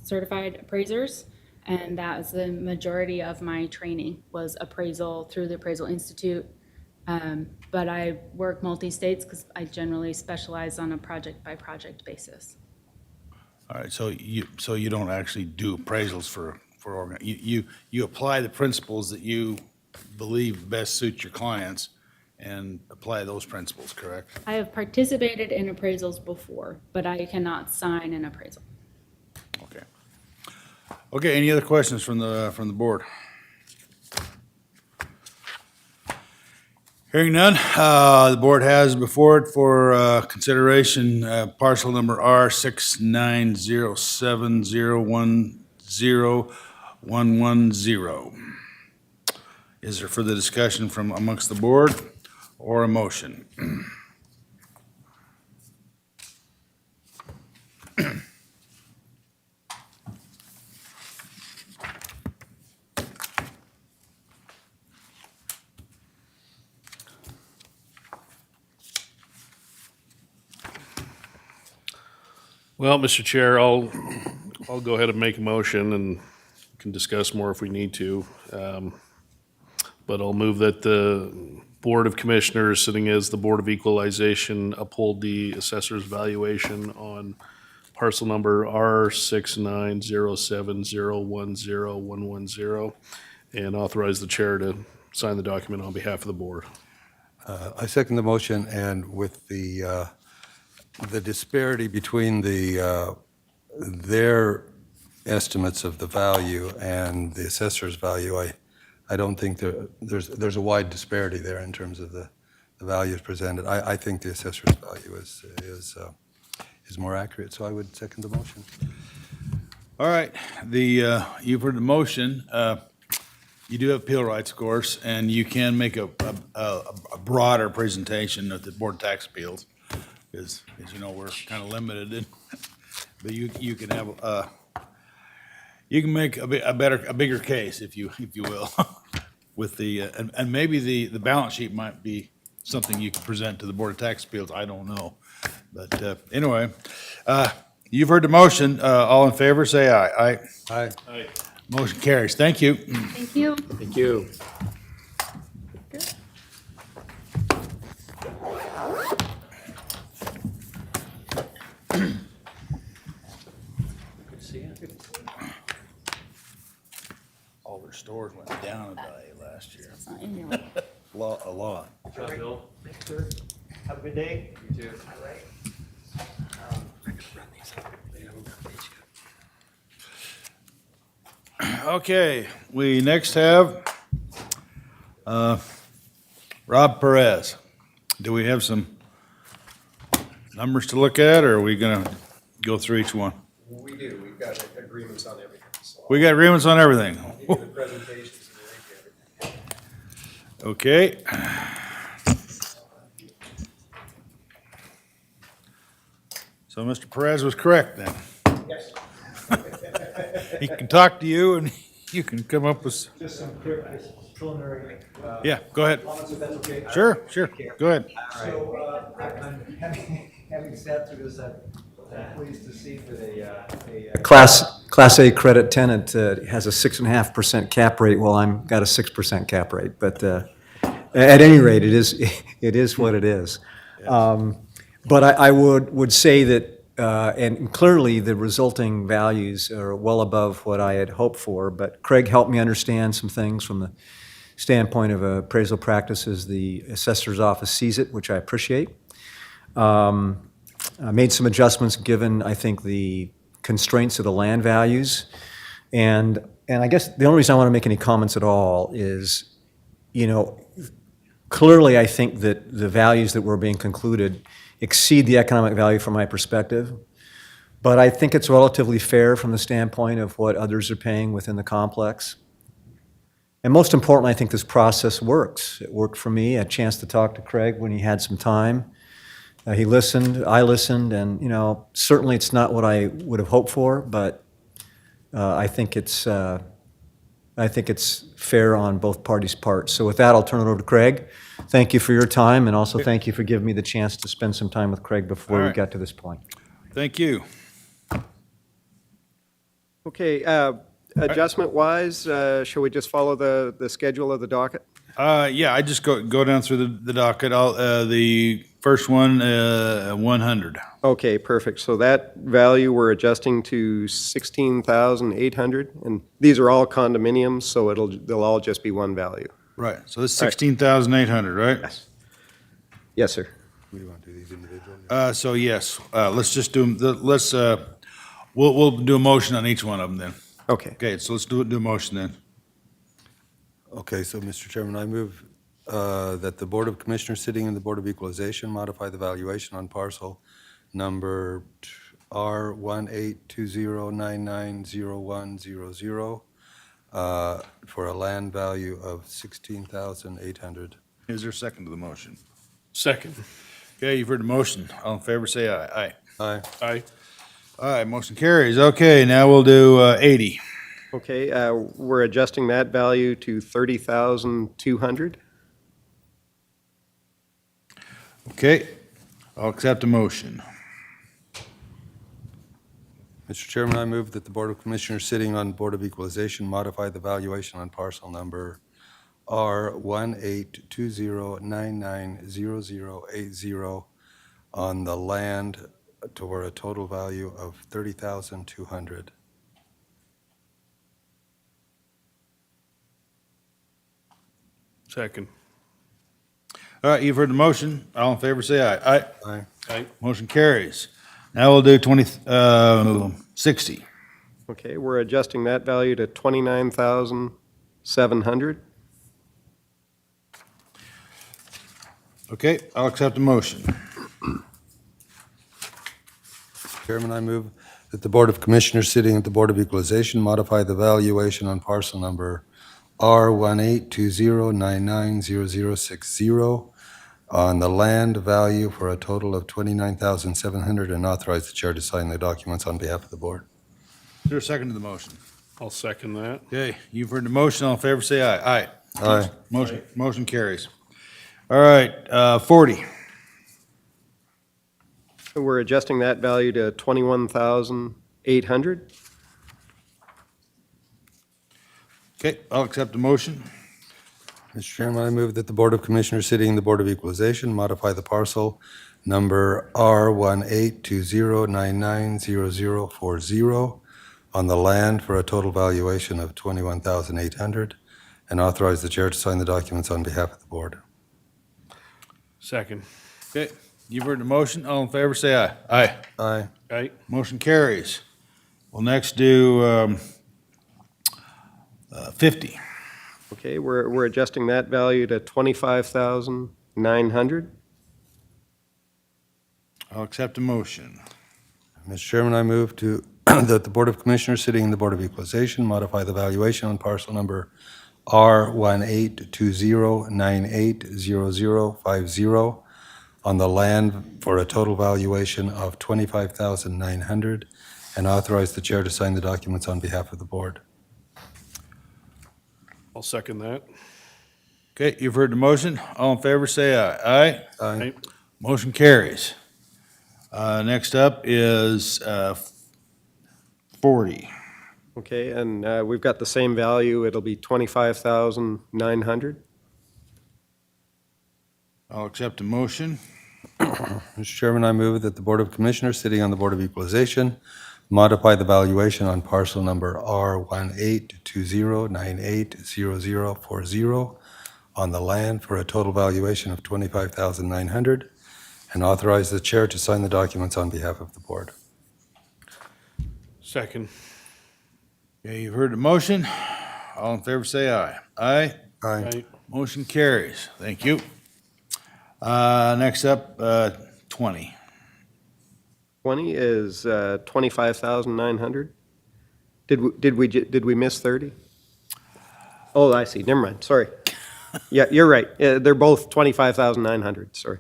certified appraisers, and that is the majority of my training was appraisal through the Appraisal Institute. But I work multi-states because I generally specialize on a project-by-project basis. All right, so you don't actually do appraisals for you apply the principles that you believe best suit your clients and apply those principles, correct? I have participated in appraisals before, but I cannot sign an appraisal. Okay. Okay, any other questions from the board? Hearing none, the board has before it for consideration parcel number R69070101110. Is there further discussion from amongst the board or a motion? Well, Mr. Chair, I'll go ahead and make a motion and can discuss more if we need to. But I'll move that the Board of Commissioners, sitting as the Board of Equalization, uphold the assessor's valuation on parcel number R69070101110 and authorize the chair to sign the document on behalf of the board. I second the motion, and with the disparity between their estimates of the value and the assessor's value, I don't think there's a wide disparity there in terms of the values presented. I think the assessor's value is more accurate, so I would second the motion. All right, you've heard the motion. You do have appeal rights, of course, and you can make a broader presentation at the Board of Tax Appeals, because, as you know, we're kind of limited. But you can have you can make a bigger case, if you will, with the and maybe the balance sheet might be something you can present to the Board of Tax Appeals. I don't know, but anyway, you've heard the motion. All in favor, say aye. Aye. Aye. Aye. Motion carries. Thank you. Thank you. Thank you. All their stores went down in value last year. It's not in your A lot. Have Have a good day. You too. All right. Run these up. They don't- they just gotta Okay, we next have Rob Perez. Do we have some numbers to look at, or are we gonna go through each one? We do, we've got agreements on everything, so We got agreements on everything. I'll give you the presentations and everything. Okay. So Mr. Perez was correct then. Yes. He can talk to you and you can come up with, Just some quick preliminary. yeah, go ahead. Comments, if that's okay. Sure, go ahead. So, I'm having sat through this, I'm pleased to see that a Class A credit tenant has a 6.5% cap rate, while I'm got a 6% cap rate. But at any rate, it is what it is. But I would say that, and clearly the resulting values are well above what I had hoped for, but Craig helped me understand some things from the standpoint of appraisal practices. The assessor's office sees it, which I appreciate. I made some adjustments given, I think, the constraints of the land values. And I guess the only reason I want to make any comments at all is, clearly I think that the values that were being concluded exceed the economic value from my perspective. But I think it's relatively fair from the standpoint of what others are paying within the complex. And most importantly, I think this process works. It worked for me. I had a chance to talk to Craig when he had some time. He listened, I listened, and certainly it's not what I would have hoped for, but I think it's fair on both parties' parts. So with that, I'll turn it over to Craig. Thank you for your time, and also thank you for giving me the chance to spend some time with Craig before All we right. got to this point. Thank you. Okay, adjustment-wise, shall we just follow the schedule of the docket? Yeah, I just go down through the docket. The first one, 100. Okay, perfect. So that value we're adjusting to 16,800, and these are all condominiums, so they'll all just be one value. Right, so this is 16,800, right? Yes. Yes, sir. We want to do these individually? So yes, let's just do, we'll do a motion on each one of them then. Okay. Okay, so let's do a motion then. Okay, so Mr. Chairman, I move that the Board of Commissioners sitting in the Board of Equalization modify the valuation on parcel number R1820990100 for a land value of 16,800. Is there a second to the motion? Second. Okay, you've heard the motion. All in favor, say aye. Aye. Aye. Aye. All right, motion carries. Okay, now we'll do 80. Okay, we're adjusting that value to 30,200. Okay, I'll accept the motion. Mr. Chairman, I move that the Board of Commissioners sitting on Board of Equalization modify the valuation on parcel number R1820990080 on the land toward a total value of 30,200. Second. All right, you've heard the motion. All in favor, say aye. Aye. Aye. Aye. Motion carries. Now we'll do 60. Okay, we're adjusting that value to 29,700. Okay, I'll accept the motion. Chairman, I move that the Board of Commissioners sitting at the Board of Equalization modify the valuation on parcel number R1820990060 on the land value for a total of 29,700 and authorize the chair to sign the documents on behalf of the board. Is there a second to the motion? I'll second that. Okay, you've heard the motion. All in favor, say aye. Aye. Aye. Motion carries. All right, 40. We're adjusting that value to 21,800. Okay, I'll accept the motion. Mr. Chairman, I move that the Board of Commissioners sitting in the Board of Equalization modify the parcel number R1820990040 on the land for a total valuation of 21,800 and authorize the chair to sign the documents on behalf of the board. Second. Okay, you've heard the motion. All in favor, say aye. Aye. Aye. Aye. Motion carries. We'll next do 50. Okay, we're adjusting that value to 25,900. I'll accept a motion. Mr. Chairman, I move to, that the Board of Commissioners sitting in the Board of Equalization modify the valuation on parcel number R1820980050 on the land for a total valuation of $25,900 and authorize the chair to sign the documents on behalf of the board. I'll second that. Okay, you've heard the motion. All in favor, say aye. Aye? Aye. Motion carries. Next up is 40. Okay, and we've got the same value. It'll be 25,900. I'll accept a motion. Mr. Chairman, I move that the Board of Commissioners sitting on the Board of Equalization modify the valuation on parcel number R1820980040 on the land for a total valuation of $25,900 and authorize the chair to sign the documents on behalf of the board. Second. Okay, you've heard the motion. All in favor, say aye. Aye? Aye. Motion carries. Thank you. Next up, 20. 20 is 25,900. Did we miss 30? Oh, I see. Never mind. Sorry. Yeah, you're right. They're both 25,900. Sorry.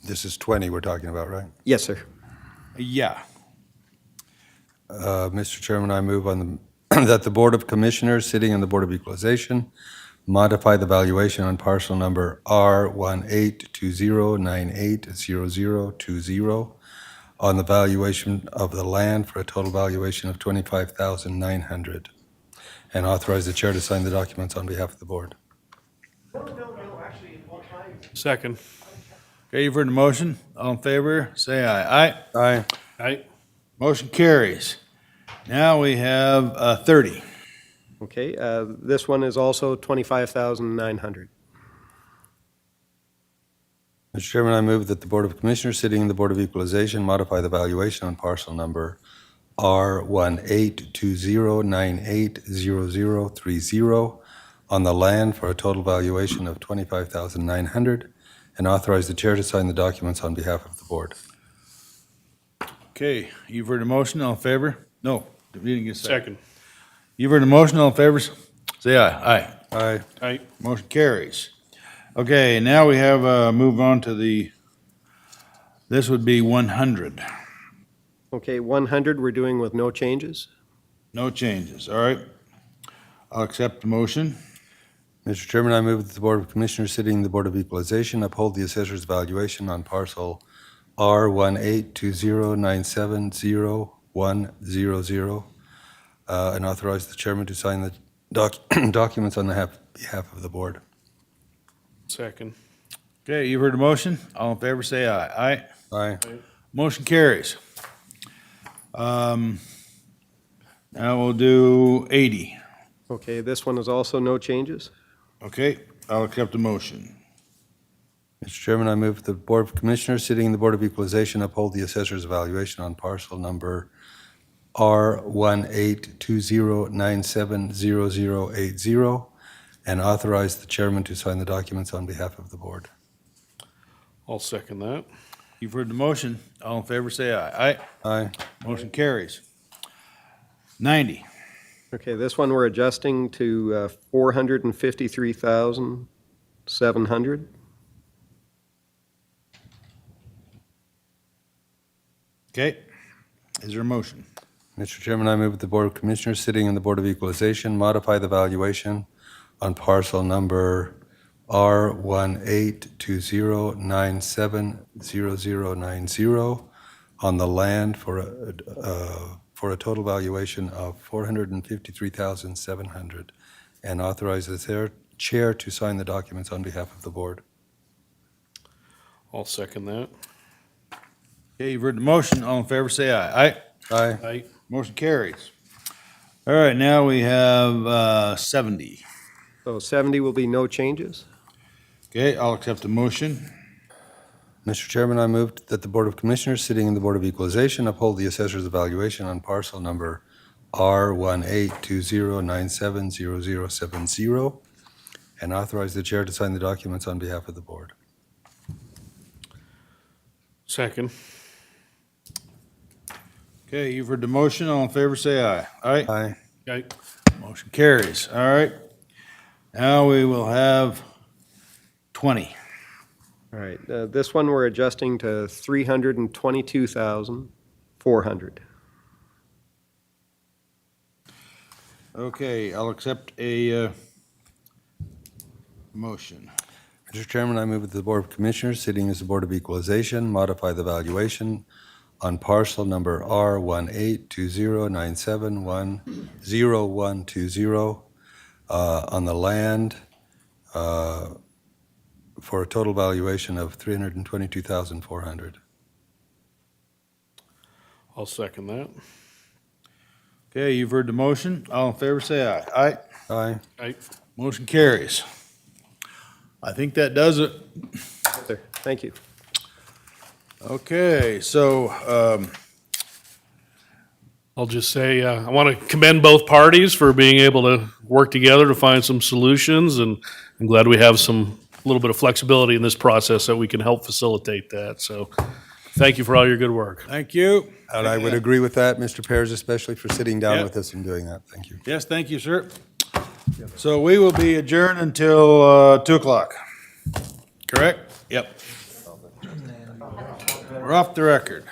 This is 20 we're talking about, right? Yes, sir. Yeah. Mr. Chairman, I move on that the Board of Commissioners sitting in the Board of Equalization modify the valuation on parcel number R1820980020 on the valuation of the land for a total valuation of $25,900 and authorize the chair to sign the documents on behalf of the board. Second. Okay, you've heard the motion. All in favor, say aye. Aye? Aye. Aye. Motion carries. Now we have 30. Okay, this one is also 25,900. Mr. Chairman, I move that the Board of Commissioners sitting in the Board of Equalization modify the valuation on parcel number R1820980030 on the land for a total valuation of $25,900 and authorize the chair to sign the documents on behalf of the board. Okay, you've heard the motion. All in favor? No, you didn't get a second. Second. You've heard the motion. All in favor, say aye. Aye. Aye. Aye. Motion carries. Okay, now we have, move on to this would be 100. Okay, 100 we're doing with no changes. No changes, all right? I'll accept the motion. Mr. Chairman, I move that the Board of Commissioners sitting in the Board of Equalization uphold the assessor's valuation on parcel R1820970100 and authorize the chairman to sign the documents on behalf of the board. Second. Okay, you've heard the motion. All in favor, say aye. Aye. Aye. Motion carries. Now we'll do 80. Okay, this one is also no changes. Okay, I'll accept the motion. Mr. Chairman, I move that the Board of Commissioners sitting in the Board of Equalization uphold the assessor's valuation on parcel number R1820970080 and authorize the chairman to sign the documents on behalf of the board. I'll second that. You've heard the motion. All in favor, say aye. Aye. Aye. Motion carries. 90. Okay, this one we're adjusting to 453,700. Okay, is there a motion? Mr. Chairman, I move that the Board of Commissioners sitting in the Board of Equalization modify the valuation on parcel number R1820970090 on the land for a total valuation of $453,700 and authorize the chair to sign the documents on behalf of the board. I'll second that. Okay, you've heard the motion. All in favor, say aye. Aye. Aye. Aye. Motion carries. All right, now we have 70. So 70 will be no changes. Okay, I'll accept the motion. Mr. Chairman, I move that the Board of Commissioners sitting in the Board of Equalization uphold the assessor's evaluation on parcel number R1820970070, and authorize the chair to sign the documents on behalf of the board. Second. Okay, you've heard the motion. All in favor, say aye. Aye? Aye. Okay. Motion carries. All right. Now we will have 20. All right, this one we're adjusting to 322,400. Okay, I'll accept a motion. Mr. Chairman, I move that the Board of Commissioners, sitting as the Board of Equalization, modify the valuation on parcel number R182097100120 on the land for a total valuation of $322,400. I'll second that. Okay, you've heard the motion. All in favor, say aye. Aye? Aye. Aye. Motion carries. I think that does it. Yes, sir. Thank you. Okay, so, I'll just say, I want to commend both parties for being able to work together to find some solutions, and I'm glad we have a little bit of flexibility in this process that we can help facilitate that. So thank you for all your good work. thank you. And I would agree with that, Mr. Pears, especially for sitting down Yep. with us and doing that. Thank you. Yes, thank you, sir. So we will be adjourned until 2 o'clock. Correct? Yep. We're off the record.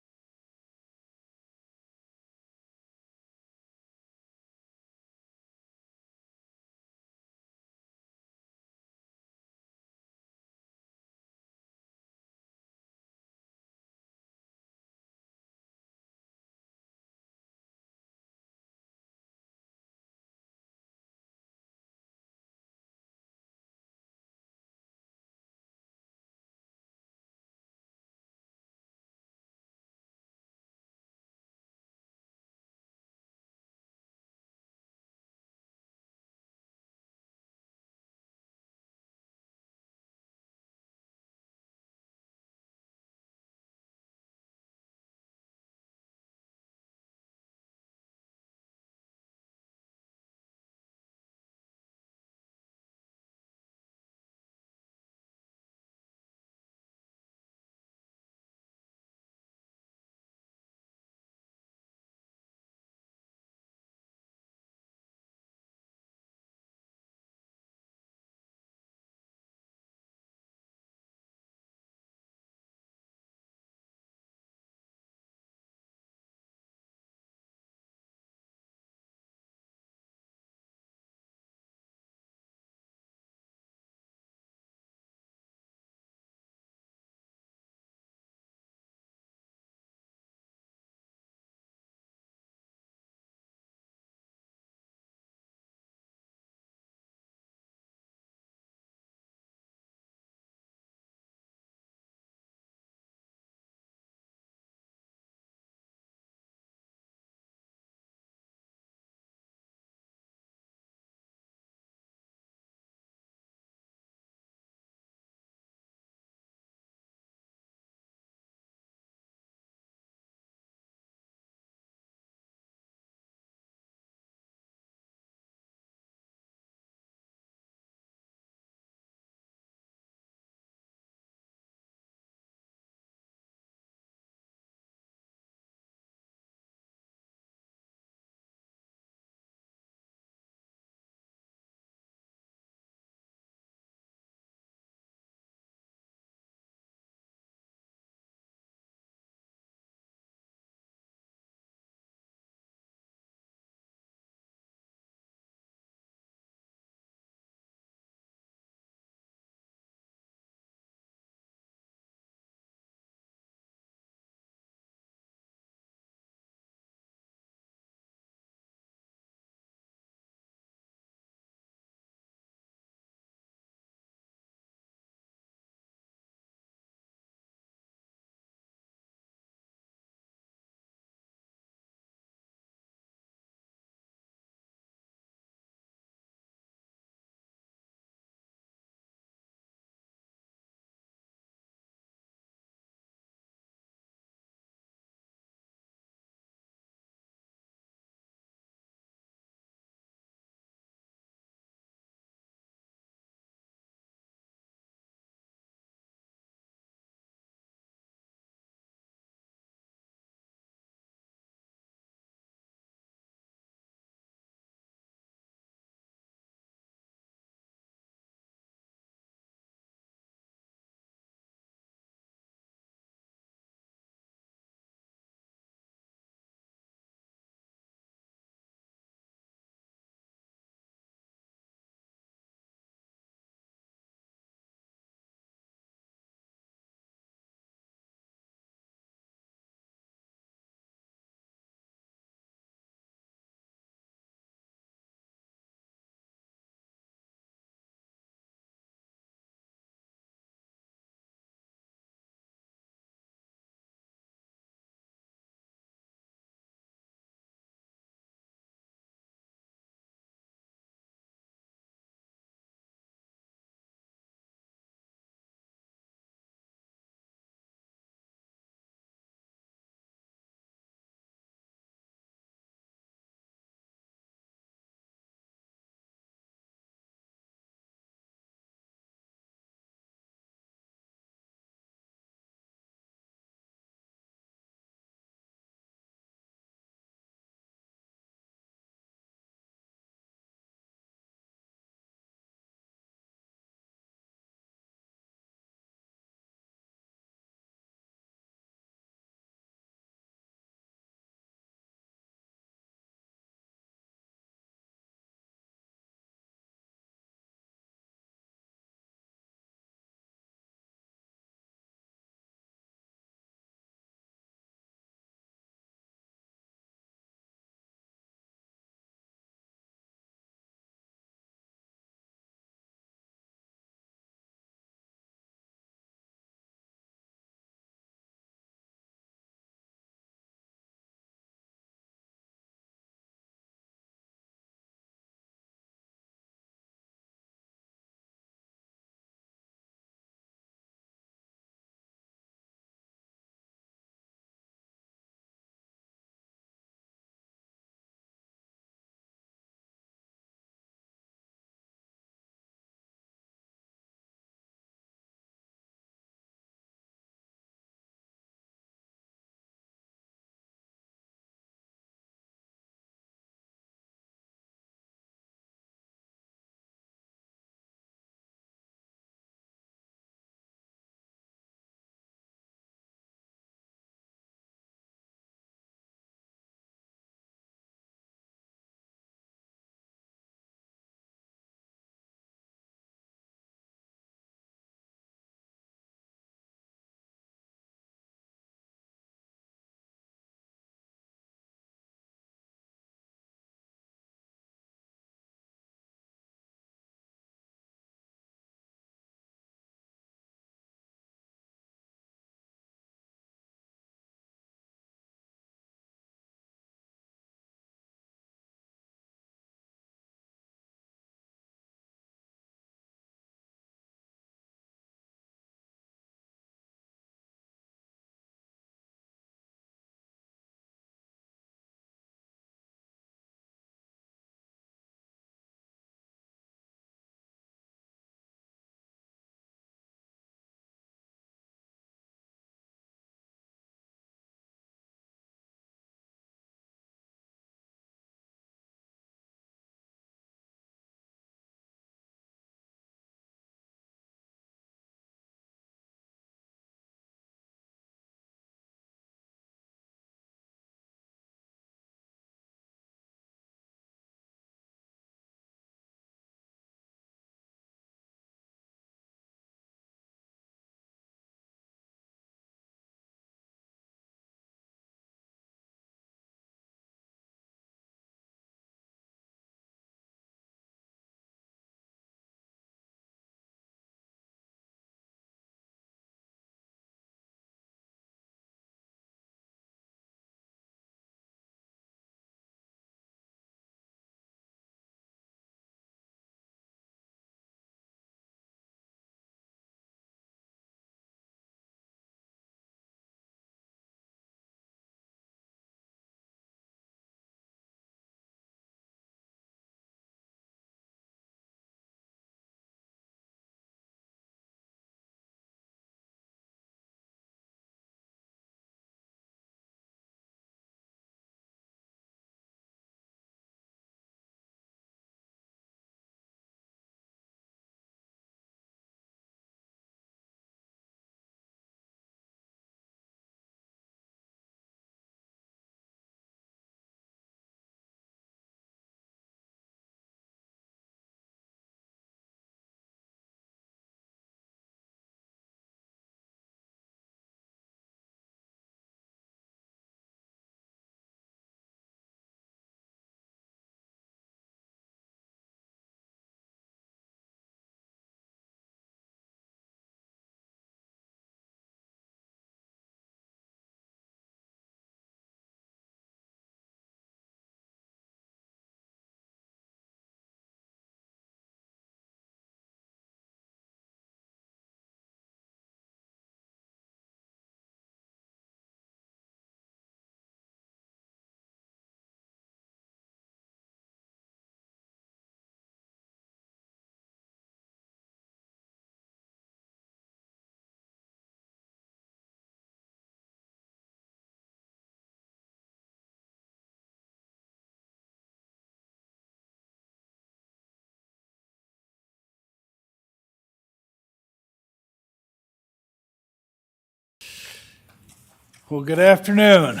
Well, good afternoon.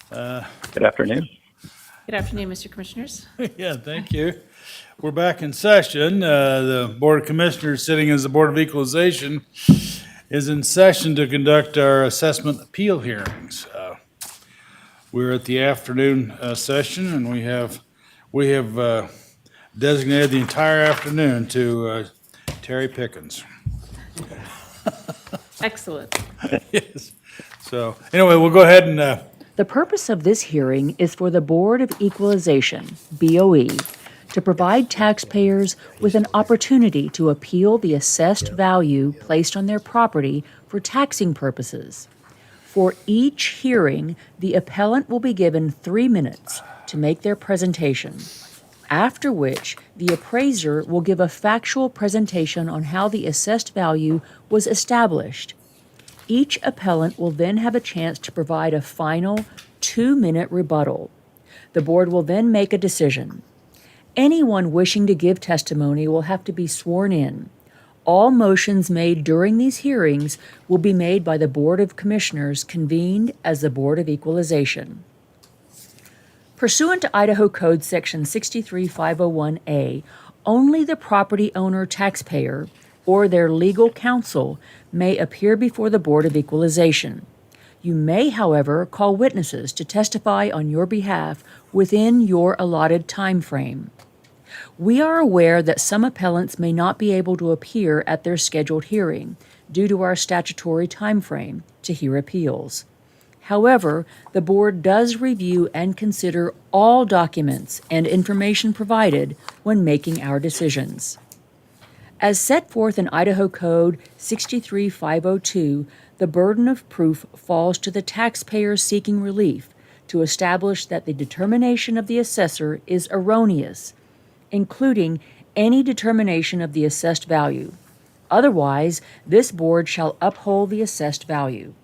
Good afternoon. Good afternoon, Mr. Commissioners. Yeah, thank you. We're back in session. The Board of Commissioners, sitting as the Board of Equalization, is in session to conduct our assessment appeal hearings. We're at the afternoon session, and we have designated the entire afternoon to Terry Pickens. Excellent. Yes. So anyway, we'll go ahead and The purpose of this hearing is for the Board of Equalization, BOE, to provide taxpayers with an opportunity to appeal the assessed value placed on their property for taxing purposes. For each hearing, the appellant will be given 3 minutes to make their presentation, after which the appraiser will give a factual presentation on how the assessed value was established. Each appellant will then have a chance to provide a final 2-minute rebuttal. The board will then make a decision. Anyone wishing to give testimony will have to be sworn in. All motions made during these hearings will be made by the Board of Commissioners convened as the Board of Equalization. Pursuant to Idaho Code Section 63501A, only the property owner taxpayer or their legal counsel may appear before the Board of Equalization. You may, however, call witnesses to testify on your behalf within your allotted time frame. We are aware that some appellants may not be able to appear at their scheduled hearing due to our statutory time frame to hear appeals. However, the board does review and consider all documents and information provided when making our decisions. As set forth in Idaho Code 63502, the burden of proof falls to the taxpayer seeking relief to establish that the determination of the assessor is erroneous, including any determination of the assessed value. Otherwise, this board shall uphold the assessed value.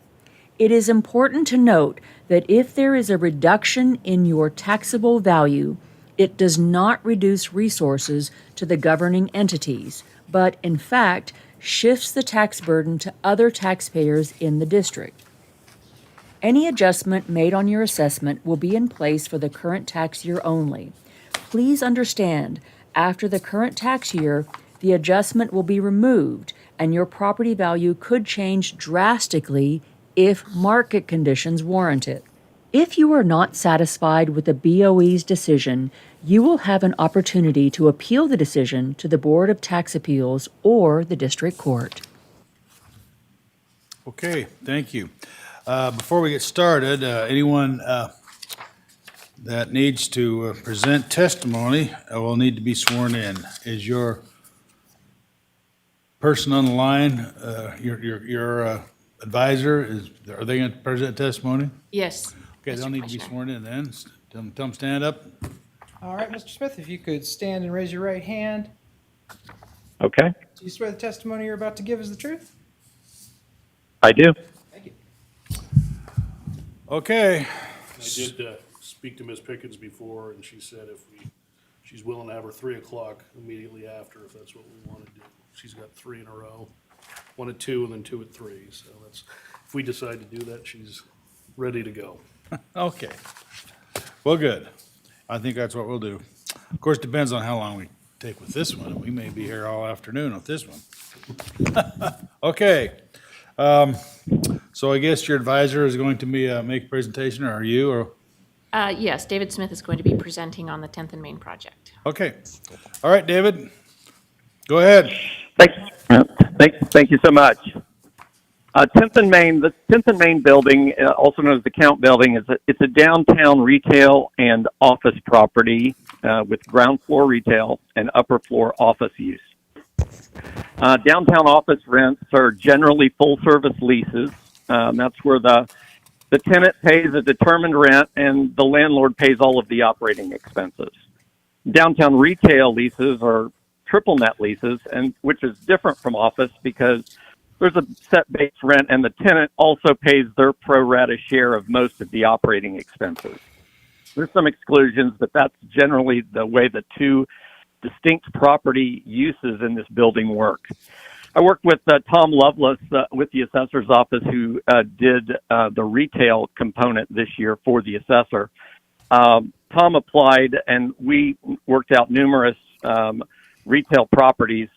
It is important to note that if there is a reduction in your taxable value, it does not reduce resources to the governing entities, but in fact shifts the tax burden to other taxpayers in the district. Any adjustment made on your assessment will be in place for the current tax year only. Please understand, after the current tax year, the adjustment will be removed and your property value could change drastically if market conditions warrant it. If you are not satisfied with the BOE's decision, you will have an opportunity to appeal the decision to the Board of Tax Appeals or the District Court. okay, thank you. Before we get started, anyone that needs to present testimony will need to be sworn in. Is your person on the line, your advisor, are they going to present testimony? Yes. Okay, they'll need to be sworn in then. Tell them stand up. All right, Mr. Smith, if you could stand and raise your right hand. Okay, Do you swear the testimony you're about to give is the truth? I do. Thank you. Okay, I did speak to Ms. Pickens before, and she said she's willing to have her 3 o'clock immediately after, if that's what we want to do. She's got 3 in a row, 1 at 2 and then 2 at 3. So if we decide to do that, she's ready to go. okay. Well, good. I think that's what we'll do. Of course, depends on how long we take with this one. We may be here all afternoon with this one. Okay. So I guess your advisor is going to make a presentation, or are you, or? Yes, David Smith is going to be presenting on the 10th and Main project. Okay. All right, David. Go ahead. Thank you so much. 10th and Main, the 10th and Main building, also known as the Count Building, it's a downtown retail and office property with ground floor retail and upper floor office use. Downtown office rents are generally full-service leases. That's where the tenant pays a determined rent and the landlord pays all of the operating expenses. Downtown retail leases are triple net leases, and which is different from office because there's a set base rent and the tenant also pays their pro rata share of most of the operating expenses. There's some exclusions, but that's generally the way the two distinct property uses in this building work. I worked with Tom Lovelace with the assessor's office, who did the retail component this year for the assessor. Tom applied, and we worked out numerous retail properties.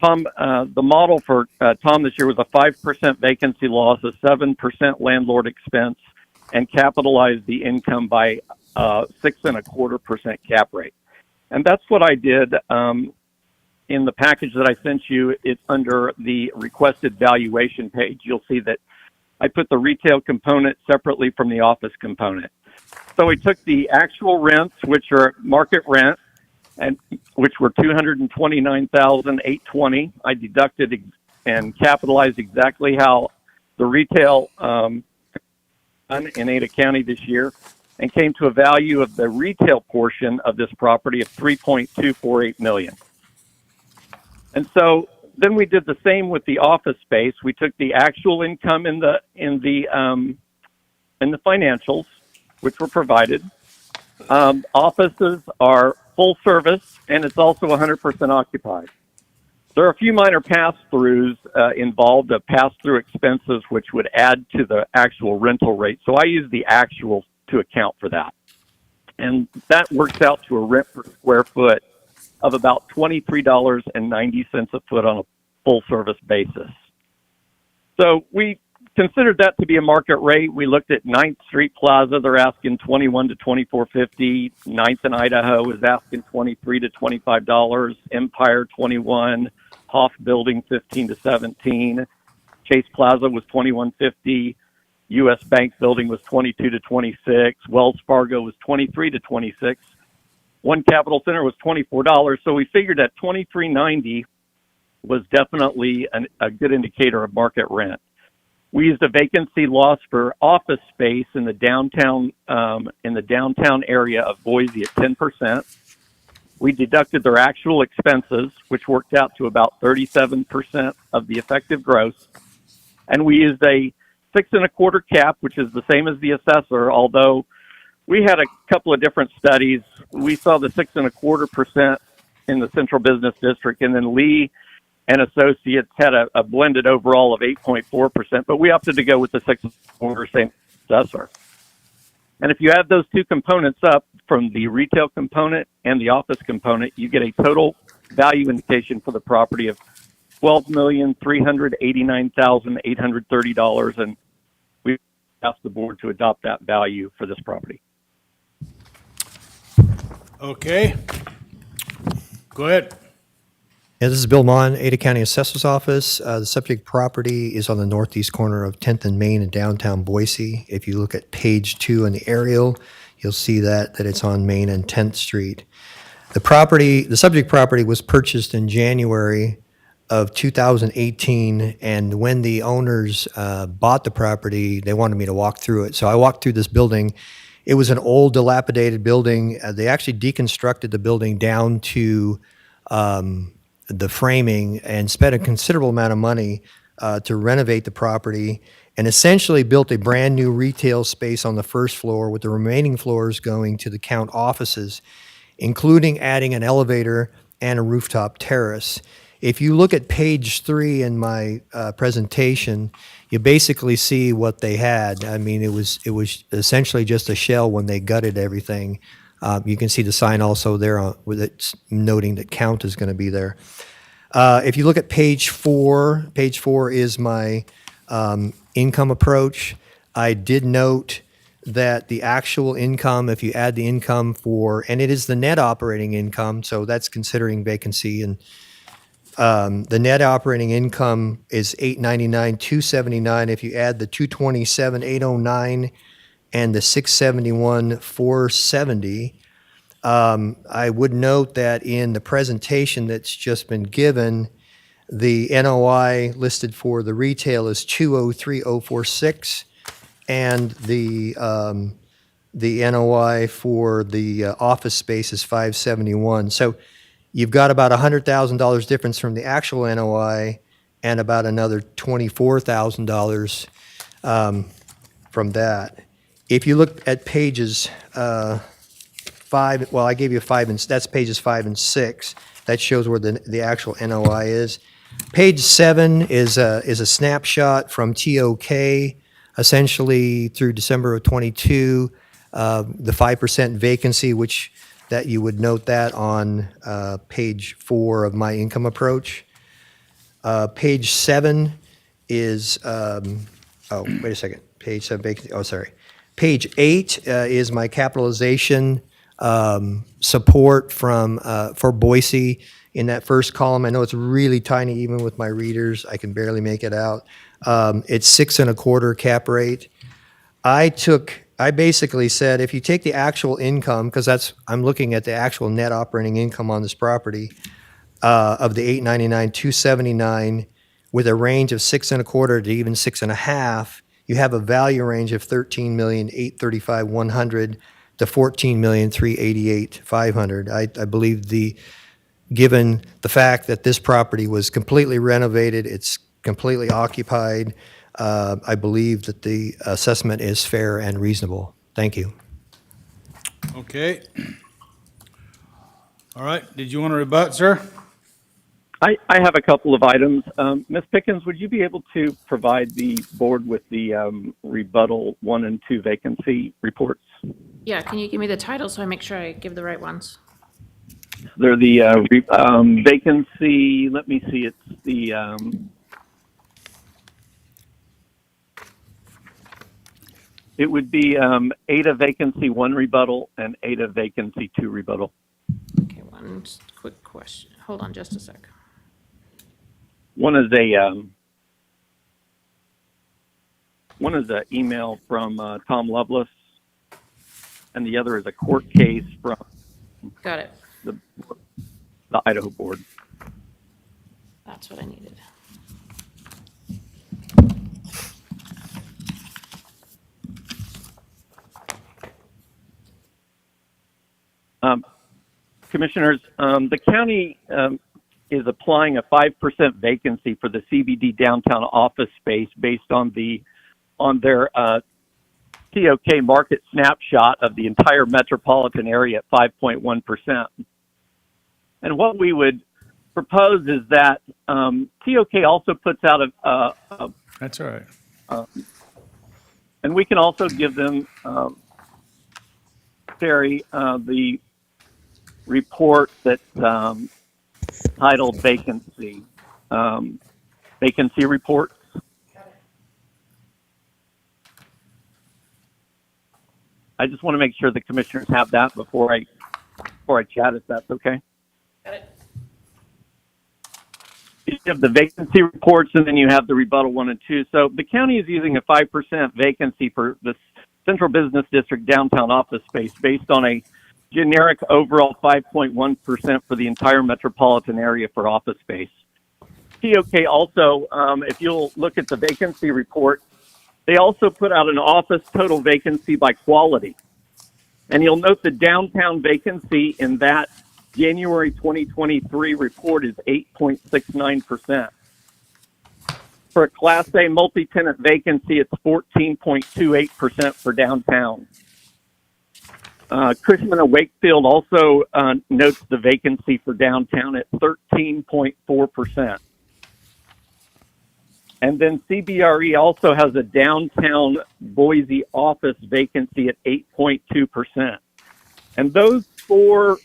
Tom, the model for Tom this year was a 5% vacancy loss, a 7% landlord expense, and capitalized the income by 6.25% cap rate. And that's what I did. In the package that I sent you, it's under the requested valuation page. You'll see that I put the retail component separately from the office component. So we took the actual rents, which are market rent, and which were $229,820. I deducted and capitalized exactly how the retail done in Ada County this year, and came to a value of the retail portion of this property of $3.248 million. And so then we did the same with the office space. We took the actual income in the financials, which were provided. Offices are full service, and it's also 100% occupied. There are a few minor pass-throughs involved, of pass-through expenses, which would add to the actual rental rate. So I use the actual to account for that. And that works out to a rent per square foot of about $23.90 a foot on a full-service basis. So we considered that to be a market rate. We looked at 9th Street Plaza. They're asking $21 to $24.50. 9th and Idaho is asking $23 to $25. Empire, $21. Hoff Building, $15 to $17. Chase Plaza was $21.50. U.S. Bank Building was $22 to $26. Wells Fargo was $23 to $26. One Capital Center was $24. So we figured that $23.90 was definitely a good indicator of market rent. We used a vacancy loss for office space in the downtown area of Boise at 10%. We deducted their actual expenses, which worked out to about 37% of the effective gross, and we used a 6.25 cap, which is the same as the assessor. Although we had a couple of different studies, we saw the 6.25% in the Central Business District, and then Lee and Associates had a blended overall of 8.4%, but we opted to go with the 6.25, same assessor. And if you add those two components up, from the retail component and the office component, you get a total value indication for the property of $12,389,830, and we asked the board to adopt that value for this property. Okay. Go ahead. Yeah, this is Bill Mon, Ada County Assessor's Office. The subject property is on the northeast corner of 10th and Main in downtown Boise. If you look at page 2 in the aerial, you'll see that it's on Main and 10th Street. The subject property was purchased in January of 2018, and when the owners bought the property, they wanted me to walk through it. So I walked through this building. It was an old, dilapidated building. They actually deconstructed the building down to the framing and spent a considerable amount of money to renovate the property, and essentially built a brand new retail space on the first floor, with the remaining floors going to the count offices, including adding an elevator and a rooftop terrace. If you look at page 3 in my presentation, you basically see what they had. I mean, it was essentially just a shell when they gutted everything. You can see the sign also there with it noting that count is going to be there. If you look at page 4 is my income approach. I did note that the actual income, if you add the income and it is the net operating income, so that's considering vacancy, and the net operating income is $899,279. If you add the $227,809 and the $671,470, I would note that in the presentation that's just been given, the NOI listed for the retail is $203,046, and the NOI for the office space is $571. So you've got about $100,000 difference from the actual NOI, and about another $24,000 from that. If you look at pages 5, well, I gave you 5, and that's pages 5 and 6. That shows where the actual NOI is. Page 7 is a snapshot from TOK, essentially through December of '22, the 5% vacancy, which that you would note that on page 4 of my income approach. Page 7 is, oh, wait a second, page 7 vacancy, oh, sorry. Page 8 is my capitalization support for Boise. In that first column, I know it's really tiny even with my readers. I can barely make it out. It's 6.25 cap rate. I basically said, if you take the actual income, because I'm looking at the actual net operating income on this property, of the 899, 279, with a range of 6.25 to even 6.5, you have a value range of 13,835,100 to 14,388,500. I believe given the fact that this property was completely renovated, it's completely occupied, I believe that the assessment is fair and reasonable. Thank you. Okay. All right, did you want to rebut, sir? I have a couple of items. Ms. Pickens, would you be able to provide the board with the rebuttal 1 and 2 vacancy reports? Yeah, can you give me the title so I make sure I give the right ones? They're the vacancy, let me see, it's the, it would be Ada vacancy 1 rebuttal and Ada vacancy 2 rebuttal. Okay, one quick question. Hold on just a sec. One is a email from Tom Lovelace, and the other is a court case from Got it. the Idaho board. That's what I needed. Commissioners, the county is applying a 5% vacancy for the CBD downtown office space based on their TOK market snapshot of the entire metropolitan area at 5.1%. And what we would propose is that TOK also puts out a That's all right. and we can also give them, Terry, the report that's titled vacancy reports. I just want to make sure the commissioners have that before I chat, if that's okay. Got it. You have the vacancy reports, and then you have the rebuttal 1 and 2. So the county is using a 5% vacancy for the Central Business District downtown office space based on a generic overall 5.1% for the entire metropolitan area for office space. TOK also, if you'll look at the vacancy report, they also put out an office total vacancy by quality. And you'll note the downtown vacancy in that January 2023 report is 8.69%. For a Class A multi-tenant vacancy, it's 14.28% for downtown. Cushman & Wakefield also notes the vacancy for downtown at 13.4%. And then CBRE also has a downtown Boise office vacancy at 8.2%. And those four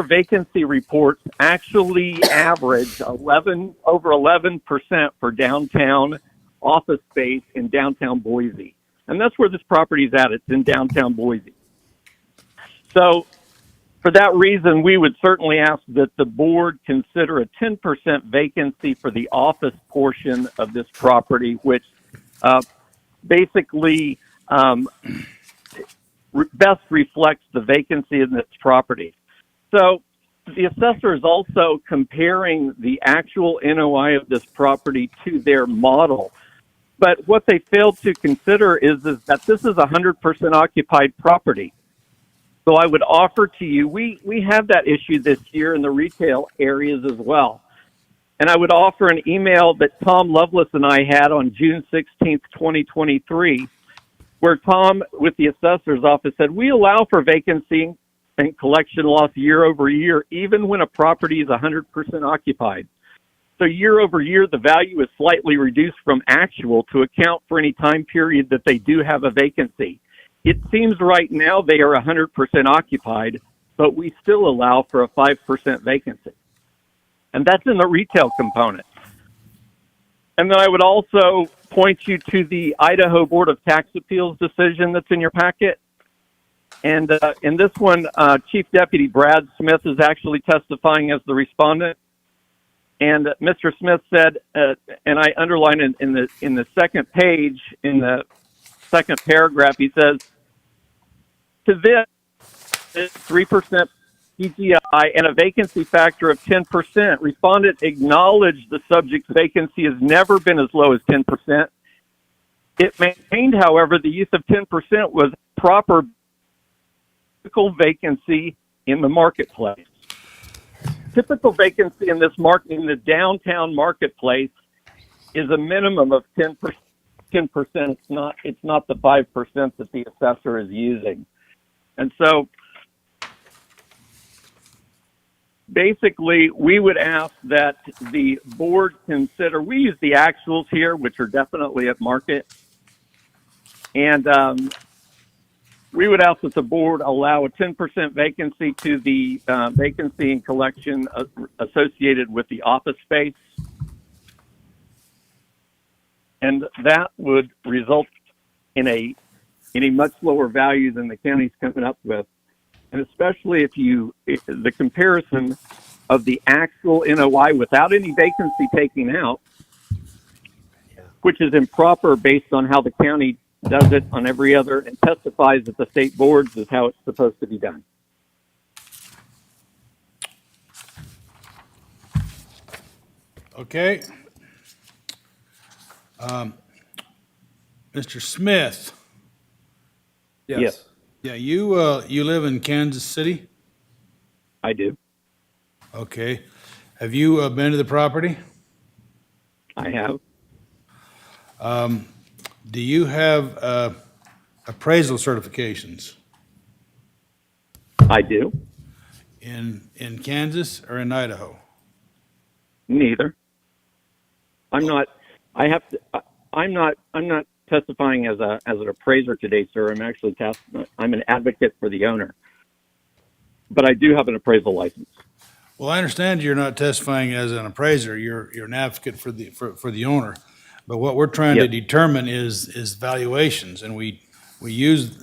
vacancy reports actually average over 11% for downtown office space in downtown Boise. And that's where this property is at. It's in downtown Boise. So for that reason, we would certainly ask that the board consider a 10% vacancy for the office portion of this property, which basically best reflects the vacancy in this property. So the assessor is also comparing the actual NOI of this property to their model. But what they failed to consider is that this is a 100% occupied property. So I would offer to you, we have that issue this year in the retail areas as well. And I would offer an email that Tom Lovelace and I had on June 16th, 2023, where Tom, with the assessor's office, said, we allow for vacancy and collection loss year over year, even when a property is 100% occupied. So year over year, the value is slightly reduced from actual to account for any time period that they do have a vacancy. It seems right now they are 100% occupied, but we still allow for a 5% vacancy. And that's in the retail component. And then I would also point you to the Idaho Board of Tax Appeals decision that's in your packet. And in this one, Chief Deputy Brad Smith is actually testifying as the respondent. And Mr. Smith said, and I underline it in the second page, in the second paragraph, he says, to this 3% PGI and a vacancy factor of 10%, respondent acknowledged the subject's vacancy has never been as low as 10%. It maintained, however, the use of 10% was proper vacancy in the marketplace. Typical vacancy in this market, in the downtown marketplace, is a minimum of 10%. 10%. It's not the 5% that the assessor is using. And so basically, we would ask that the board consider, we use the actuals here, which are definitely at market. And we would ask that the board allow a 10% vacancy to the vacancy and collection associated with the office space. And that would result in a much lower value than the county's coming up with. And especially if the comparison of the actual NOI without any vacancy taken out, which is improper based on how the county does it on every other and testifies at the state boards is how it's supposed to be done. Okay. Mr. Smith. Yes. Yeah, you live in Kansas City? I do. Okay. Have you been to the property? I have. Do you have appraisal certifications? I do. In Kansas or in Idaho? Neither. I'm not testifying as an appraiser today, sir. I'm an advocate for the owner. But I do have an appraisal license. Well, I understand you're not testifying as an appraiser. You're an advocate for the owner. But what we're trying to determine is valuations, and we use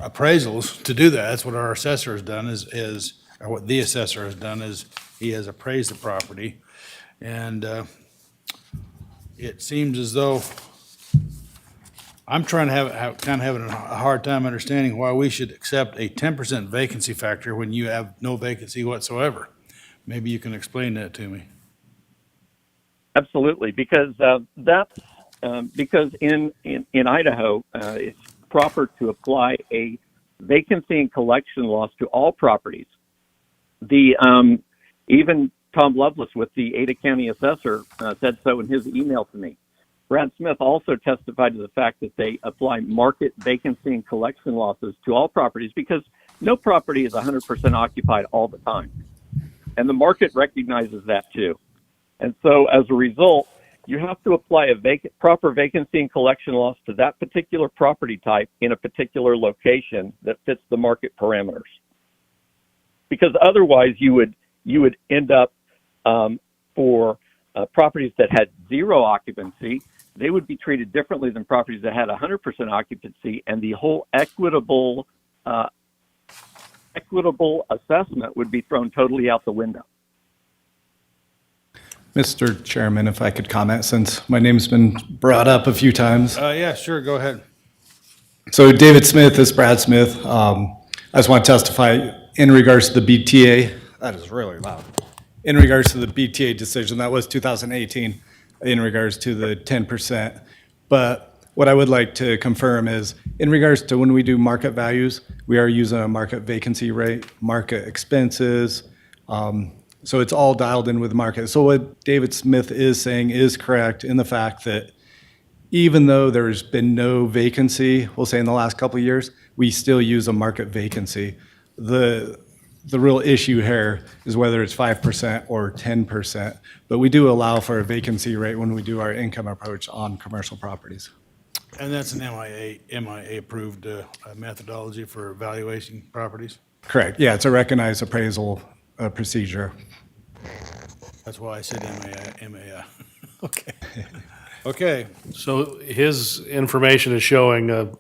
appraisals to do that. That's what our assessor has done or what the assessor has done is he has appraised the property. And it seems as though I'm trying to having a hard time understanding why we should accept a 10% vacancy factor when you have no vacancy whatsoever. Maybe you can explain that to me. Absolutely, because because in Idaho, it's proper to apply a vacancy and collection loss to all properties. Even Tom Lovelace with the Ada County Assessor said so in his email to me. Brad Smith also testified to the fact that they apply market vacancy and collection losses to all properties because no property is 100% occupied all the time. And the market recognizes that too. And so as a result, you have to apply a proper vacancy and collection loss to that particular property type in a particular location that fits the market parameters. Because otherwise you would end up for properties that had zero occupancy, they would be treated differently than properties that had 100% occupancy, and the whole equitable assessment would be thrown totally out the window. Mr. Chairman, if I could comment, since my name's been brought up a few times. Yeah, sure, go ahead. So David Smith is Brad Smith. I just want to testify in regards to the BTA. That is really loud. In regards to the BTA decision, that was 2018, in regards to the 10%. But what I would like to confirm is, in regards to when we do market values, we are using a market vacancy rate, market expenses. So it's all dialed in with the market. So what David Smith is saying is correct in the fact that even though there's been no vacancy, we'll say in the last couple of years, we still use a market vacancy. the real issue here is whether it's 5% or 10%. But we do allow for a vacancy rate when we do our income approach on commercial properties. And that's an MIA-approved methodology for evaluating properties? Correct. Yeah, it's a recognized appraisal procedure. That's why I said MIA. Okay. Okay. So his information is showing a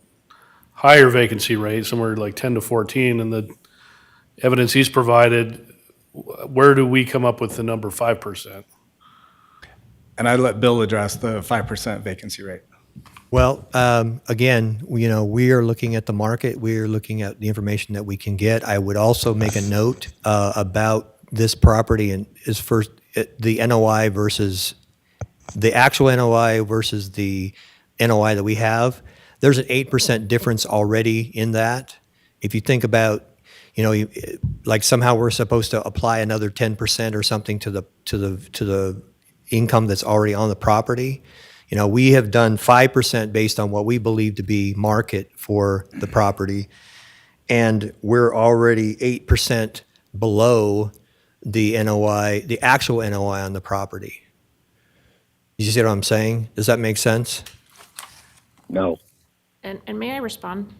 higher vacancy rate, somewhere like 10 to 14, and the evidence he's provided, where do we come up with the number 5%? And I let Bill address the 5% vacancy rate. Well, again, we are looking at the market. We are looking at the information that we can get. I would also make a note about this property and is first the NOI versus the actual NOI versus the NOI that we have. There's an 8% difference already in that. If you think about, like somehow we're supposed to apply another 10% or something to the income that's already on the property. We have done 5% based on what we believe to be market for the property, and we're already 8% below the NOI, the actual NOI on the property. You see what I'm saying? Does that make sense? No. And may I respond?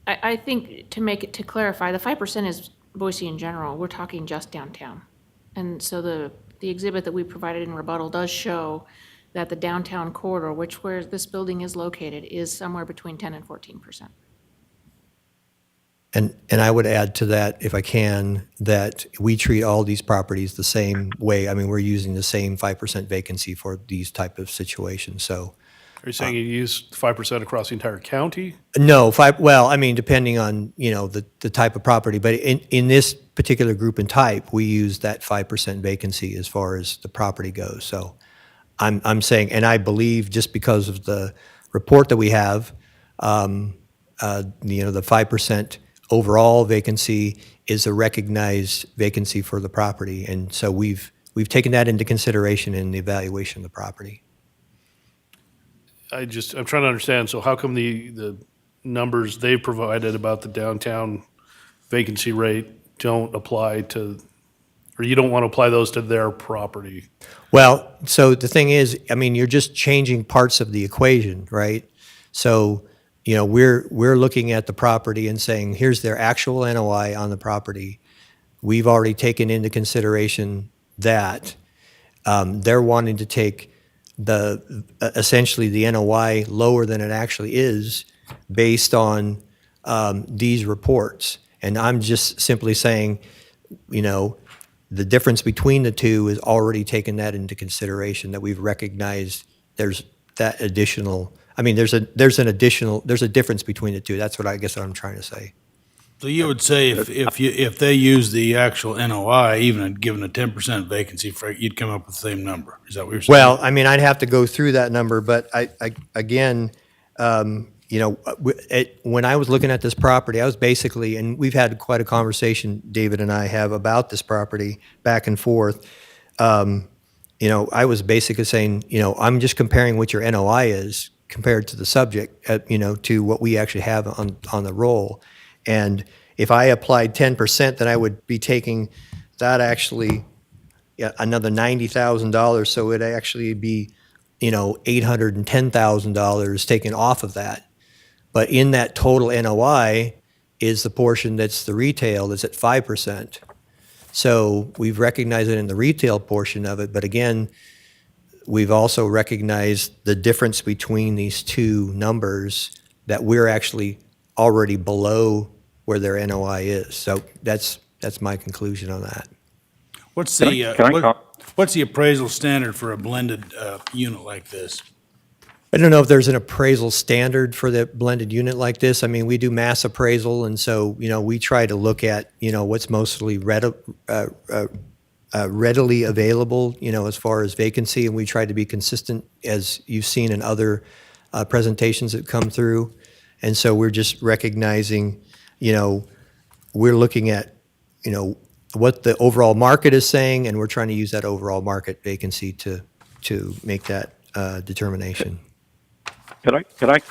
I think to clarify, the 5% is Boise in general. We're talking just downtown. And so the exhibit that we provided in rebuttal does show that the downtown corridor, where this building is located, is somewhere between 10 and 14%. And I would add to that, if I can, that we treat all these properties the same way. I mean, we're using the same 5% vacancy for these type of situations. So, Are you saying you use 5% across the entire county? no, well, I mean, depending on, the type of property, but in this particular group and type, we use that 5% vacancy as far as the property goes. So I'm saying, and I believe just because of the report that we have, the 5% overall vacancy is a recognized vacancy for the property. And so we've taken that into consideration in the evaluation of the property. I'm trying to understand, so how come the numbers they provided about the downtown vacancy rate don't apply to, or you don't want to apply those to their property? Well, so the thing is, I mean, you're just changing parts of the equation, right? So, we're looking at the property and saying, here's their actual NOI on the property. We've already taken into consideration that they're wanting to take essentially the NOI lower than it actually is based on these reports. And I'm just simply saying, the difference between the two is already taken that into consideration, that we've recognized there's that additional, I mean, there's a difference between the two. That's what I guess what I'm trying to say. So you would say if they use the actual NOI, even given a 10% vacancy rate, you'd come up with the same number. Is that what you're saying? Well, I mean, I'd have to go through that number, but again, when I was looking at this property, I was basically, and we've had quite a conversation, David and I have, about this property back and forth. I was basically saying, I'm just comparing what your NOI is compared to the subject, to what we actually have on the roll. And if I applied 10%, then I would be taking that actually another $90,000. So it'd actually be, $810,000 taken off of that. But in that total NOI is the portion that's the retail that's at 5%. So we've recognized it in the retail portion of it. But again, we've also recognized the difference between these two numbers, that we're actually already below where their NOI is. So that's my conclusion on that. What's the appraisal standard for a blended unit like this? I don't know if there's an appraisal standard for the blended unit like this. I mean, we do mass appraisal, and so, we try to look at, what's mostly readily available, as far as vacancy, and we try to be consistent, as you've seen in other presentations that come through. And so we're just recognizing, we're looking at, what the overall market is saying, and we're trying to use that overall market vacancy to make that determination. Could I,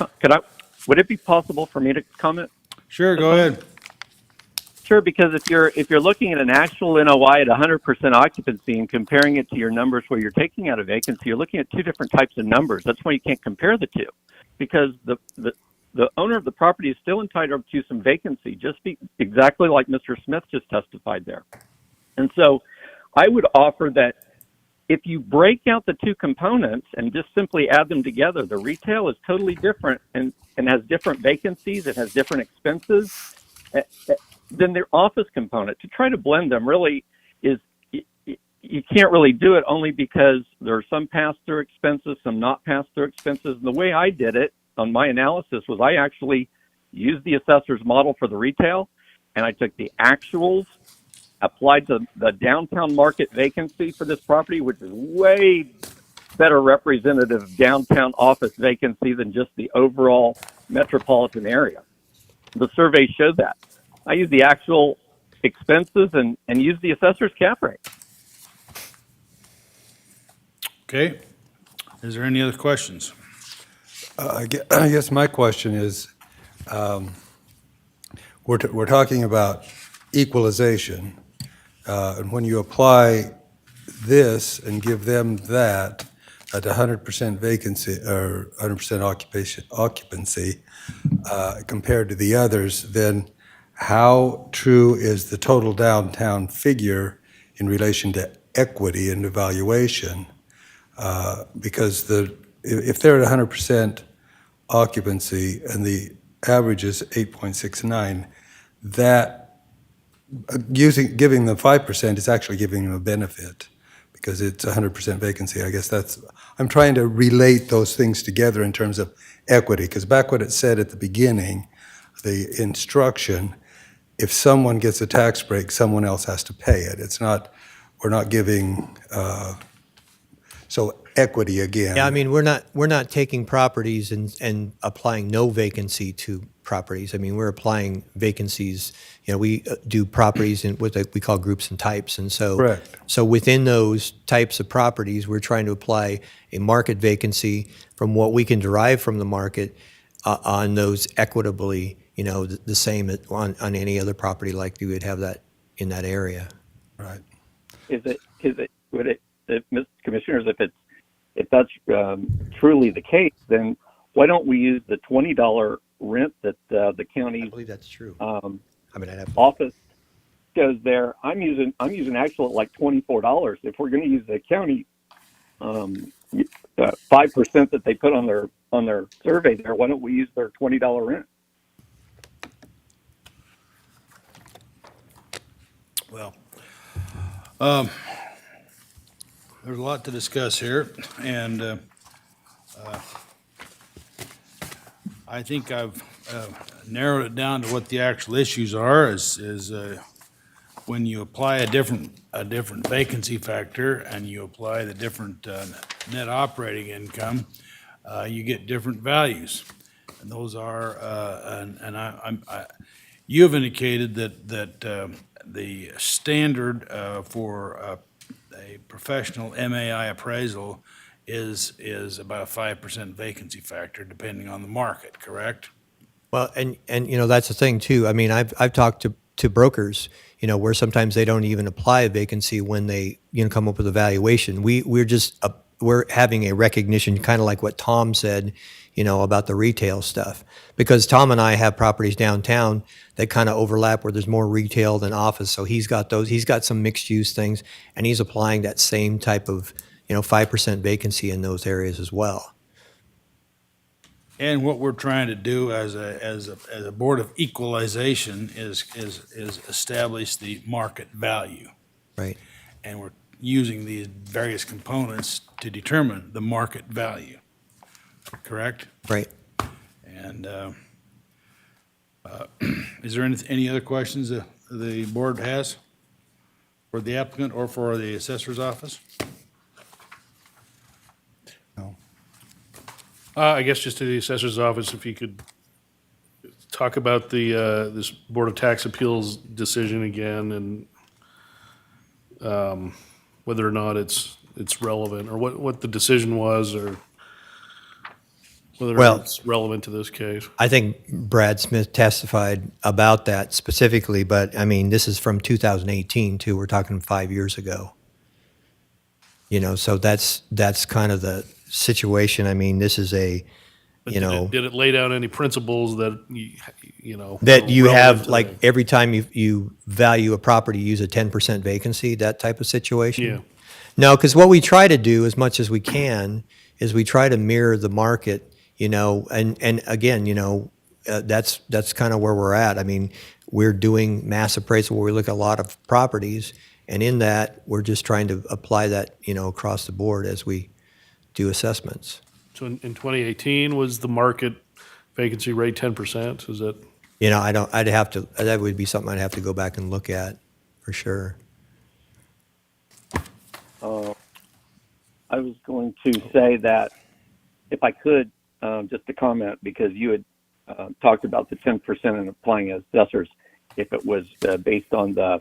would it be possible for me to comment? Sure, go ahead. Sure, because if you're looking at an actual NOI at 100% occupancy and comparing it to your numbers where you're taking out a vacancy, you're looking at two different types of numbers. That's why you can't compare the two, because the owner of the property is still entitled to some vacancy, exactly like Mr. Smith just testified there. And so, I would offer that if you break out the two components and just simply add them together, the retail is totally different and has different vacancies, it has different expenses than their office component. To try to blend them really is, you can't really do it, only because there are some pass-through expenses, some not pass-through expenses. And the way I did it on my analysis was I actually used the assessor's model for the retail, and I took the actuals, applied to the downtown market vacancy for this property, which is way better representative of downtown office vacancy than just the overall metropolitan area. The survey showed that. I used the actual expenses and used the assessor's cap rate. Okay. Is there any other questions? I guess my question is, we're talking about equalization, and when you apply this and give them that at 100% vacancy or 100% occupancy compared to the others, then how true is the total downtown figure in relation to equity and evaluation? Because if they're at 100% occupancy and the average is 8.69, that giving them 5% is actually giving them a benefit because it's 100% vacancy. I guess I'm trying to relate those things together in terms of equity, because back what it said at the beginning, the instruction, if someone gets a tax break, someone else has to pay it. We're not giving, so equity again. Yeah, I mean, we're not taking properties and applying no vacancy to properties. I mean, we're applying vacancies. We do properties in what we call groups and types, and so Correct. So within those types of properties, we're trying to apply a market vacancy from what we can derive from the market on those equitably. The same on any other property like you would have that in that area. Right. Would it, Mr. Commissioners, if that's truly the case, then why don't we use the $20 rent that the county? I believe that's true. Office goes there. I'm using actual at like $24. If we're going to use the county 5% that they put on their survey there, why don't we use their $20 rent? Well, there's a lot to discuss here, and I think I've narrowed it down to what the actual issues are. Is when you apply a different vacancy factor and you apply the different net operating income, you get different values, and those are you have indicated that the standard for a professional MAI appraisal is about a 5% vacancy factor, depending on the market, correct? Well, and that's the thing too. I mean, I've talked to brokers, where sometimes they don't even apply a vacancy when they come up with a valuation. We're having a recognition, kind of like what Tom said, about the retail stuff, because Tom and I have properties downtown that kind of overlap where there's more retail than office. So he's got some mixed use things, and he's applying that same type of 5% vacancy in those areas as well. And what we're trying to do as a board of equalization is establish the market value. Right. And we're using these various components to determine the market value, correct? Right. And is there any other questions the board has for the applicant or for the assessor's office? I guess just to the assessor's office, if you could talk about this Board of Tax Appeals decision again, and whether or not it's relevant, or what the decision was, or whether Well- it's relevant to this case. I think Brad Smith testified about that specifically, but I mean, this is from 2018 too. We're talking 5 years ago. You know, so that's kind of the situation. I mean, this is a, But you know, did it lay down any principles that, you know? that are you relevant have, to like, every time you value a property, you use a 10% vacancy, that type of situation? Yeah. No, because what we try to do as much as we can is we try to mirror the market, you know, and again, you know, that's kind of where we're at. I mean, we're doing mass appraisal where we look at a lot of properties, and in that, we're just trying to apply that, you know, across the board as we do assessments. So in 2018, was the market vacancy rate 10%? Is that? You know, that would be something I'd have to go back and look at, for sure. I was going to say that if I could, just to comment, because you had talked about the 10% and applying assessors, if it was based on the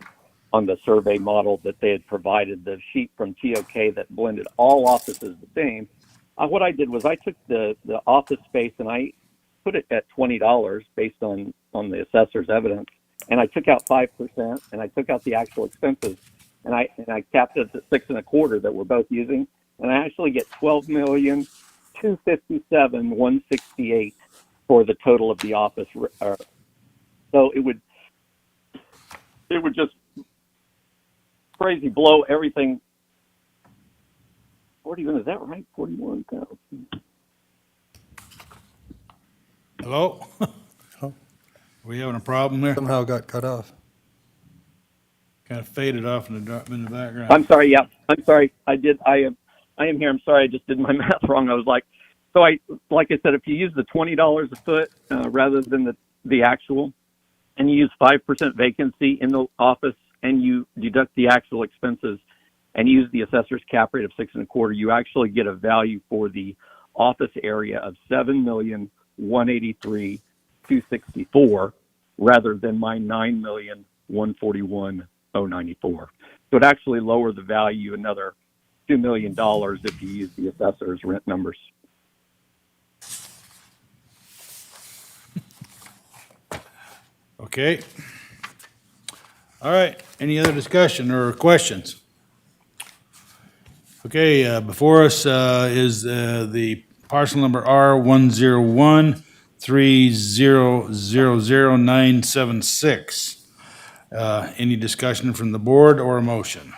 survey model that they had provided, the sheet from TOK that blended all offices the same. What I did was I took the office space and I put it at $20 based on the assessor's evidence, and I took out 5% and I took out the actual expenses, and I capped it at 6.25 that we're both using, and I actually get $12,257,168 for the total of the office. So it would just crazy blow everything. 41, is that right? 41,000. Hello? Are we having a problem there? Somehow got cut off. Kind of faded off in the background. I'm sorry. Yeah, I'm sorry. I am here. I'm sorry. I just did my math wrong. I was like I said, if you use the $20 a foot rather than the actual, and you use 5% vacancy in the office, and you deduct the actual expenses, and use the assessor's cap rate of 6.25, you actually get a value for the office area of $7,183,264 rather than my $9,141,094. So it actually lower the value another $2 million if you use the assessor's rent numbers. Okay. All right. Any other discussion or questions? Okay, before us is the parcel number R10130000976. Any discussion from the board or a motion?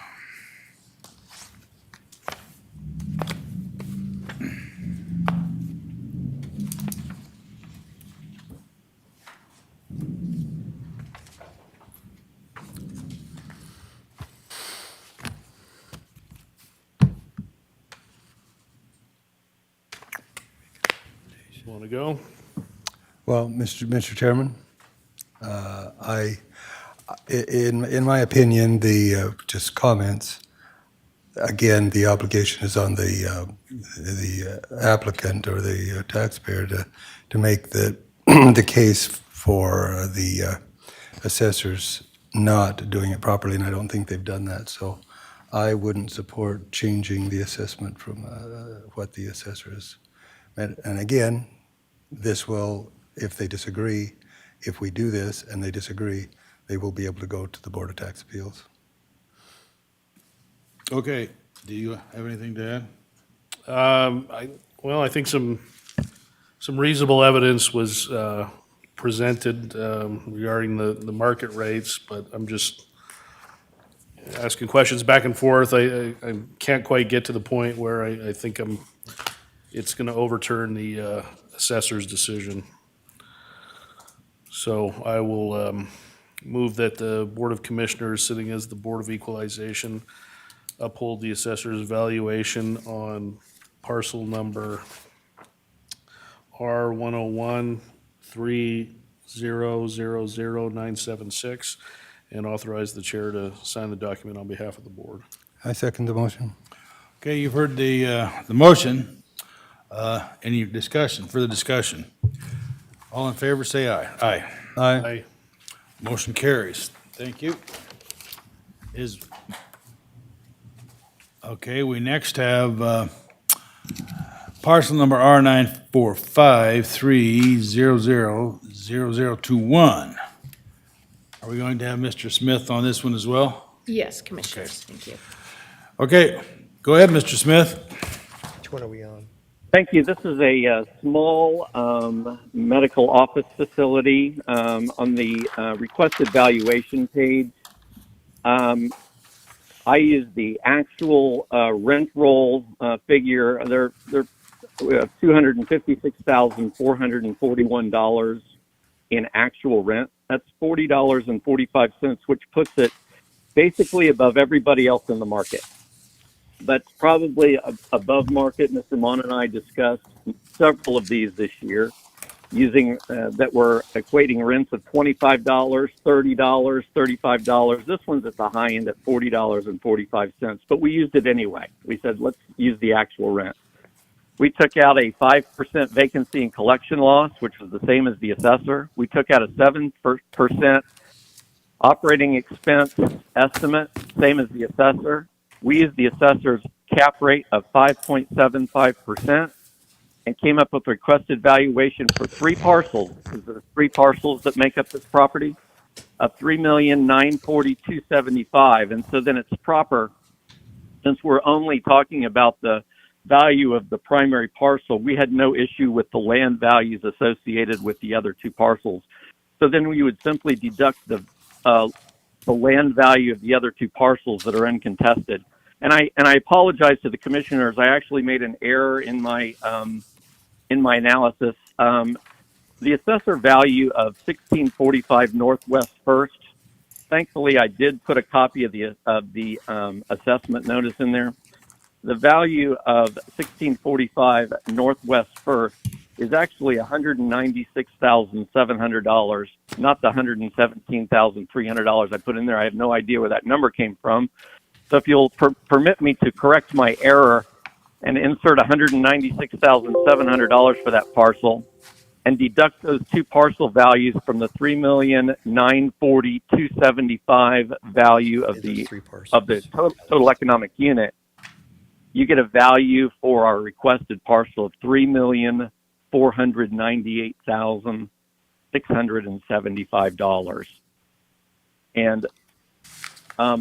Want to go? Well, Mr. Chairman, in my opinion, the just comments. Again, the obligation is on the applicant or the taxpayer to make the the case for the assessors not doing it properly, and I don't think they've done that. So, I wouldn't support changing the assessment from what the assessor has meant. And again, this will, if they disagree, if we do this and they disagree, they will be able to go to the Board of Tax Appeals. Okay, do you have anything to add? I think some reasonable evidence was presented regarding the market rates, but I'm just asking questions back and forth. I can't quite get to the point where I think it's going to overturn the assessor's decision. So I will move that the Board of Commissioners, sitting as the Board of Equalization, uphold the assessor's valuation on parcel number R10130000976 and authorize the chair to sign the document on behalf of the board. I second the motion. Okay, you've heard the motion. Any discussion, further discussion? All in favor, say aye. Aye. Aye. Motion carries. Thank you. Okay, we next have parcel number R94530000021. Are we going to have Mr. Smith on this one as well? Yes, Commissioners, thank you. Okay, go ahead, Mr. Smith. Which one are we on? Thank you. This is a small medical office facility on the requested valuation page. I use the actual rent roll figure. They're $256,441 in actual rent. That's $40.45, which puts it basically above everybody else in the market. That's probably above market. Mr. Mon and I discussed several of these this year using that were equating rents of $25, $30, $35. This one's at the high end at $40.45, but we used it anyway. We said, let's use the actual rent. We took out a 5% vacancy and collection loss, which was the same as the assessor. We took out a 7% operating expense estimate, same as the assessor. We used the assessor's cap rate of 5.75% and came up with requested valuation for three parcels, because there are three parcels that make up this property, of $3,942,775. And so then it's proper, since we're only talking about the value of the primary parcel, we had no issue with the land values associated with the other two parcels. So then we would simply deduct the land value of the other two parcels that are uncontested. And I apologize to the commissioners. I actually made an error in my analysis. The assessor value of 1645 Northwest First. Thankfully, I did put a copy of the assessment notice in there. The value of 1645 Northwest First is actually $196,700, not the $117,300 I put in there. I have no idea where that number came from. So if you'll permit me to correct my error and insert $196,700 for that parcel and deduct those two parcel values from the $3,940,275 value of the total economic unit, you get a value for our requested parcel of $3,498,675. And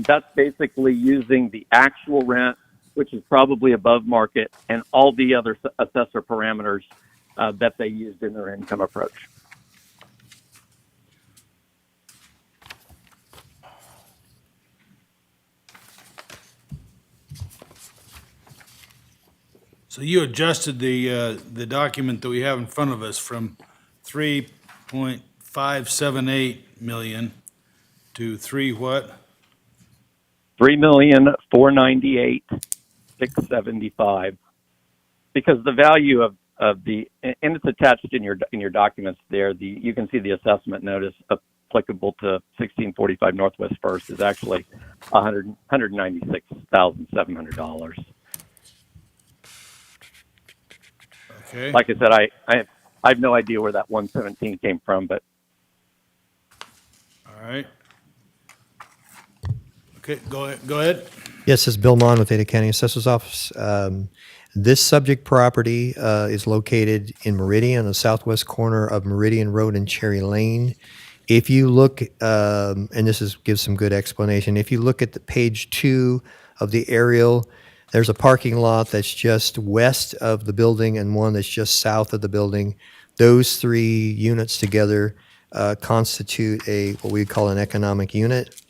that's basically using the actual rent, which is probably above market, and all the other assessor parameters that they used in their income approach. So you adjusted the document that we have in front of us from 3.578 million to 3 what? $3,498,675. Because the value of the, and it's attached in your documents there, you can see the assessment notice applicable to 1645 Northwest First is actually $196,700. Okay. Like I said, I have no idea where that 117 came from, but. All right. Okay, go ahead. Yes, this is Bill Mon with Ada County Assessor's Office. This subject property is located in Meridian, on the southwest corner of Meridian Road and Cherry Lane. If you look, and this gives some good explanation, if you look at the page 2 of the aerial, there's a parking lot that's just west of the building and one that's just south of the building. Those three units together constitute what we call an economic unit.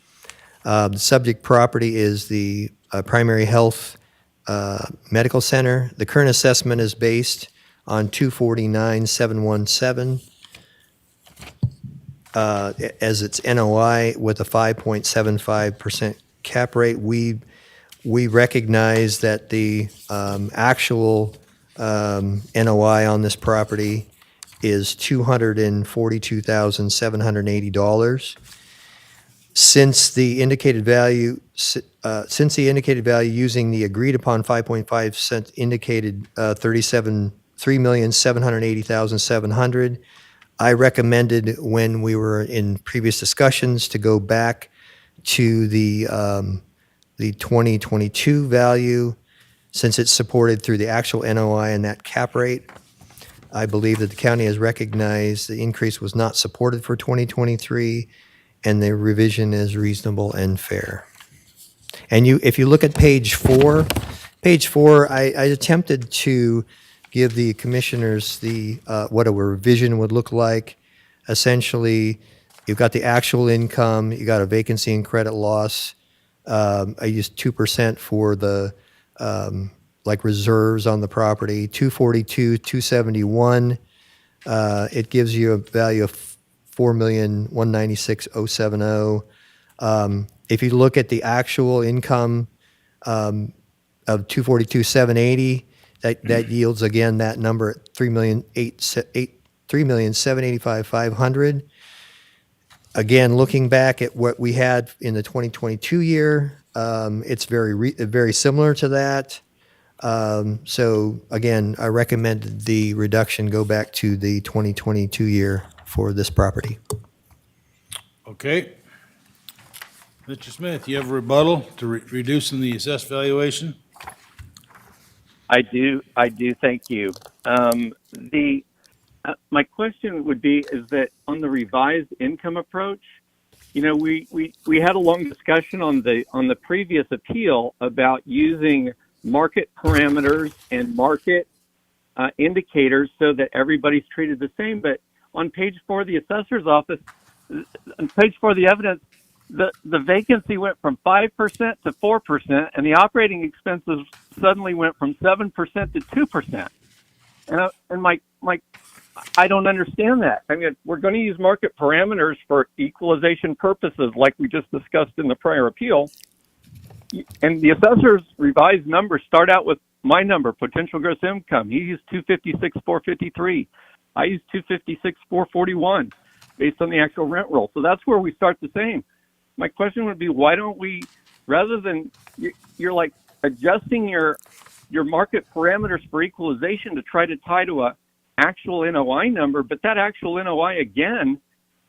The subject property is the primary health medical center. The current assessment is based on 249,717 as its NOI with a 5.75% cap rate. We recognize that the actual NOI on this property is $242,780. Since the indicated value using the agreed upon 5.5 cent indicated $3,780,700, I recommended when we were in previous discussions to go back to the 2022 value Since it's supported through the actual NOI and that cap rate, I believe that the county has recognized the increase was not supported for 2023, and the revision is reasonable and fair. And if you look at page 4, I attempted to give the commissioners what a revision would look like. Essentially, you've got the actual income, you got a vacancy and credit loss. I used 2% for the like reserves on the property, 242, 271. It gives you a value of 4,196,070. If you look at the actual income of 242,780, that yields again that number at 3,785,500. Again, looking back at what we had in the 2022 year, it's very similar to that. So again, I recommend the reduction go back to the 2022 year for this property. Okay. Mr. Smith, you have a rebuttal to reducing the assessed valuation? I do, thank you. My question would be is that on the revised income approach, you know, we had a long discussion on the previous appeal about using market parameters and market indicators so that everybody's treated the same. But on page 4 of the assessor's office, on page 4 of the evidence, the vacancy went from 5% to 4%, and the operating expenses suddenly went from 7% to 2%. And I don't understand that. I mean, we're going to use market parameters for equalization purposes, like we just discussed in the prior appeal. And the assessor's revised numbers start out with my number, potential gross income. He used 256,453. I used 256,441 based on the actual rent roll. So that's where we start the same. My question would be, why don't we, rather than you're like adjusting your market parameters for equalization to try to tie to a actual NOI number, but that actual NOI again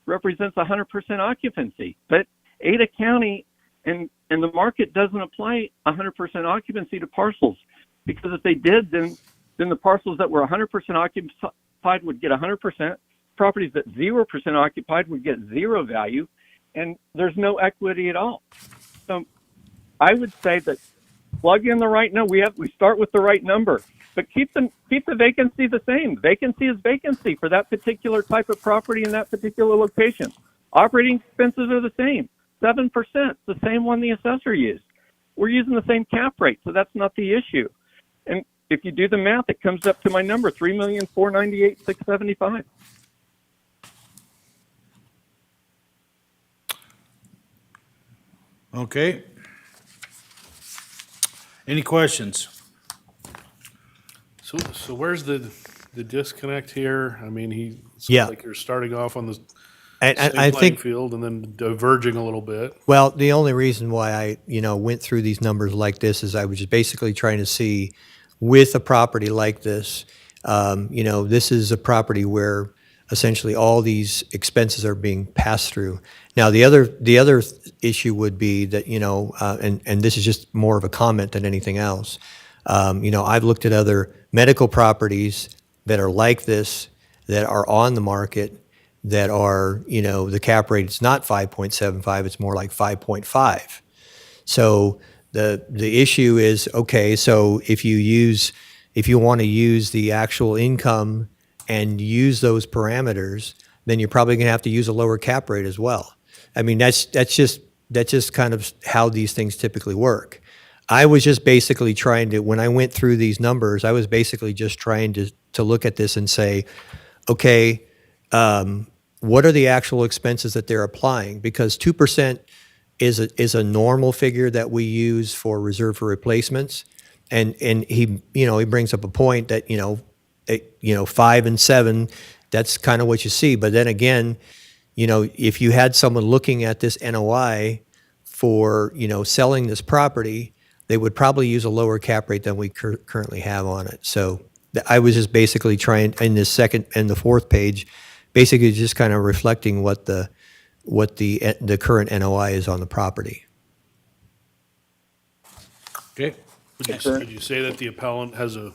represents 100% occupancy. But Ada County and the market doesn't apply 100% occupancy to parcels, because if they did, then the parcels that were 100% occupied would get 100%. Properties that 0% occupied would get zero value, and there's no equity at all. So I would say that plug in the right number. We start with the right number, but keep the vacancy the same. Vacancy is vacancy for that particular type of property in that particular location. Operating expenses are the same, 7%, the same one the assessor used. We're using the same cap rate, so that's not the issue. And if you do the math, it comes up to my number, 3,498,675. Okay. Any questions? So where's the disconnect here? I mean, it's Yeah. like you're starting off on the And same I playing think, field and then diverging a little bit. well, the only reason why I, went through these numbers like this is I was just basically trying to see, with a property like this, this is a property where essentially all these expenses are being passed through. Now, the other issue would be that, and this is just more of a comment than anything else. I've looked at other medical properties that are like this, that are on the market, that are, the cap rate is not 5.75, it's more like 5.5. So the issue is, okay, so if you want to use the actual income and use those parameters, then you're probably going to have to use a lower cap rate as well. I mean, that's just kind of how these things typically work. I was just basically trying to, when I went through these numbers, I was basically just trying to look at this and say, okay, what are the actual expenses that they're applying? Because 2% is a normal figure that we use for reserve for replacements. And he brings up a point that, 5 and 7, that's kind of what you see. But then again, if you had someone looking at this NOI for, selling this property, they would probably use a lower cap rate than we currently have on it. So I was just basically trying, in the second and the fourth page, basically just kind of reflecting what the current NOI is on the property. Okay. Would you say that the appellant has a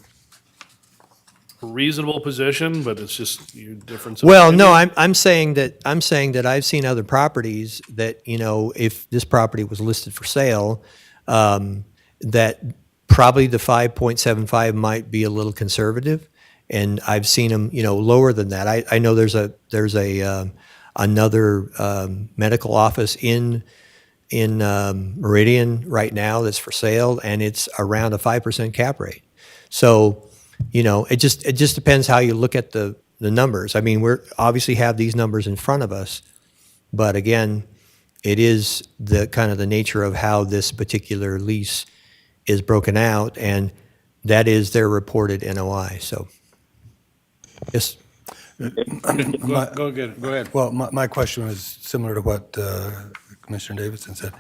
reasonable position, but it's just your difference of Well, no, opinion? I'm saying that I've seen other properties that, you know, if this property was listed for sale, that probably the 5.75 might be a little conservative. And I've seen them, you know, lower than that. I know there's another medical office in Meridian right now that's for sale, and it's around a 5% cap rate. So, you know, it just depends how you look at the numbers. I mean, we're obviously have these numbers in front of us, but again, it is the kind of the nature of how this particular lease is broken out, and that is their reported NOI. So, yes. Go ahead. Well, my question was similar to what Commissioner Davidson said.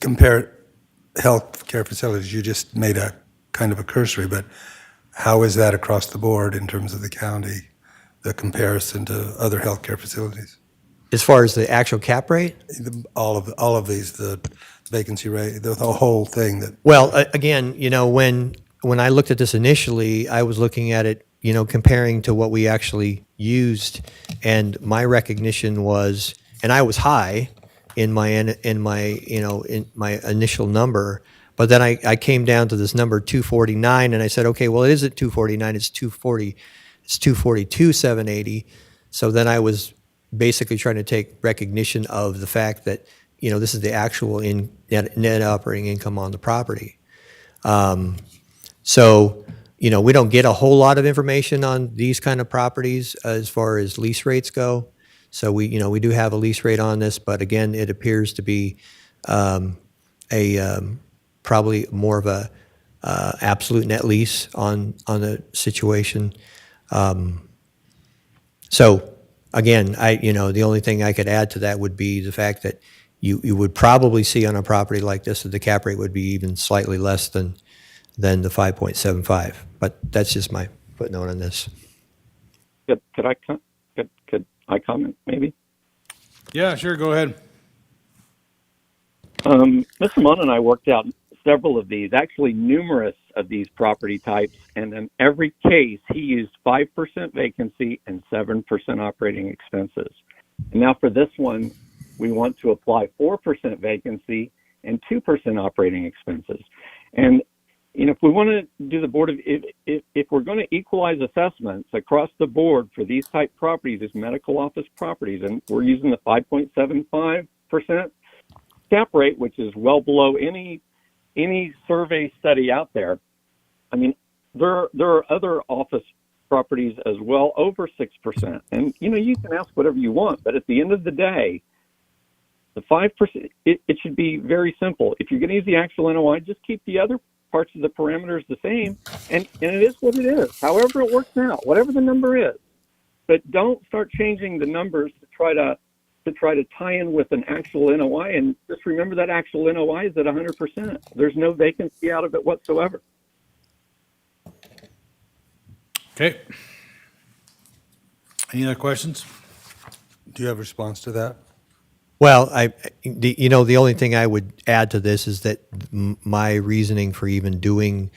Compare healthcare facilities, you just made a kind of a cursory, but how is that across the board in terms of the county, the comparison to other healthcare facilities? As far as the actual cap rate? All of these, the vacancy rate, the whole thing that. Well, again, you know, when I looked at this initially, I was looking at it, you know, comparing to what we actually used, and my recognition was, and I was high in my initial number, but then I came down to this number 249, and I said, okay, well, it isn't 249, it's 240, it's 242,780. So then I was basically trying to take recognition of the fact that, you know, this is the actual net operating income on the property. So, you know, we don't get a whole lot of information on these kind of properties as far as lease rates go. So we do have a lease rate on this, but again, it appears to be probably more of a absolute net lease on the situation. So again, the only thing I could add to that would be the fact that you would probably see on a property like this that the cap rate would be even slightly less than the 5.75. But that's just my footnote on this. Could I comment maybe? Yeah, sure, go ahead. Mr. Munn and I worked out several of these, actually numerous of these property types, and in every case, he used 5% vacancy and 7% operating expenses. And now for this one, we want to apply 4% vacancy and 2% operating expenses. And you know, if we want to do the board of, if we're going to equalize assessments across the board for these type properties as medical office properties, and we're using the 5.75% cap rate, which is well below any survey study out there. I mean, there are other office properties as well over 6%. And, you know, you can ask whatever you want, but at the end of the day, the 5%, it should be very simple. If you're going to use the actual NOI, just keep the other parts of the parameters the same, and it is what it is, however it works out, whatever the number is. But don't start changing the numbers to try to tie in with an actual NOI, and just remember that actual NOI is at 100%. There's no vacancy out of it whatsoever. Okay. Any other questions? Do you have a response to that? Well, the only thing I would add to this is that my reasoning for even doing,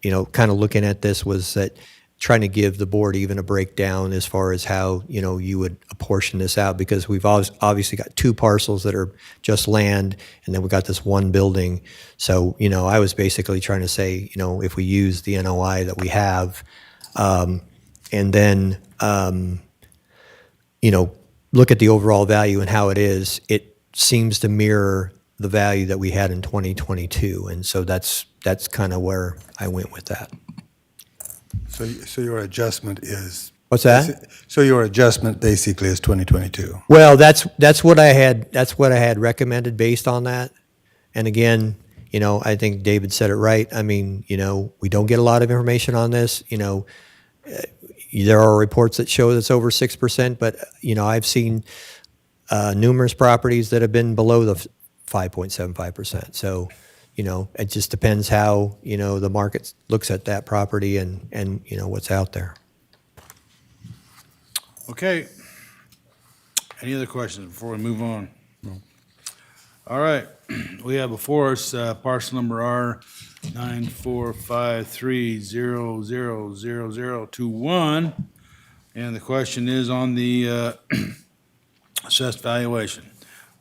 kind of looking at this was that trying to give the board even a breakdown as far as how, you would apportion this out, because we've obviously got two parcels that are just land, and then we got this one building. So, I was basically trying to say, if we use the NOI that we have, and then, look at the overall value and how it is, it seems to mirror the value that we had in 2022. And so that's kind of where I went with that. So your adjustment is? What's that? So your adjustment basically is 2022? Well, that's what I had recommended based on that. And again, I think David said it right. I mean, we don't get a lot of information on this. There are reports that show it's over 6%, but I've seen numerous properties that have been below the 5.75%. So, it just depends how the market looks at that property and what's out there. Okay. Any other questions before we move on? No. All right. We have before us parcel number 94530000021. And the question is on the assessed valuation.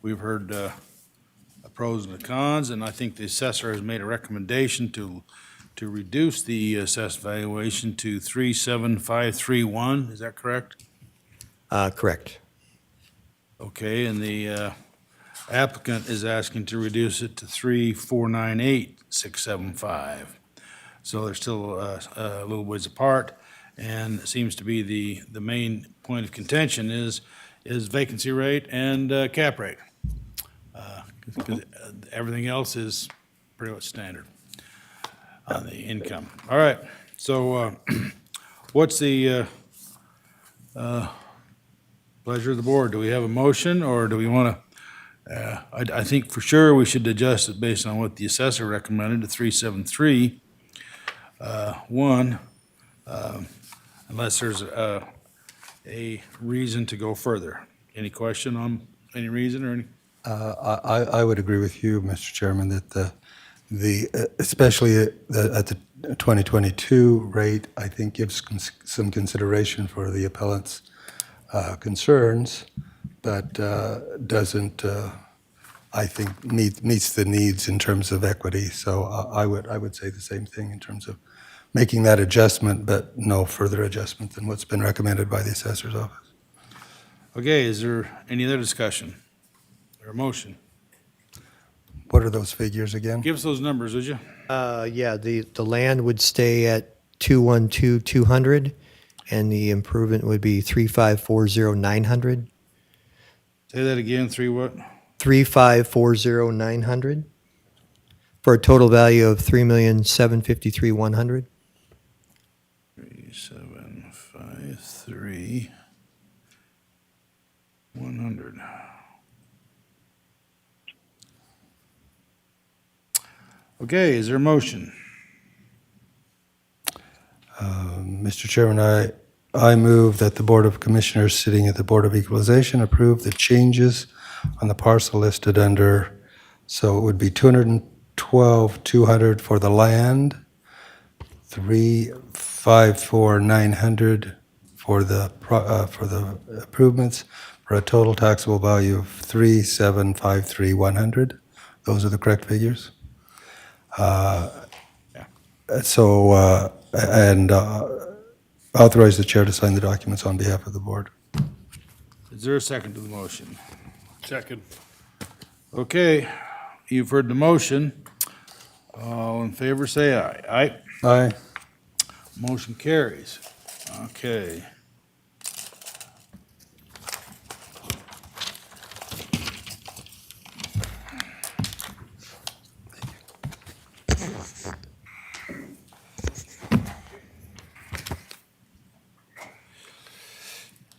We've heard the pros and the cons, and I think the assessor has made a recommendation to reduce the assessed valuation to 37531. Is that correct? Correct. Okay, and the applicant is asking to reduce it to 3498675. So they're still a little ways apart, and it seems to be the main point of contention is vacancy rate and cap rate. 'Cause everything else is pretty much standard on the income. All right, so what's the pleasure of the board? Do we have a motion, or do we want to, I think for sure we should adjust it based on what the assessor recommended to 373.1, unless there's a reason to go further. Any question on any reason or any? I would agree with you, Mr. Chairman, that especially at the 2022 rate, I think gives some consideration for the appellant's concerns, but doesn't, I think, meets the needs in terms of equity. So I would say the same thing in terms of making that adjustment, but no further adjustment than what's been recommended by the assessor's office. Okay, is there any other discussion or a motion? What are those figures again? Give us those numbers, would you? Yeah, the land would stay at 212,200, and the improvement would be 3540900. Say that again, three what? 3540900 for a total value of 3,753,100. 3753,100. Okay, is there a motion? Mr. Chairman, I move that the Board of Commissioners sitting at the Board of Equalization approve the changes on the parcel listed under, so it would be 212,200 for the land, 354,900 for the improvements, for a total taxable value of 3,753,100. Those are the correct figures. And authorize the chair to sign the documents on behalf of the board. Is there a second to the motion? Second. Okay, you've heard the motion. All in favor, say aye. Aye? Aye. Motion carries. Okay.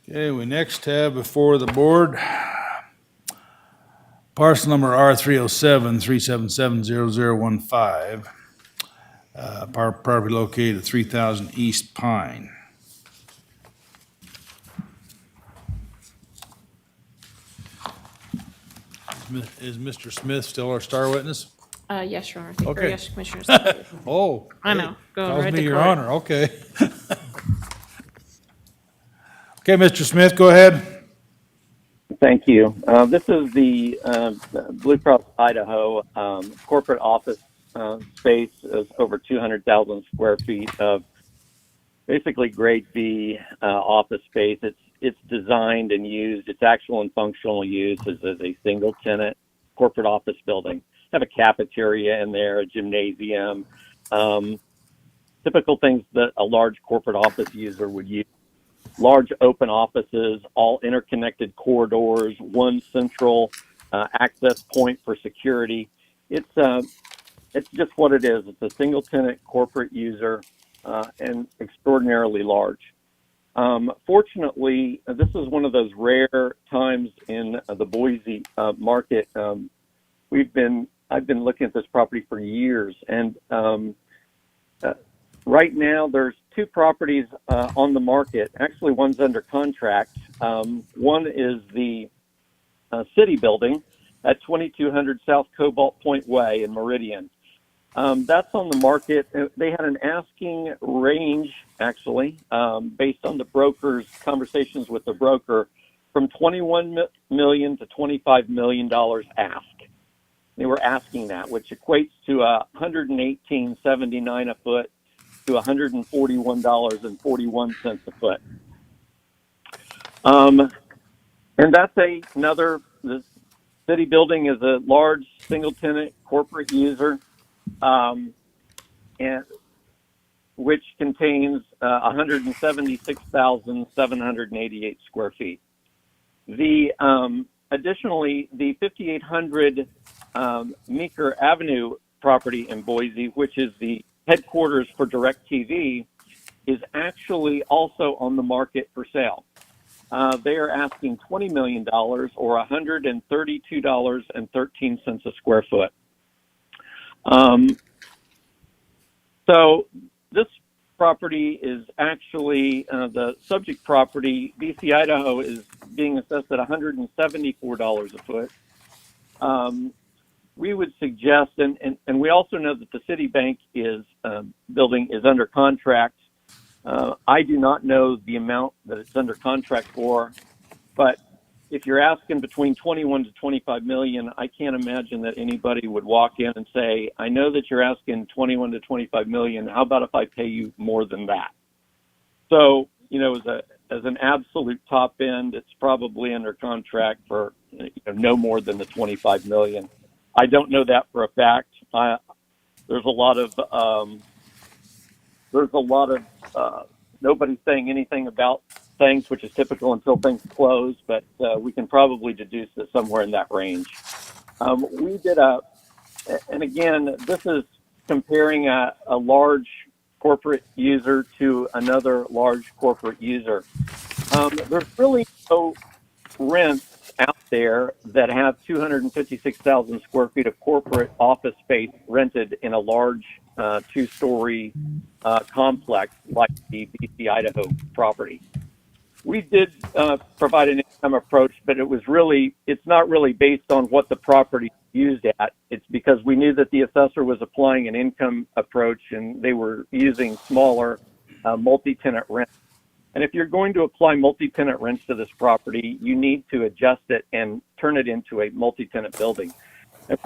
Okay, we next have before the board parcel number R307-377-0015, property located at 3000 East Pine. Is Mr. Smith still our star witness? Yes, Your Honor. Thank you. Okay. Yes, Commissioners. Oh. I know. Going Tells right me to your court. honor, okay. Okay, Mr. Smith, go ahead. Thank you. This is the Blue Cross Idaho corporate office space. Is over 200,000 square feet of basically grade B office space. It's designed and used. Its actual and functional use is as a single tenant corporate office building. Have a cafeteria in there, a gymnasium, typical things that a large corporate office user would use. Large open offices, all interconnected corridors, one central access point for security. It's just what it is. It's a single tenant corporate user and extraordinarily large. Fortunately, this is one of those rare times in the Boise market. I've been looking at this property for years, and right now there's two properties on the market. Actually, one's under contract. One is the city building at 2200 South Cobalt Point Way in Meridian. That's on the market. They had an asking range, actually, based on the broker's conversations with the broker, from $21 million to $25 million ask. They were asking that, which equates to $118.79 a foot to $141.41 a foot. And that's another. The city building is a large single-tenant corporate user. And which contains 176,788 square feet. Additionally, the 5800 Meeker Avenue property in Boise, which is the headquarters for DirecTV, is actually also on the market for sale. They are asking $20 million or $132.13 a square foot. So this property is actually the subject property. BC Idaho is being assessed at $174 a foot. We would suggest, and we also know that the Citibank building is under contract. I do not know the amount that it's under contract for, but if you're asking between 21 to 25 million, I can't imagine that anybody would walk in and say, I know that you're asking 21 to 25 million. How about if I pay you more than that? So, as an absolute top end, it's probably under contract for no more than the 25 million. I don't know that for a fact. There's a lot of nobody saying anything about things, which is typical until things close, but we can probably deduce that somewhere in that range. We did and again, this is comparing a large corporate user to another large corporate user. There's really no rents out there that have 256,000 square feet of corporate office space rented in a large two-story complex like the BC Idaho property. We did provide an income approach, but it's not really based on what the property used at. It's because we knew that the assessor was applying an income approach and they were using smaller multi-tenant rents. And if you're going to apply multi-tenant rents to this property, you need to adjust it and turn it into a multi-tenant building. And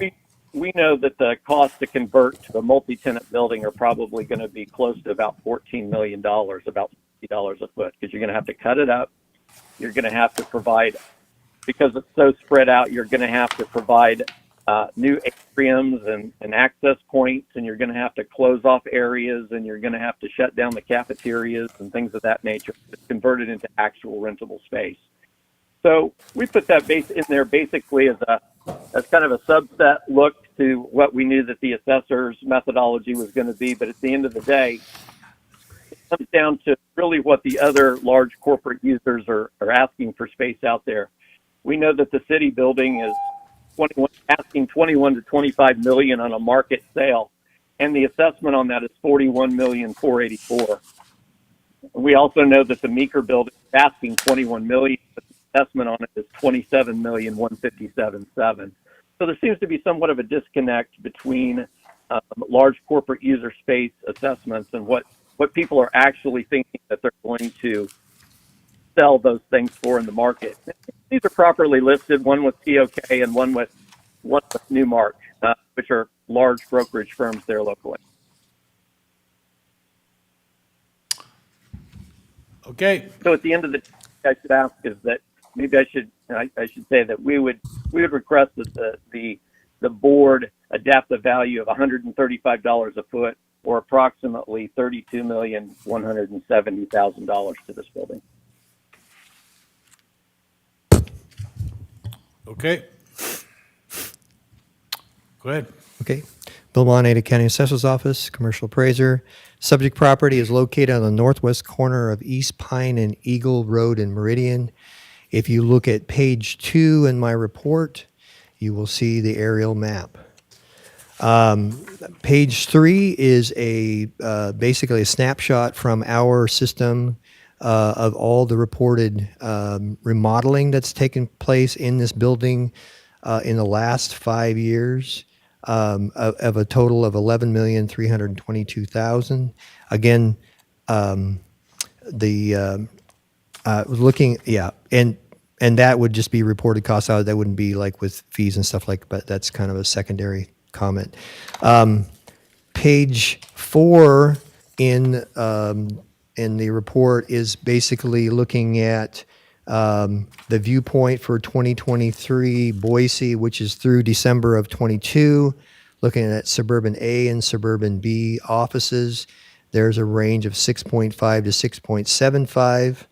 we know that the cost to convert to a multi-tenant building are probably going to be close to about $14 million, about $50 a foot, because you're going to have to cut it up. You're going to have to provide, because it's so spread out, you're going to have to provide new atriums and access points, and you're going to have to close off areas, and you're going to have to shut down the cafeterias and things of that nature to convert it into actual rentable space. So we put that in there basically as kind of a subset look to what we knew that the assessor's methodology was going to be. But at the end of the day, it comes down to really what the other large corporate users are asking for space out there. We know that the city building is asking 21 to 25 million on a market sale, and the assessment on that is 41,484,000. We also know that the Meeker building is asking 21 million, but the assessment on it is 27,157,700. So there seems to be somewhat of a disconnect between large corporate user space assessments and what people are actually thinking that they're going to sell those things for in the market. These are properly listed, one with TOK and one with Newmark, which are large brokerage firms there locally. Okay. So at the end of the day, I should ask is that maybe I should say that we would request that the board adapt the value of $135 a foot, or approximately $32,170,000 to this building. Okay. Go ahead. Okay. Bill Mon, Ada County Assessor's Office, Commercial Appraiser. Subject property is located on the northwest corner of East Pine and Eagle Road in Meridian. If you look at page 2 in my report, you will see the aerial map. Page 3 is basically a snapshot from our system of all the reported remodeling that's taken place in this building in the last 5 years. of a total of 11,322,000. Again, looking, yeah, and that would just be reported costs out. That wouldn't be like with fees and stuff like, but that's kind of a secondary comment. Page 4 in the report is basically looking at the viewpoint for 2023 Boise, which is through December of 22, looking at suburban A and suburban B offices. There's a range of 6.5 to 6.75.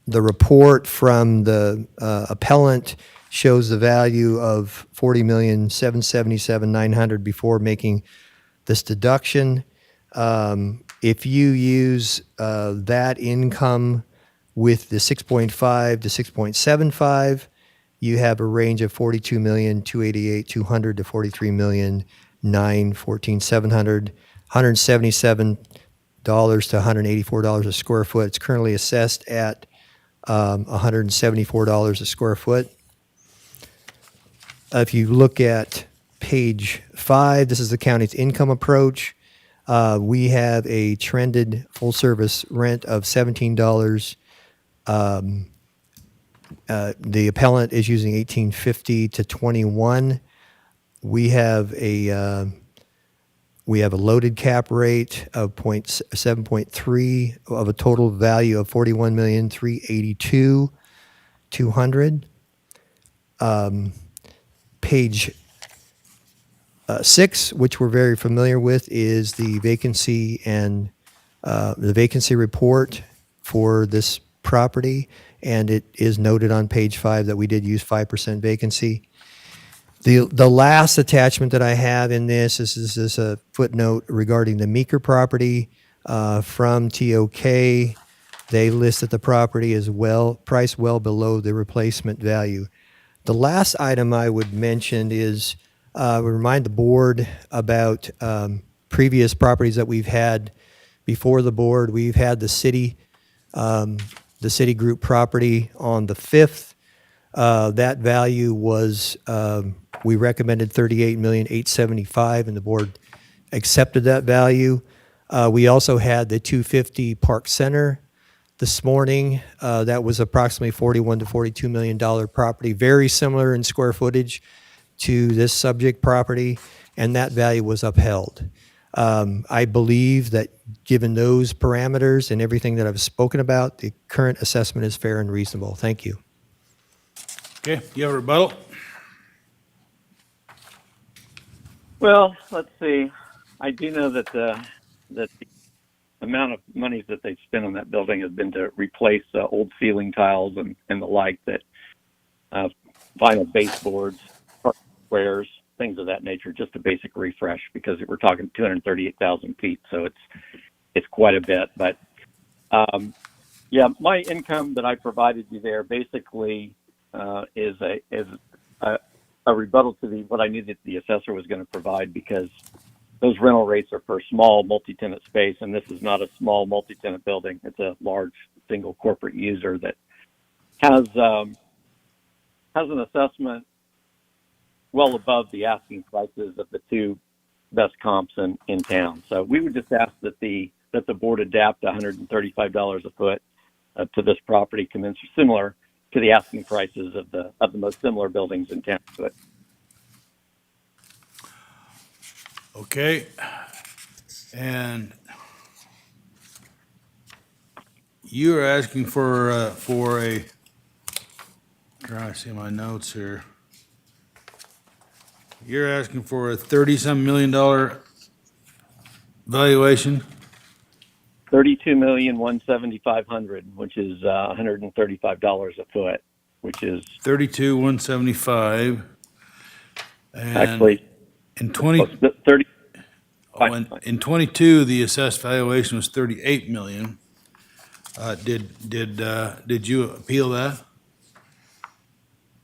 The report from the appellant shows the value of $40,777,900 before making this deduction. If you use that income with the 6.5 to 6.75, you have a range of $42,288,200 to $43,914,700, $177 to $184 a square foot. It's currently assessed at $174 a square foot. If you look at page 5, this is the county's income approach. We have a trended full-service rent of $17. The appellant is using $18.50 to $21. We have a loaded cap rate of 7.3 of a total value of $41,382,200. Page 6, which we're very familiar with, is the vacancy and the vacancy report for this property, and it is noted on page 5 that we did use 5% vacancy. The last attachment that I have in this is a footnote regarding the Meeker property from TOK. They listed the property as priced well below the replacement value. The last item I would mention is remind the board about previous properties that we've had before the board. We've had the city group property on the 5th. That value was, we recommended $38,875,000, and the board accepted that value. We also had the 250 Park Center this morning. That was approximately $41 to $42 million property, very similar in square footage to this subject property, and that value was upheld. I believe that given those parameters and everything that I've spoken about, the current assessment is fair and reasonable. Thank you. Okay, you have a rebuttal? Well, let's see. I do know that the amount of monies that they've spent on that building has been to replace old ceiling tiles and the like, that vinyl baseboards, squares, things of that nature, just a basic refresh, because we're talking 238,000 feet, so it's quite a bit. But yeah, my income that I provided you there basically is a rebuttal to what I knew that the assessor was going to provide, because those rental rates are for small multi-tenant space, and this is not a small multi-tenant building. It's a large single corporate user that has an assessment well above the asking prices of the two best comps in town. So we would just ask that the board adapt $135 a foot to this property, commensurate similar to the asking prices of the most similar buildings in town to it. Okay. And you are asking for a, trying to see my notes here. You're asking for a $30-some million valuation? $32,175,000, which is $135 a foot, which is 32,175. And actually in 30. In 22, the assessed valuation was 38 million. Did you appeal that?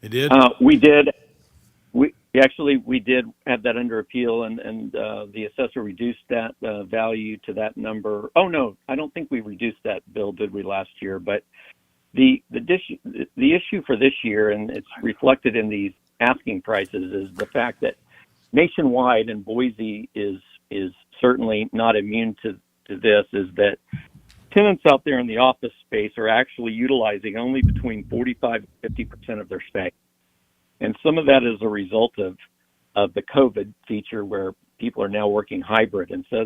You did? We did. We did have that under appeal, and the assessor reduced that value to that number. Oh no, I don't think we reduced that, Bill, did we, last year? But The issue for this year, and it's reflected in these asking prices, is the fact that nationwide, and Boise is certainly not immune to this, is that tenants out there in the office space are actually utilizing only between 45 and 50% of their space. And some of that is a result of the COVID feature where people are now working hybrid. And so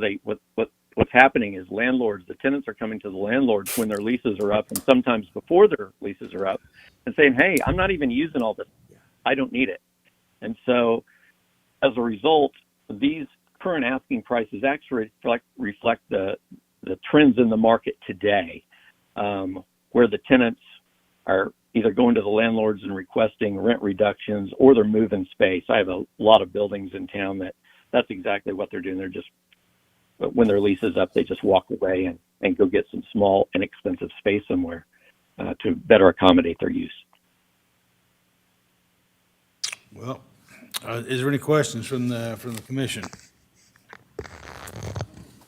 what's happening is the tenants are coming to the landlords when their leases are up, and sometimes before their leases are up, and saying, hey, I'm not even using all this. I don't need it. And so as a result, these current asking prices actually reflect the trends in the market today, where the tenants are either going to the landlords and requesting rent reductions, or they're moving space. I have a lot of buildings in town that's exactly what they're doing. They're just, when their lease is up, they just walk away and go get some small, inexpensive space somewhere to better accommodate their use. Well, is there any questions from the commission?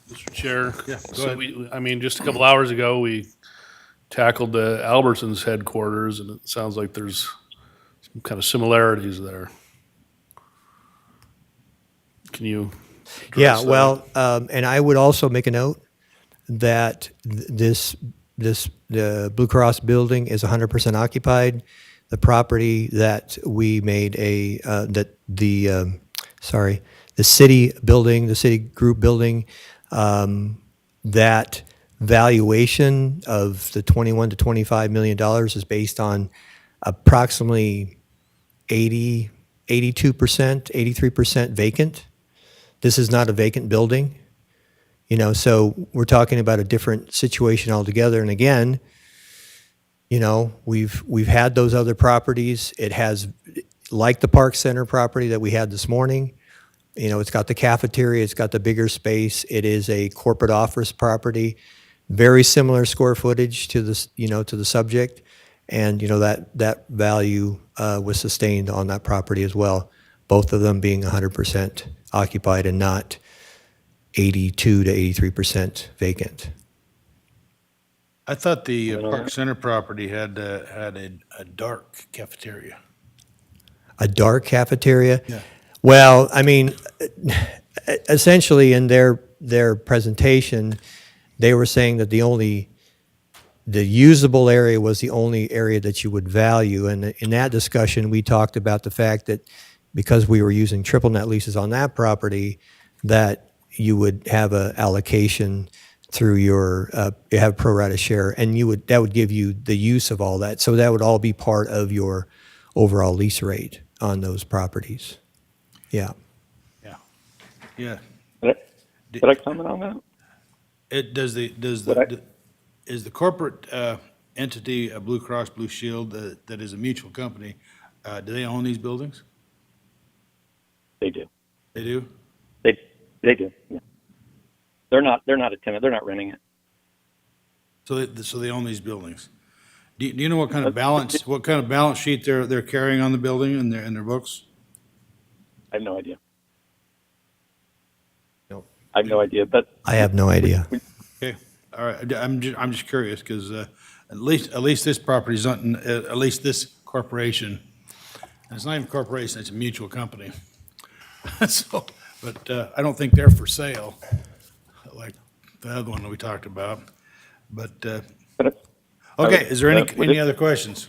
Mr. Chair. Yeah, go So ahead. just a couple hours ago, we tackled the Albertsons headquarters, and it sounds like there's some kind of similarities there. Can you Yeah, address that? well, and I would also make a note that the Blue Cross building is 100% occupied. The property that we made the city building, the city group building, that valuation of the $21 to $25 million is based on approximately 82%, 83% vacant. This is not a vacant building, so we're talking about a different situation altogether. And again, we've had those other properties. It has, like the Park Center property that we had this morning, it's got the cafeteria, it's got the bigger space. It is a corporate office property, very similar square footage to this, to the subject. And, that value was sustained on that property as well, both of them being 100% occupied and not 82 to 83% vacant. I thought the Park Center property had a dark cafeteria. A dark cafeteria? Yeah. Well, essentially in their presentation, they were saying that the usable area was the only area that you would value. And in that discussion, we talked about the fact that because we were using triple net leases on that property, that you would have an allocation through you have pro rata share, and that would give you the use of all that. So that would all be part of your overall lease rate on those properties. Yeah. Yeah. Did I comment on that? Is the corporate entity a Blue Cross Blue Shield that is a mutual company, do they own these buildings? They do. They do? They do. Yeah. They're not a tenant. They're not renting it. So they own these buildings. Do you know what kind of balance sheet they're carrying on the building in their books? I have no idea. Nope. I have no idea, but I have no idea. Okay, all right. I'm just curious because at least this property is not at least this corporation. And it's not even a corporation; it's a mutual company. So, but I don't think they're for sale, like the other one that we talked about. But okay, is there any other questions?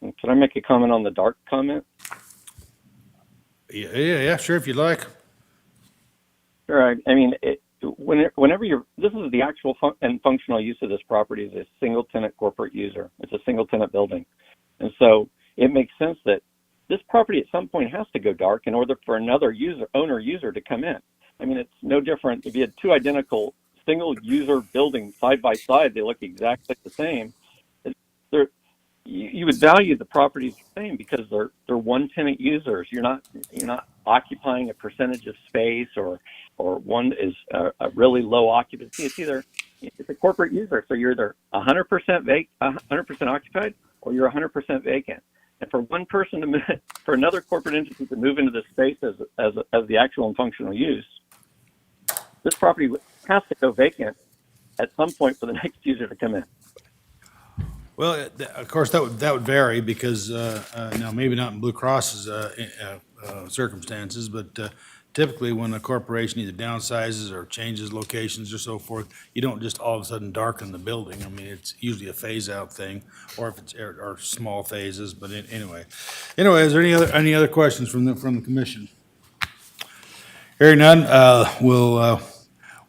Can I make a comment on the dark comment? Yeah, sure, if you'd like. Sure. Whenever this is the actual and functional use of this property is a single tenant corporate user. It's a single tenant building. And so it makes sense that this property at some point has to go dark in order for another owner user to come in. It's no different. If you had two identical single user buildings side by side, they look exactly the same. You would value the properties the same because they're one tenant users. You're not occupying a percentage of space or one is a really low occupancy. It's a corporate user, so you're either 100% 100% occupied, or you're 100% vacant. And for one person for another corporate entity to move into the space as the actual and functional use, this property has to go vacant at some point for the next user to come in. Well, of course, that would vary because, now, maybe not in Blue Cross's circumstances, but typically when a corporation either downsizes or changes locations or so forth, you don't just all of a sudden darken the building. I mean, it's usually a phase-out thing, or if it's, or small phases, but anyway. Anyway, is there any other questions from the commission? Hearing none,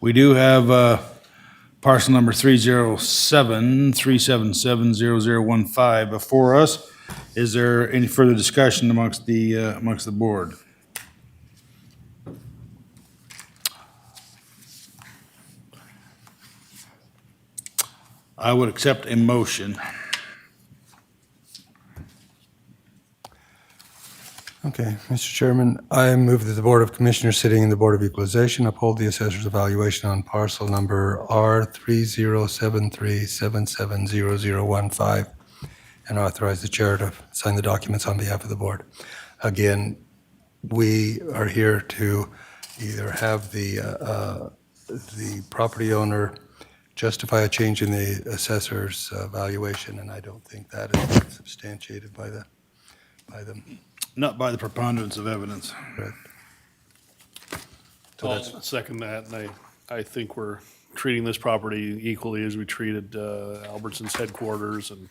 we do have parcel number 307-377-0015 before us. Is there any further discussion amongst the board? I would accept a motion. Okay, Mr. Chairman, I move that the Board of Commissioners sitting in the Board of Equalization uphold the assessor's evaluation on parcel number R3073770015 and authorize the chair to sign the documents on behalf of the board. Again, we are here to either have the property owner justify a change in the assessor's valuation, and I don't think that is substantiated by them. Not by the preponderance of evidence. Correct. So I'll that's, second that, and I think we're treating this property equally as we treated Albertson's headquarters and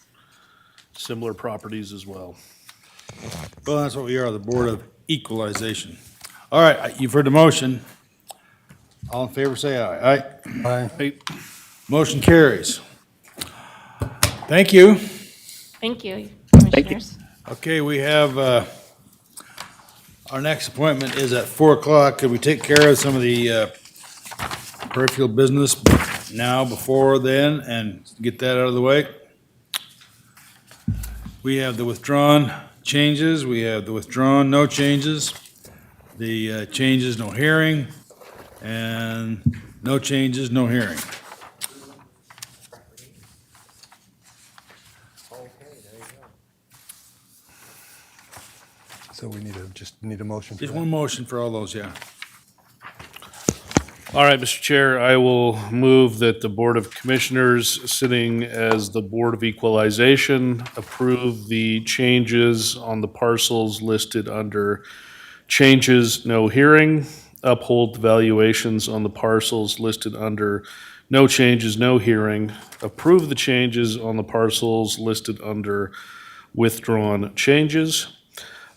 similar properties as well. Well, that's what we are, the Board of Equalization. All right, you've heard the motion. All in favor, say aye. Aye. aye. Hey, Motion carries. Thank you. Thank you, Commissioners. Okay, we have, our next appointment is at 4 o'clock. Could we take care of some of the peripheral business now, before then, and get that out of the way? We have the withdrawn changes, we have the withdrawn no changes, the changes, no hearing, and no changes, no hearing. So we just need a motion for Just that. one motion for all those, yeah. all right, Mr. Chair, I will move that the Board of Commissioners, sitting as the Board of Equalization, approve the changes on the parcels listed under changes, no hearing, uphold the valuations on the parcels listed under no changes, no hearing, approve the changes on the parcels listed under withdrawn changes,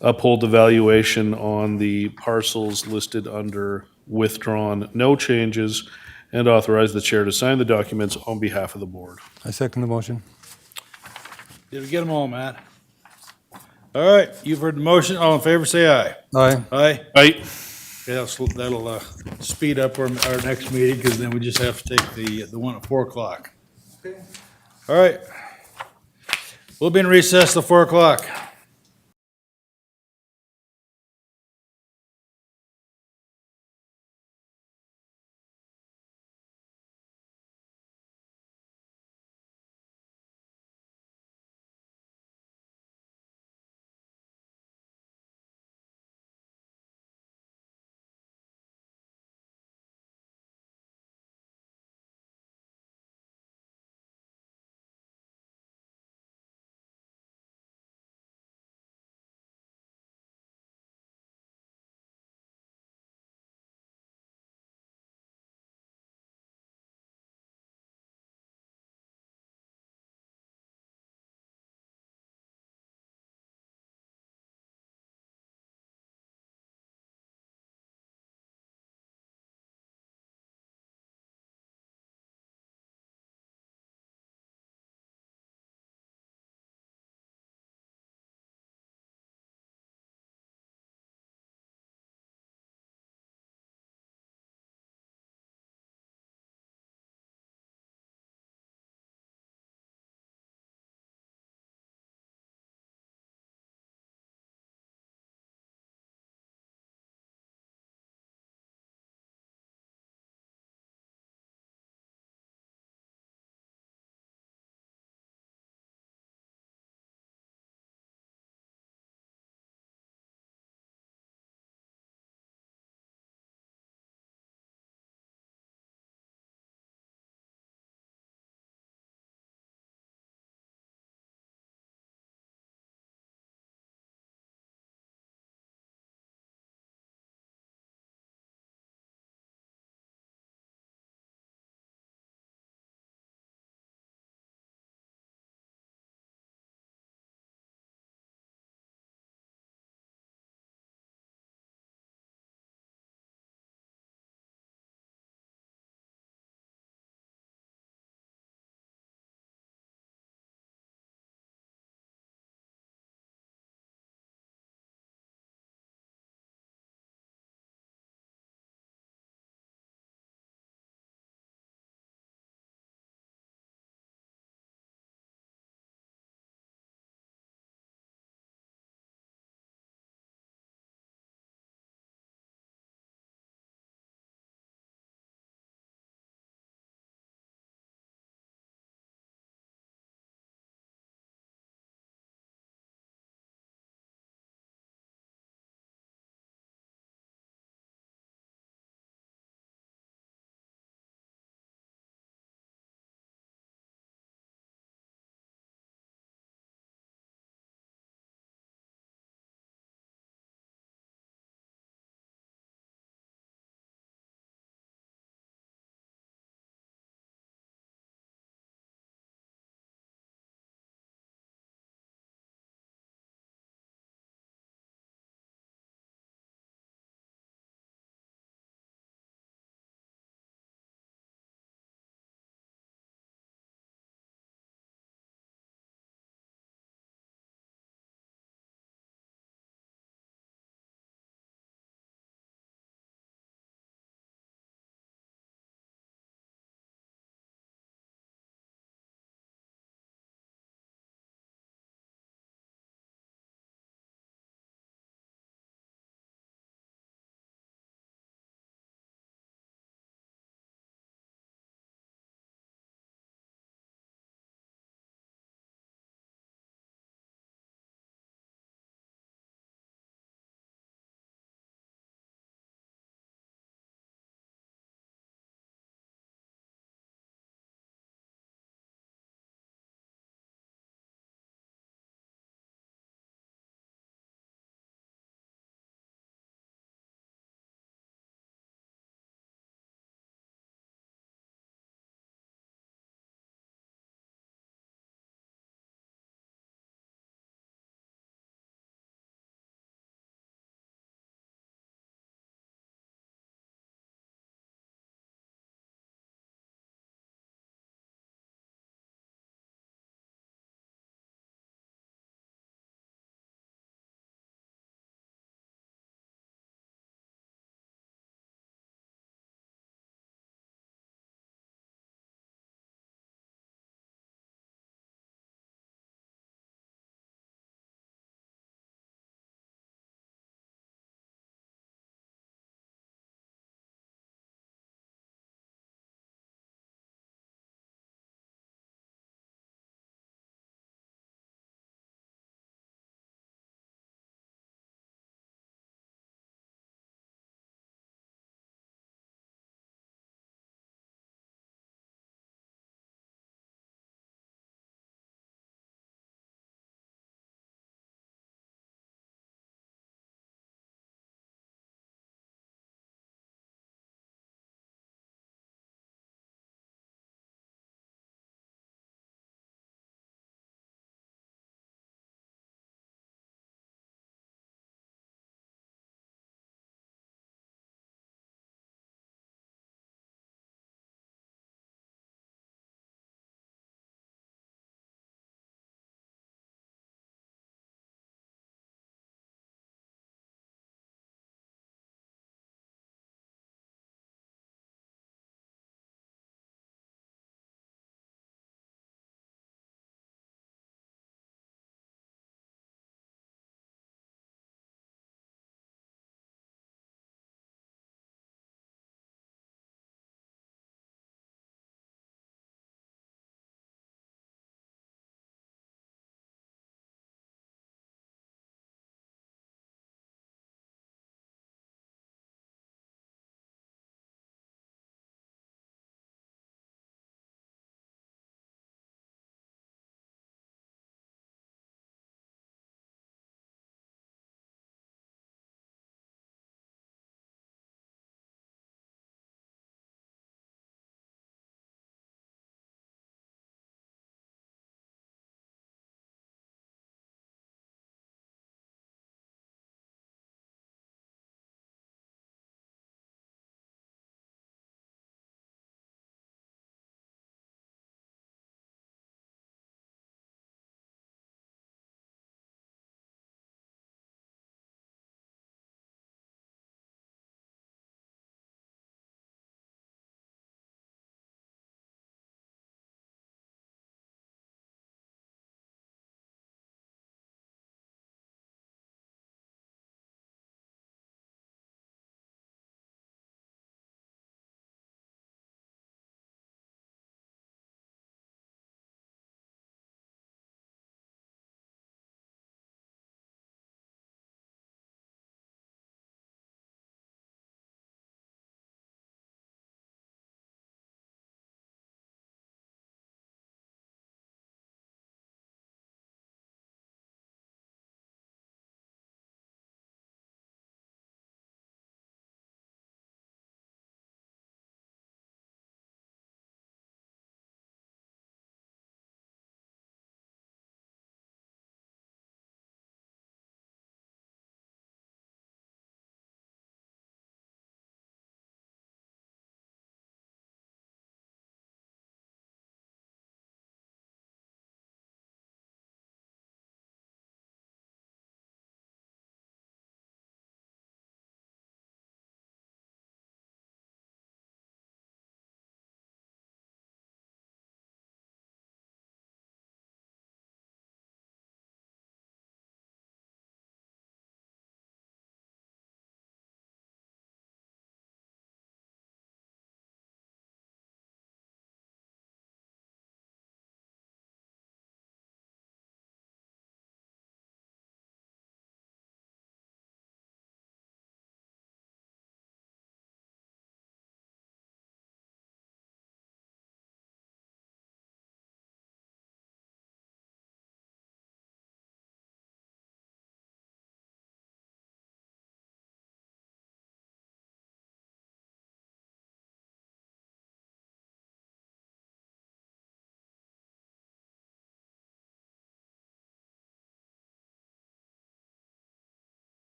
uphold the valuation on the parcels listed under withdrawn no changes, and authorize the chair to sign the documents on behalf of the board. I second the motion. Did we get them all, Matt? All right, you've heard the motion. All in favor, say aye. Aye. Aye? Aye. Okay, that'll speed up our next meeting, because then we just have to take the one at 4 o'clock. All right. We'll be in recess till 4 o'clock.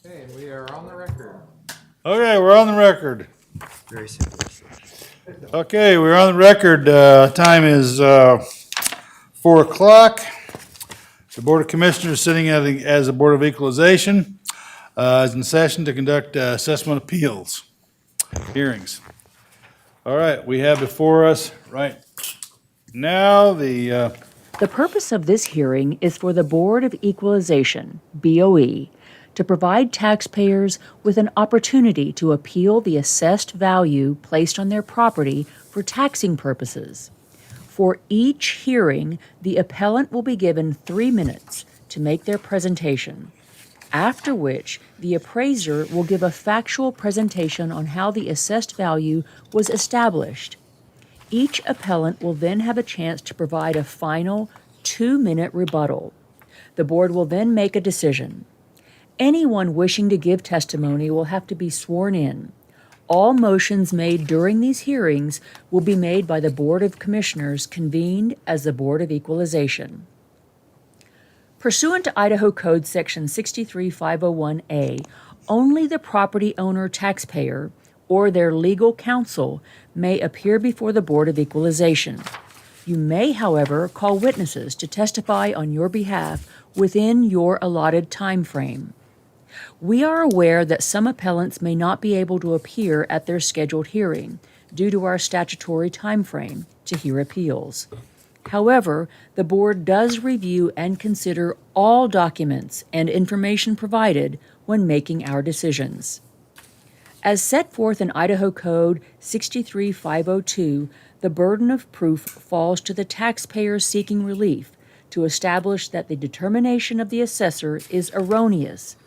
Okay, and we are on the record. Okay, we're on the record. Very simple. Okay, we're on the record. Time is 4 o'clock. The Board of Commissioners sitting as a Board of Equalization is in session to conduct assessment appeals hearings. All right, we have before us right now The purpose of this hearing is for the Board of Equalization, BOE, to provide taxpayers with an opportunity to appeal the assessed value placed on their property for taxing purposes. For each hearing, the appellant will be given 3 minutes to make their presentation, after which the appraiser will give a factual presentation on how the assessed value was established. Each appellant will then have a chance to provide a final 2-minute rebuttal. The board will then make a decision. Anyone wishing to give testimony will have to be sworn in. All motions made during these hearings will be made by the Board of Commissioners convened as the Board of Equalization. Pursuant to Idaho Code Section 63501A, only the property owner taxpayer or their legal counsel may appear before the Board of Equalization. You may, however, call witnesses to testify on your behalf within your allotted time frame. We are aware that some appellants may not be able to appear at their scheduled hearing due to our statutory time frame to hear appeals. However, the board does review and consider all documents and information provided when making our decisions. As set forth in Idaho Code 63502, the burden of proof falls to the taxpayer seeking relief to establish that the determination of the assessor is erroneous,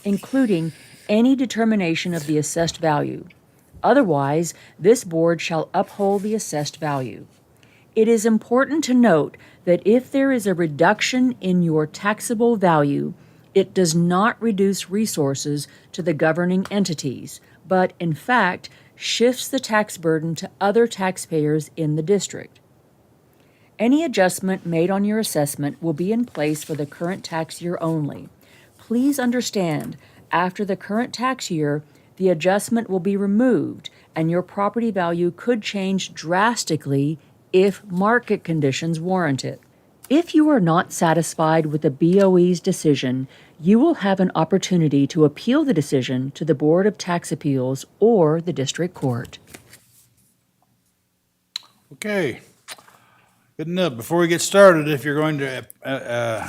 including any determination of the assessed value. Otherwise, this board shall uphold the assessed value. It is important to note that if there is a reduction in your taxable value, it does not reduce resources to the governing entities, but in fact shifts the tax burden to other taxpayers in the district. Any adjustment made on your assessment will be in place for the current tax year only. Please understand, after the current tax year, the adjustment will be removed and your property value could change drastically if market conditions warrant it. If you are not satisfied with the BOE's decision, you will have an opportunity to appeal the decision to the Board of Tax Appeals or the District Court. Okay. Good enough. Before we get started, if you're going to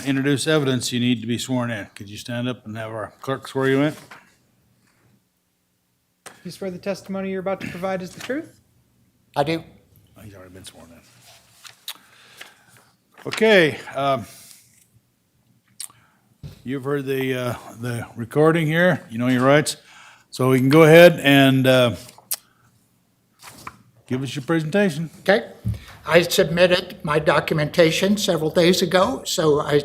introduce evidence, you need to be sworn in. Could you stand up and have our clerk swear you in? You swear the testimony you're about to provide is the truth? I do. Oh, he's already been sworn in. Okay. You've heard the recording here. You know your rights. So we can go ahead and give us your presentation. Okay. I submitted my documentation several days ago, so I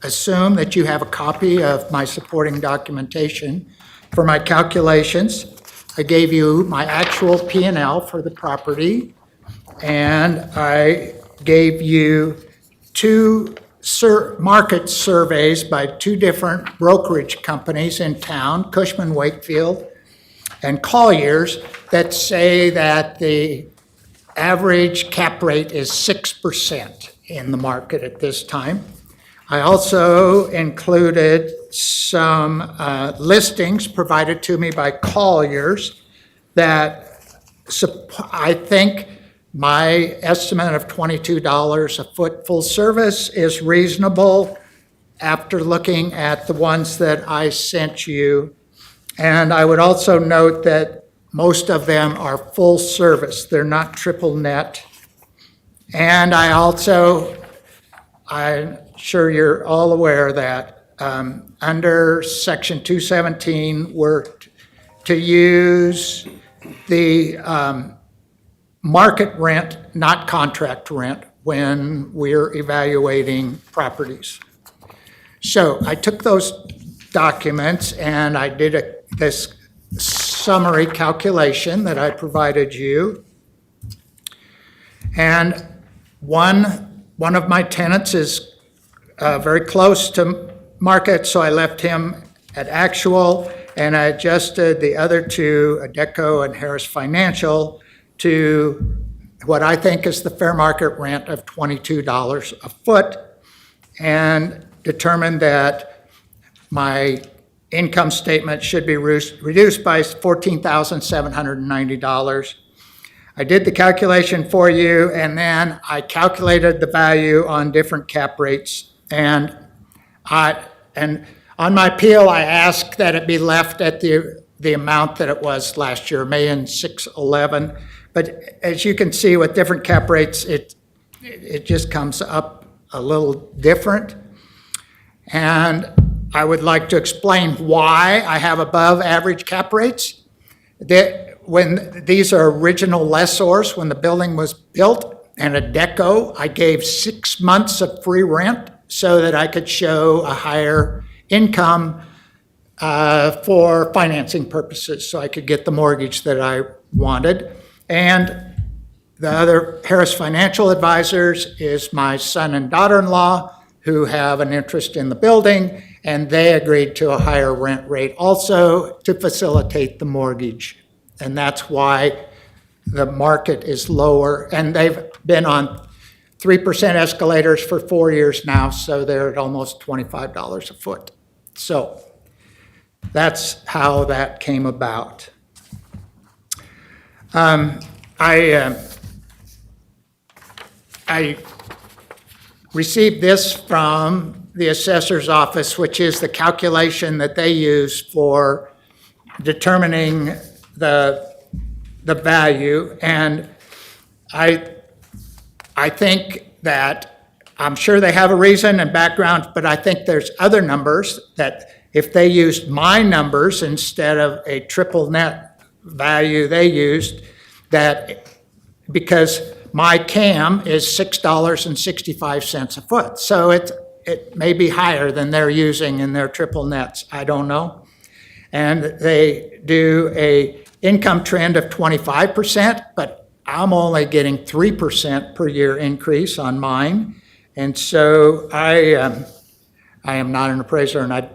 assume that you have a copy of my supporting documentation for my calculations. I gave you my actual P&L for the property, and I gave you two market surveys by two different brokerage companies in town, Cushman Wakefield and Colliers, that say that the average cap rate is 6% in the market at this time. I also included some listings provided to me by Colliers that I think my estimate of $22 a foot full service is reasonable after looking at the ones that I sent you. And I would also note that most of them are full service. They're not triple net. And I'm sure you're all aware that under Section 217, we're to use the market rent, not contract rent, when we're evaluating properties. So I took those documents and I did this summary calculation that I provided you. And one of my tenants is very close to market, so I left him at actual, and I adjusted the other two, Adecco and Harris Financial, to what I think is the fair market rent of $22 a foot, and determined that my income statement should be reduced by $14,790. I did the calculation for you, and then I calculated the value on different cap rates. And on my appeal, I asked that it be left at the amount that it was last year, $1,611,000. But as you can see, with different cap rates, it just comes up a little different. And I would like to explain why I have above average cap rates. When these are original lessors, when the building was built, and Adecco, I gave 6 months of free rent so that I could show a higher income for financing purposes, so I could get the mortgage that I wanted. And the other Harris Financial Advisors is my son and daughter-in-law, who have an interest in the building, and they agreed to a higher rent rate also to facilitate the mortgage. And that's why the market is lower. And they've been on 3% escalators for 4 years now, so they're at almost $25 a foot. So that's how that came about. I received this from the assessor's office, which is the calculation that they use for determining the value. And I think that, I'm sure they have a reason and background, but I think there's other numbers that if they used my numbers instead of a triple net value they used, that because my CAM is $6.65 a foot. So it may be higher than they're using in their triple nets. I don't know. And they do a income trend of 25%, but I'm only getting 3% per year increase on mine. And so I am not an appraiser, and I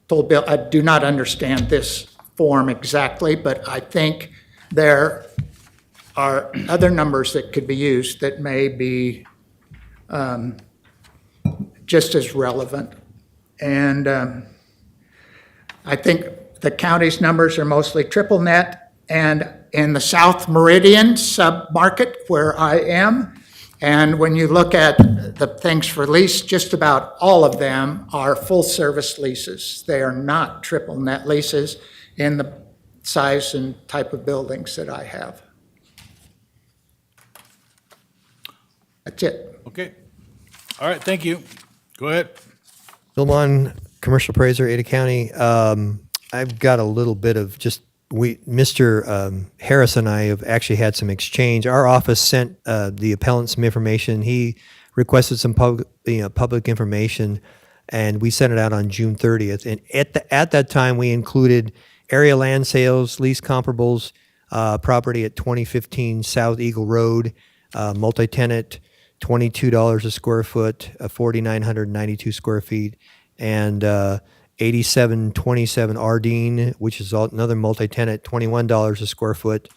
told Bill I do not understand this form exactly, but I think there are other numbers that could be used that may be just as relevant. And I think the county's numbers are mostly triple net, and in the South Meridian sub-market where I am, and when you look at the things for lease, just about all of them are full-service leases. They are not triple net leases in the size and type of buildings that I have. That's it. Okay. All right, thank you. Go ahead. Bill Mon, commercial appraiser, Ada County. I've got a little bit of just, Mr. Harris and I have actually had some exchange. Our office sent the appellant some information. He requested some public information, and we sent it out on June 30th. And at that time, we included area land sales, lease comparables, property at 2015 South Eagle Road, multi-tenant, $22 a square foot, 4,992 square feet, and 8727 Ardeen, which is another multi-tenant, $21 a square foot.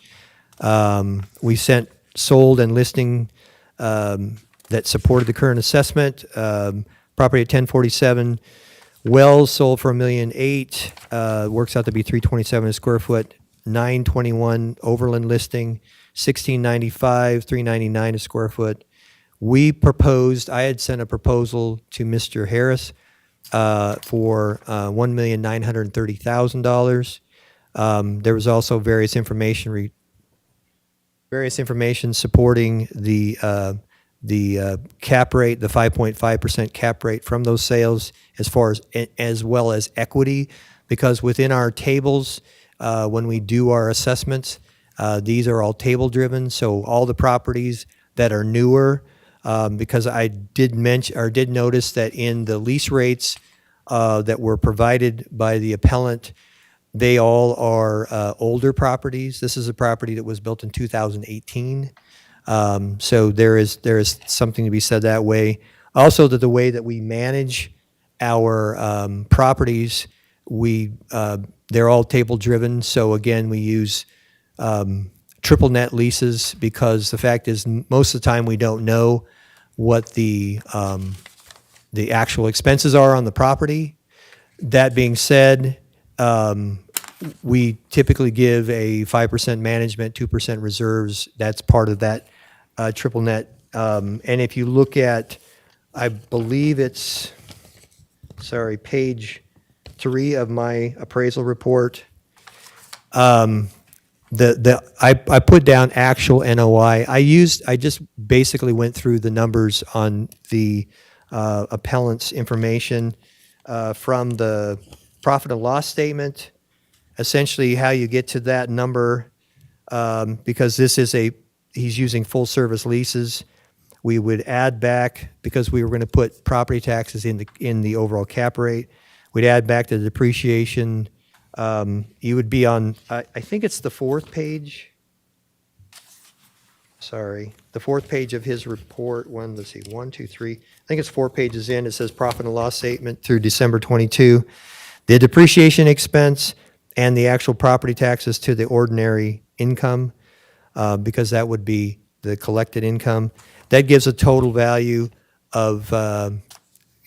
We sent sold and listing that supported the current assessment. Property at 1047 Wells sold for $1,008,000, works out to be $327 a square foot. 921 Overland listing, $1,695, $399 a square foot. I had sent a proposal to Mr. Harris for $1,930,000. There was also various information supporting the cap rate, the 5.5% cap rate from those sales, as well as equity, because within our tables, when we do our assessments, these are all table driven. So all the properties that are newer, because I did notice that in the lease rates that were provided by the appellant, they all are older properties. This is a property that was built in 2018. So there is something to be said that way. Also, that the way that we manage our properties, they're all table-driven, so again, we use triple net leases because the fact is, most of the time, we don't know what the actual expenses are on the property. That being said, we typically give a 5% management, 2% reserves. That's part of that triple net. And if you look at, I believe it's, page 3 of my appraisal report, I put down actual NOI. I just basically went through the numbers on the appellant's information from the profit and loss statement, essentially how you get to that number, because he's using full service leases. We would add back, because we were going to put property taxes in the overall cap rate, we'd add back the depreciation. You would be on, I think it's the fourth page. The fourth page of his report. Let's see, 1, 2, 3. I think it's 4 pages in. It says profit and loss statement through December 22. The depreciation expense and the actual property taxes to the ordinary income, because that would be the collected income. That gives a total value of,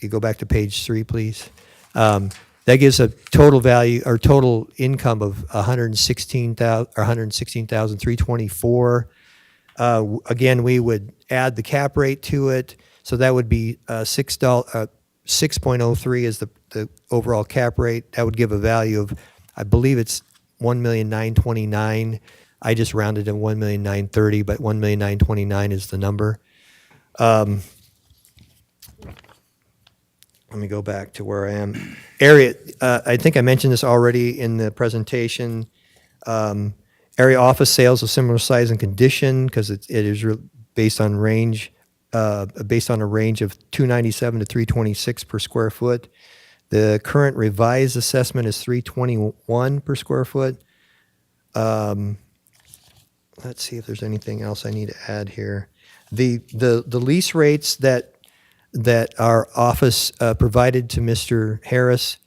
you go back to page 3, please. That gives a total value or total income of $116,324. Again, we would add the cap rate to it, so that would be 6.03 is the overall cap rate. That would give a value of, I believe it's $1,929,000. I just rounded to $1,930,000, but $1,929,000 is the number. Let me go back to where I am. Area, I think I mentioned this already in the presentation. Area office sales of similar size and condition, because it is based on range, based on a range of 297 to 326 per square foot. The current revised assessment is 321 per square foot. Let's see if there's anything else I need to add here. The lease rates that our office provided to Mr. Harris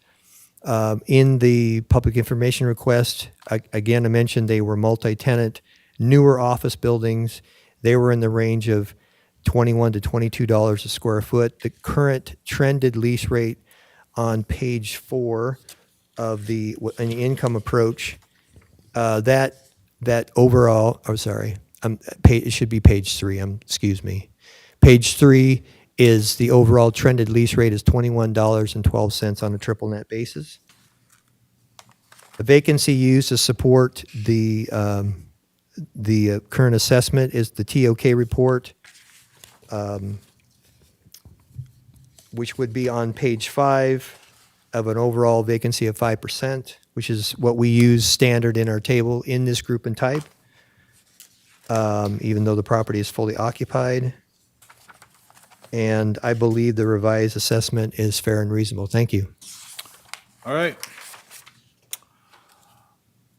in the public information request, again, I mentioned they were multi-tenant, newer office buildings. They were in the range of $21 to $22 a square foot. The current trended lease rate on page 4 of the income approach, that overall, it should be page 3, excuse me. Page 3 is the overall trended lease rate is $21.12 on a triple net basis. The vacancy used to support the current assessment is the TOK report, which would be on page 5 of an overall vacancy of 5%, which is what we use standard in our table in this group and type, even though the property is fully occupied. And I believe the revised assessment is fair and reasonable. Thank you. All right.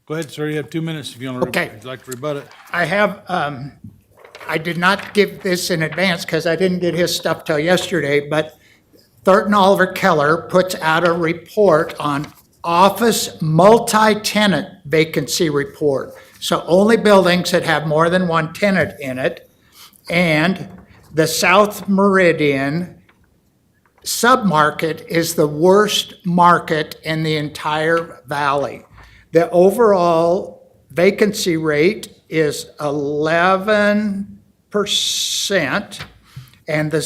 Go ahead, sir. You have 2 minutes if you want to, Okay. if you'd like to rebut it. I have, I did not give this in advance because I didn't get his stuff till yesterday, but Thornton Oliver Keller puts out a report on office multi-tenant vacancy report. So only buildings that have more than one tenant in it. And the South Meridian submarket is the worst market in the entire valley. The overall vacancy rate is 11%, and the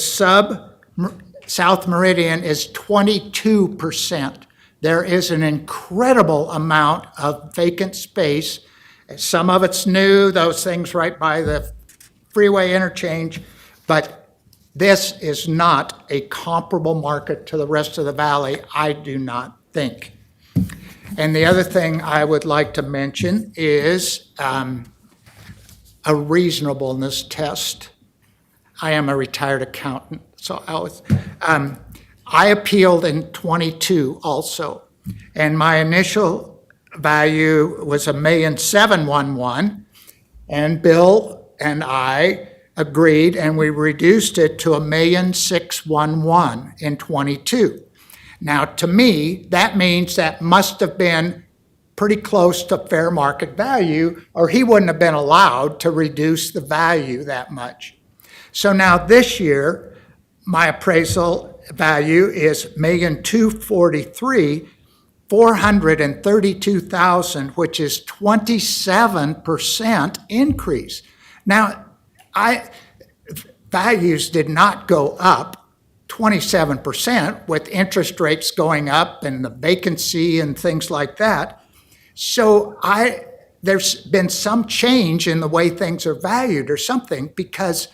South Meridian is 22%. There is an incredible amount of vacant space. Some of it's new, those things right by the freeway interchange, but this is not a comparable market to the rest of the valley, I do not think. And the other thing I would like to mention is a reasonableness test. I am a retired accountant, so I appealed in 22 also, and my initial value was $1,711,000, and Bill and I agreed, and we reduced it to $1,611,000 in 22. Now, to me, that means that must have been pretty close to fair market value, or he wouldn't have been allowed to reduce the value that much. So now this year, my appraisal value is $1,243,000, $432,000, which is 27% increase. Now, values did not go up 27% with interest rates going up and the vacancy and things like that. So there's been some change in the way things are valued or something, because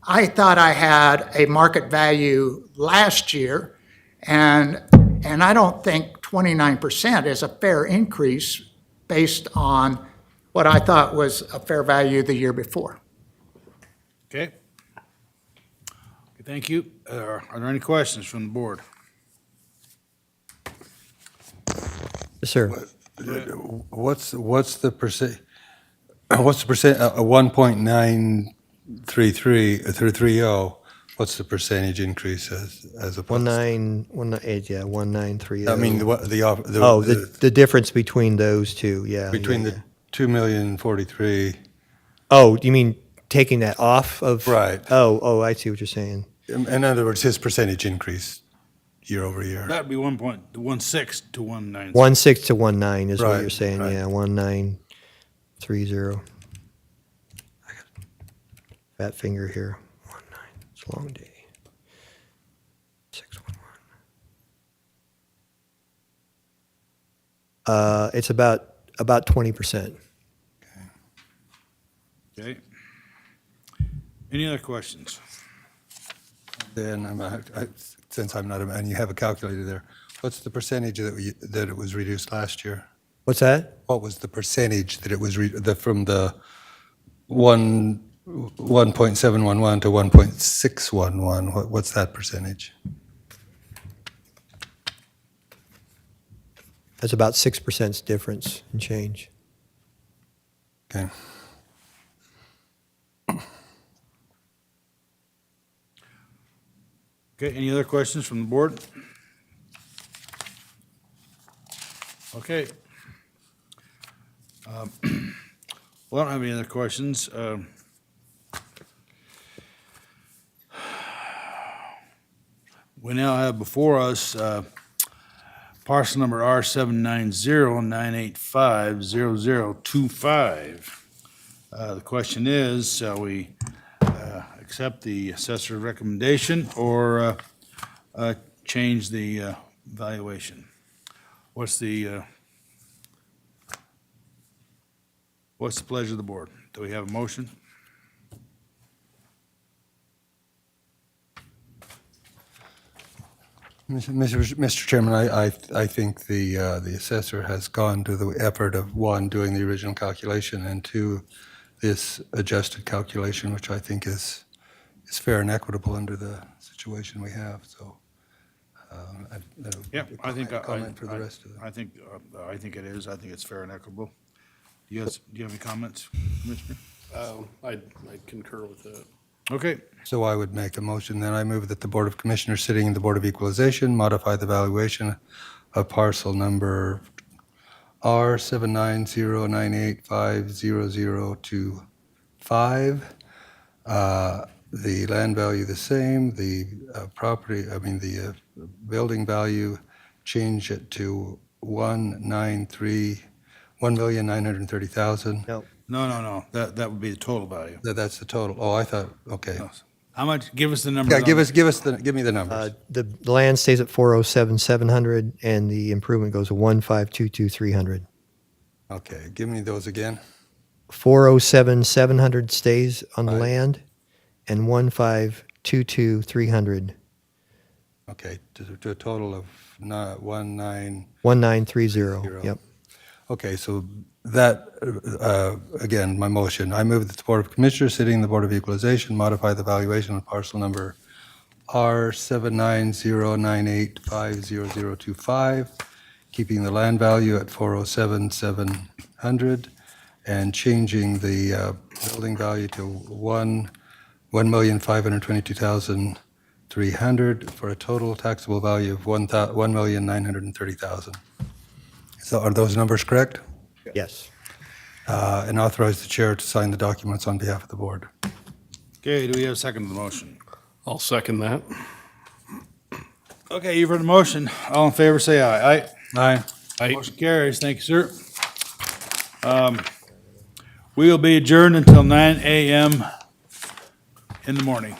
I thought I had a market value last year, and I don't think 29% is a fair increase based on what I thought was a fair value the year before. Okay. Thank you. Are there any questions from the board? Yes, sir. What's the percent, 1.933 what's the percentage increase as opposed? 1918, yeah, 1930. I mean, the difference between those two, yeah. Between the 2,043,000. Oh, you mean taking that off of? Right. Oh, I see what you're saying. In other words, his percentage increase year over year. That'd be 1.16 to 19. 16 to 19 is what Right, you're saying, right. yeah, 1930. Fat finger here. 19. It's a long day. 611. It's about 20%. Okay. Any other questions? Then, since I'm not, and you have a calculator there, what's the percentage that it was reduced last year? What's that? What was the percentage that it was from the 1.711 to 1.611? What's that percentage? That's about 6% difference in change. Okay. Okay, any other questions from the board? Okay. Well, I don't have any other questions. We now have before us parcel number R790-985-0025. The question is, shall we accept the assessor's recommendation or change the valuation? What's the pleasure of the board? Do we have a motion? Mr. Chairman, I think the assessor has gone to the effort of, one, doing the original calculation, and two, this adjusted calculation, which I think is fair and equitable under the situation we have, so. Yeah, I think, comment for the rest of I think it is. I think it's fair and equitable. Do you have any comments, Commissioner? I concur with that. Okay. So I would make a motion, then I move that the Board of Commissioners sitting in the Board of Equalization modify the valuation of parcel number R790-985-0025. The land value the same, the the building value, change it to 1,930,000. No. No. That would be the total value. That's the total. Oh, I thought, okay. How much? Give us the numbers. Yeah, give me the numbers. The land stays at 407,700, and the improvement goes to 1,522,300. Okay, give me those again. 407,700 stays on the Right. land, and 1,522,300. Okay, to a total of 19. 1930. Yep. Okay, so that, again, my motion, I move that the Board of Commissioners sitting in the Board of Equalization modify the valuation of parcel number R790-985-0025, keeping the land value at 407,700 and changing the building value to 1,522,300 $1,300,000 for a total taxable value of $1,930,000. So are those numbers correct? Yes. And authorize the chair to sign the documents on behalf of the board. Okay, do we have a second to the motion? I'll second that. Okay, you've heard the motion. All in favor, say aye. Aye. Aye. Aye. Motion carries. Thank you, sir. We will be adjourned until 9 a.m. in the morning.